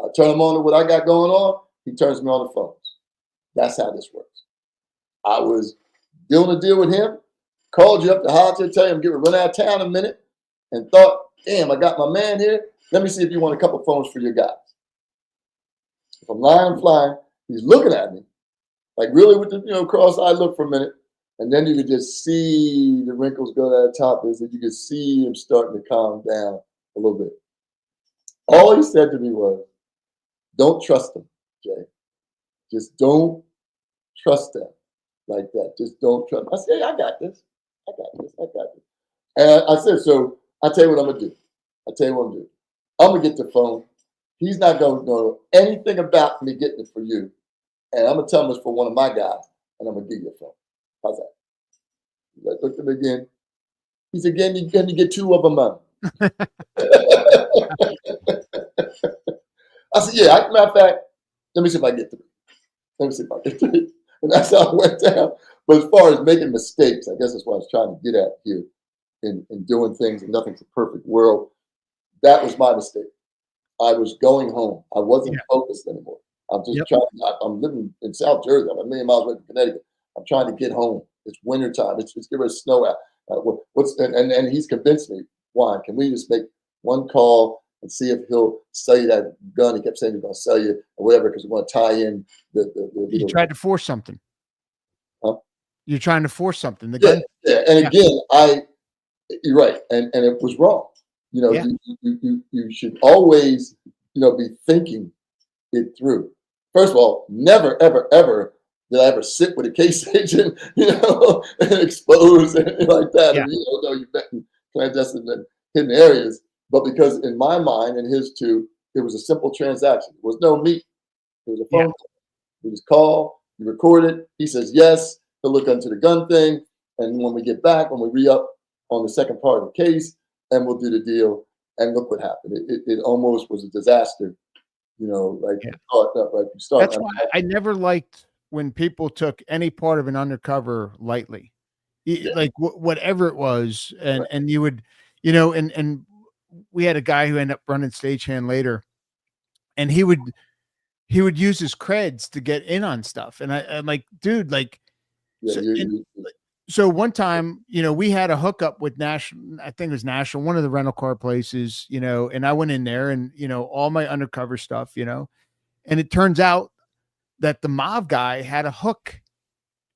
I turn him on to what I got going on. He turns me on the phones. That's how this works." I was doing a deal with him, called you up to holler to tell you I'm getting run out of town in a minute, and thought, "Damn, I got my man here. Let me see if you want a couple phones for your guys." If I'm lying, flying, he's looking at me, like really with the cross-eyed look for a minute. And then you could just see the wrinkles go to the top. Is that you could see him starting to calm down a little bit. All he said to me was, "Don't trust them, Jay. Just don't trust them like that. Just don't trust them." I said, "Hey, I got this. I got this. I got this." And I said, "So I tell you what I'm gonna do. I tell you what I'm gonna do. I'm gonna get the phone. He's not gonna know anything about me getting it for you. And I'm gonna tell him it's for one of my guys, and I'm gonna give you a phone. How's that?" I looked at him again. He said, "Can you get 2 of them, man?" I said, "Yeah, matter of fact, let me see if I get 3. Let me see if I get 3." And that's how it went down. But as far as making mistakes, I guess that's what I was trying to get at here in doing things, and nothing's a perfect world. That was my mistake. I was going home. I wasn't Yeah. focused anymore. I'm just Yep. trying. I'm living in South Jersey. I'm a million miles away from Connecticut. I'm trying to get home. It's winter time. It's getting ready to snow out. And he's convinced me. "Juan, can we just make one call and see if he'll sell you that gun?" He kept saying he's going to sell you or whatever because we want to tie in You tried to force something. Huh? You're trying to force something. The Yeah, gun. yeah. And Yeah. again, you're right, and it was wrong. You know, Yeah. you should always be thinking it through. First of all, never, ever, ever did I ever sit with a case agent, and expose and like that. Yeah. And you know, you've been in clandestine and hidden areas, but because in my mind and his too, it was a simple transaction. There was no meat. It was a Yeah. phone call. He just call, you record it. He says yes. He'll look into the gun thing, and when we get back, when we re-up on the second part of the case, and we'll do the deal. And look what happened. It almost was a disaster. Like Yeah. you thought that, like you start. That's why I never liked when people took any part of an undercover lightly. Yeah, Like whatever it was, right. and you would, and we had a guy who ended up running stagehand later, and he would use his creds to get in on stuff, and I'm like, dude, like, Yeah, so one time, we had a hookup with National, I think it was National, one of the rental car places, and I went in there and, all my undercover stuff, and it turns out that the mob guy had a hook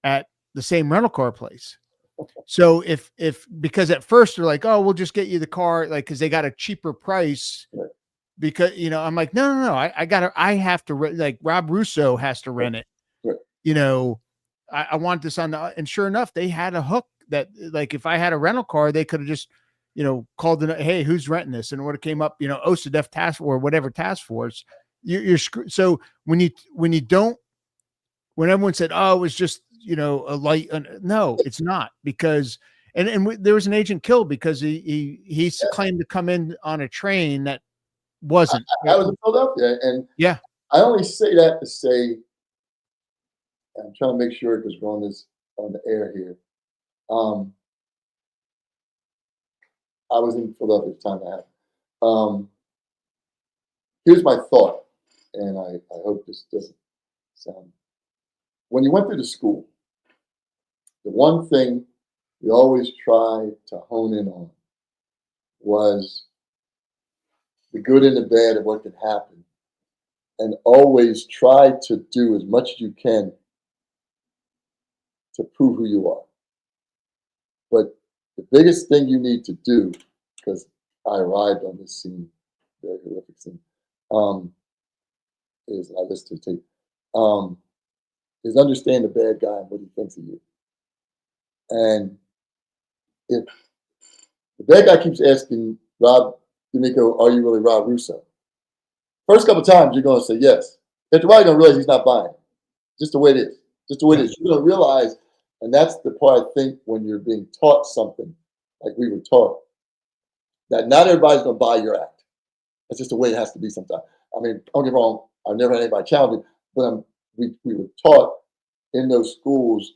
at the same rental car place. So because at first they're like, "Oh, we'll just get you the car," like, cause they got a cheaper price right, because, I'm like, no, I have to like Rob Russo has to right, rent it. right. You know, I want this on the, and sure enough, they had a hook that, like, if I had a rental car, they could have just called in, hey, who's renting this? And when it came up, OCDF task or whatever task force, you're screwed. So when everyone said, oh, it was just, a light, no, it's not, because, there was an agent killed because he claimed to come in on a train that wasn't. I was in Philadelphia, and Yeah. I only say that to say, I'm trying to make sure because we're on the air here. I was in Philadelphia at the time that happened. Here's my thought, and I hope this doesn't sound. When you went through the school, the one thing we always tried to hone in on was the good and the bad of what could happen, and always try to do as much as you can to prove who you are. But the biggest thing you need to do, because I arrived on this scene, very horrific scene, is I listened to the tape, is understand the bad guy and what he thinks of you. And if the bad guy keeps asking Rob D'Amico, are you really Rob Russo? First couple of times you're going to say yes. After a while, you're going to realize he's not buying it. Just the way it is. Just the way it is. You're going to realize, and that's the part I think when you're being taught something, like we were taught, that not everybody's going to buy your act. That's just the way it has to be sometimes. I mean, don't get me wrong, I've never had anybody challenge it, but we were taught in those schools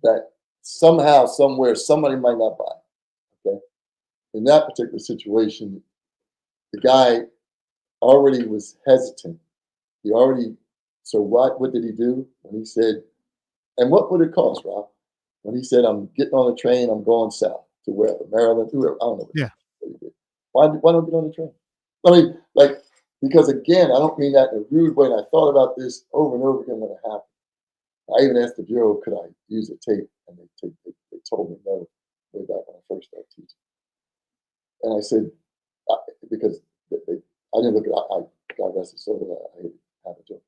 that somehow, somewhere, somebody might not buy it. Okay? In that particular situation, the guy already was hesitant. So what did he do when he said, and what would it cost, Rob? When he said, I'm getting on a train, I'm going south to wherever, Maryland, whoever, I don't know what he did. Why don't I get on the train? I mean, because again, I don't mean that in a rude way, and I thought about this over and over again when it happened. I even asked the Bureau, could I use a tape? And they told me no, way back when I first started teaching. And I said, because I didn't look at it, God rest his soul, I hated having to.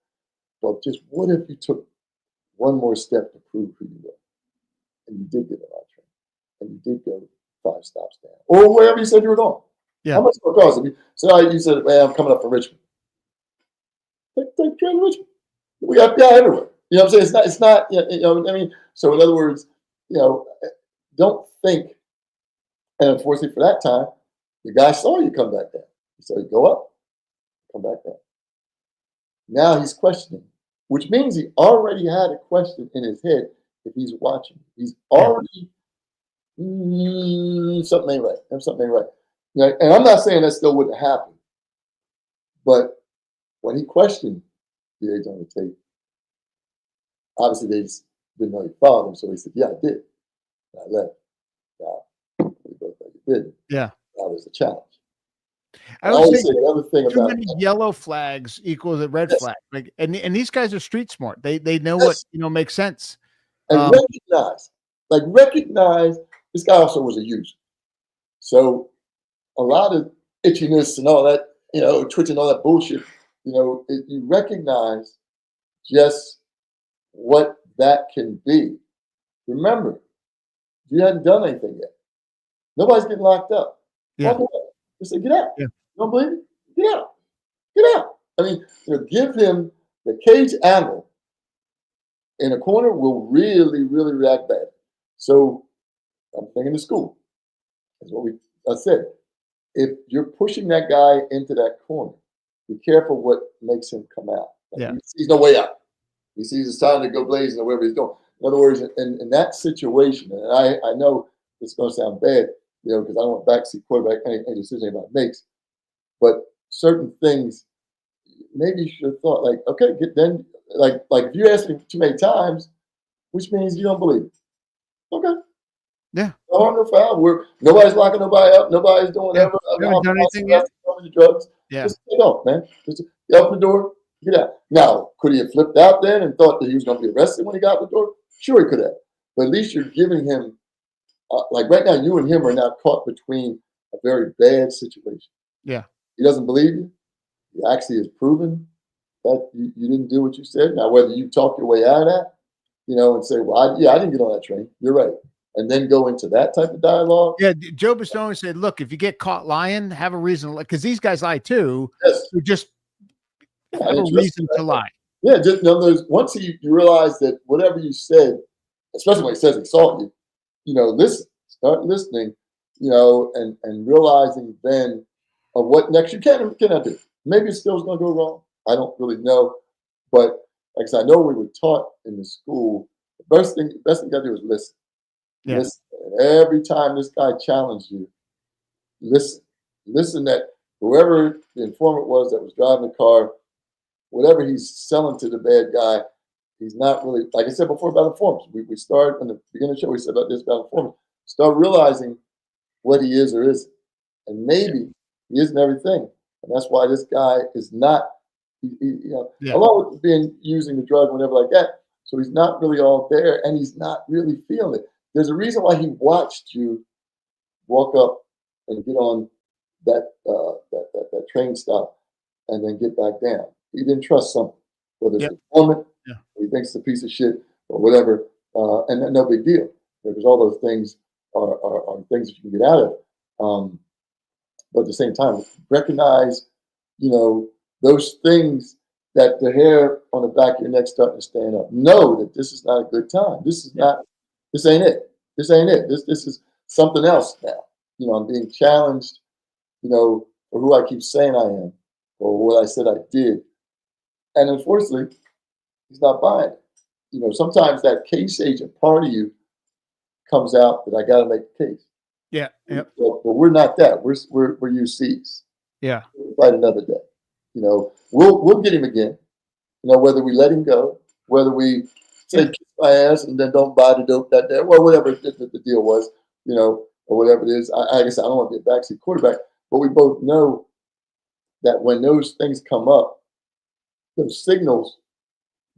But just what if you took one more step to prove who you were? And you did get on that train, and you did go 5 stops down, or wherever you said you were going. Yeah. How much would it cost? You said, I'm coming up from Richmond. Take the train to Richmond. We got everywhere. You know what I'm saying? It's not, you know what I mean? So in other words, don't think, and unfortunately for that time, the guy saw you come back down. He said, go up, come back down. Now he's questioning, which means he already had a question in his head if he's watching. He's already, something ain't right. Something ain't right. And I'm not saying that still wouldn't happen, but when he questioned the agent on the tape, obviously they just didn't know he followed him, so he said, yeah, I did. And I left. Now, we both know you didn't. Yeah. That was a challenge. I always say the other thing too about many yellow flags equals a red flag. And these guys are street smart. They know what makes sense. And recognize this guy also was a user. So a lot of itchiness and all that, twitching, all that bullshit, you recognize just what that can be. Remember, you hadn't done anything yet. Nobody's getting locked up. Yeah. Just say, get out. Yeah. You don't believe it? Get out. Get out. I mean, give him the caged animal in a corner will really, really react bad. So I'm thinking the school. That's what I said. If you're pushing that guy into that corner, be careful what makes him come out. He sees no way out. He sees it's time to go blazing or wherever he's going. In other words, in that situation, and I know it's going to sound bad, because I don't want backseat quarterback any decision anybody makes, but certain things, maybe you should have thought, like, okay, if you ask me too many times, which means you don't believe it. Okay. Yeah. No harm, no foul. Nobody's locking nobody up. Nobody's doing whatever. Haven't done anything yet. Drugs. Yeah. Just get off, man. Just get out the door. Get out. Now, could he have flipped out then and thought that he was going to be arrested when he got out the door? Sure, he could have. But at least you're giving him, like right now, you and him are now caught between a very bad situation. Yeah. He doesn't believe you. He actually has proven that you didn't do what you said. Now, whether you talk your way out of that, and say, well, I didn't get on that train. You're right. and then go into that type of dialogue. Yeah, Joe Bastone said, "Look, if you get caught lying, have a reason, because these guys lie too. Yes, So just yeah, have and a address reason to that. lie." Yeah, just once you realize that whatever you said, especially when he says he saw you, listen, start listening, and realizing then of what next you can and cannot do. Maybe it's still going to go wrong. I don't really know, but like I said, I know we were taught in the school. The best thing you got to do is listen. Yeah, Listen. And every time this guy challenged you, listen. Listen that whoever the informant was that was driving the car, whatever he's selling to the bad guy, he's not really, like I said before about informants. We started in the beginning of the show, we said about this about informants. Start realizing what he is or isn't. And maybe he isn't everything. And that's why this guy is not, yeah, along with being using the drug, whatever like that. So he's not really all there and he's not really feeling it. There's a reason why he watched you walk up and get on that train stop and then get back down. He didn't trust something, whether it's yeah, a woman, yeah, or he thinks it's a piece of shit or whatever, and no big deal because all those things are things that you can get out of. But at the same time, recognize, those things that the hair on the back of your neck starting to stand up. Know that this is not a good time. This is not. This ain't it. This ain't it. This is something else now. I'm being challenged. For who I keep saying I am, or what I said I did, and unfortunately, he's not buying it. Sometimes that case agent part of you comes out that I got to make a case. yeah, yeah, But we're not that. We're UCs. yeah, We'll fight another day. We'll get him again. Whether we let him go, whether we say kiss my ass and then don't buy the dope that day, well, whatever the deal was, or whatever it is. I guess I don't want to be a backseat quarterback, but we both know that when those things come up, those signals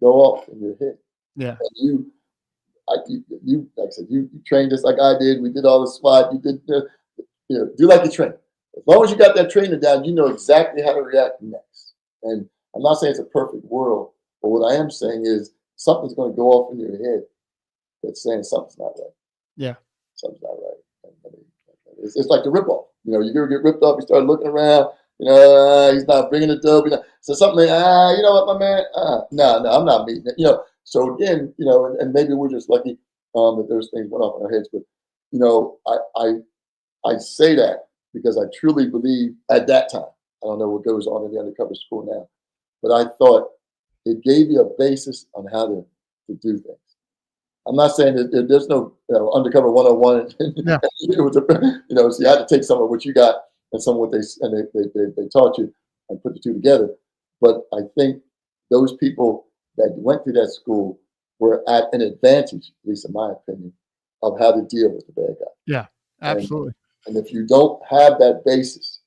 go off in your head. yeah, And you like I said, you trained us like I did. We did all the SWAT. You did, do like you train. As long as you got that training down, you know exactly how to react next. And I'm not saying it's a perfect world, but what I am saying is something's going to go off in your head that's saying something's not right. yeah, Something's not right. It's like the ripoff. You ever get ripped off, you start looking around, he's not bringing the dope. So something, you know what, my man? No, I'm not meeting it. So again, and maybe we're just lucky that those things went off in our heads. But, I say that because I truly believe at that time, I don't know what goes on in the undercover school now, but I thought it gave you a basis on how to do things. I'm not saying that there's no undercover 101. yeah, So you had to take some of what you got and some of what they taught you and put the two together. But I think those people that went through that school were at an advantage, at least in my opinion, of how to deal with the bad guy. yeah, absolutely. And if you don't have that basis,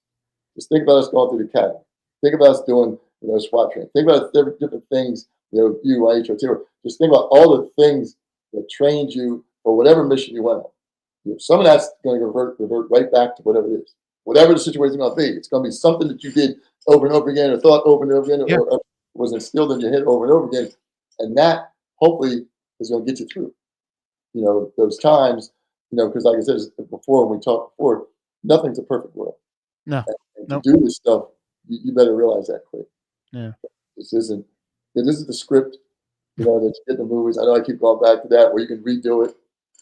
just think about us going through the academy. Think about us doing, SWAT training. Think about different things, you, HOT. Just think about all the things that trained you for whatever mission you went on. Some of that's going to revert right back to whatever it is. Whatever the situation is going to be, it's going to be something that you did over and over again, or thought over and over again, Yeah, or was instilled in your head over and over again. And that hopefully is going to get you through, those times, because like I said before, when we talked before, nothing's a perfect world. no, And to no, do this stuff, you better realize that quick. yeah, This isn't the script, that you get in the movies. I know I keep going back to that where you can redo it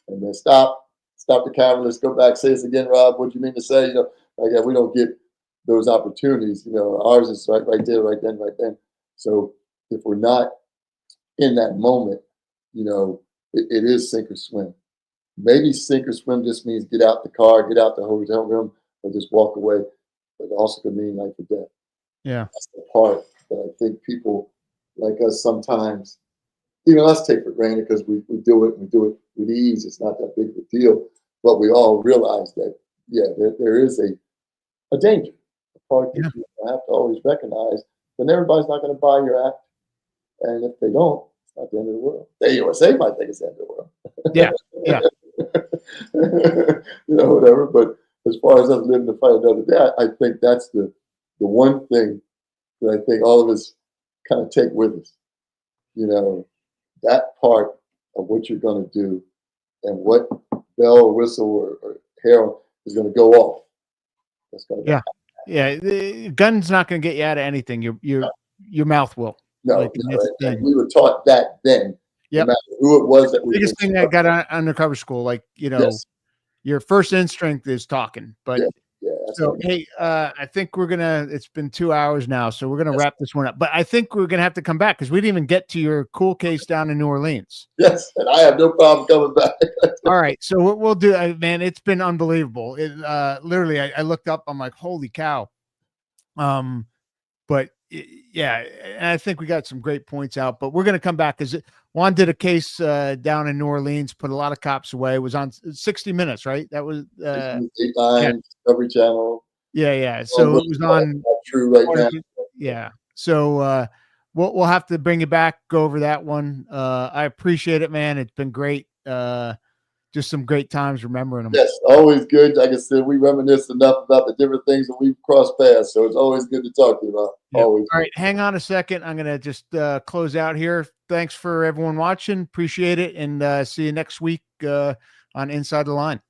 and then stop the camera, let's go back, say this again, Rob. What do you mean to say? Like that, we don't get those opportunities. Ours is right there, right then. So if we're not in that moment, it is sink or swim. Maybe sink or swim just means get out the car, get out the hotel room, or just walk away. But it also could mean life or death. yeah, That's the part that I think people like us sometimes, even us, take for granted because we do it with ease. It's not that big of a deal. But we all realize that, there is a danger, a part that yeah, you have to always recognize. Then everybody's not going to buy your act. And if they don't, it's not the end of the world. The USA might think it's the end of the world. yeah, yeah, Whatever. But as far as us living to fight another day, I think that's the one thing that I think all of us kind of take with us. That part of what you're going to do and what bell or whistle or hair is going to go off. That's going to Yeah. Yeah. The gun's not going to get you out of anything. Your mouth will. no, Like, no. And we were taught that then, no yep. matter who it was that we were Biggest thing I got on undercover school, like, yes, your first instinct is talking. But yeah, that's so, what hey, I think it's been 2 hours now, so we're going to yes, wrap this one up. But I think we're going to have to come back because we didn't even get to your cool case down in New Orleans. yes, and I have no problem coming back. All right. So what we'll do, man, it's been unbelievable. Literally, I looked up, I'm like, holy cow. But yeah, and I think we got some great points out, but we're going to come back because Juan did a case down in New Orleans, put a lot of cops away. It was on 60 Minutes, right? That was Dateline, Discovery Channel. yeah. So it was on true right now. Yeah. So we'll have to bring you back, go over that one. I appreciate it, man. It's been great. Just some great times remembering them. Yes, always good. Like I said, we reminisce enough about the different things that we've crossed paths, so it's always good to talk to you about. Yep. Always. All right, hang on a second. I'm gonna just close out here. Thanks for everyone watching. Appreciate it, and see you next week on Inside the Line.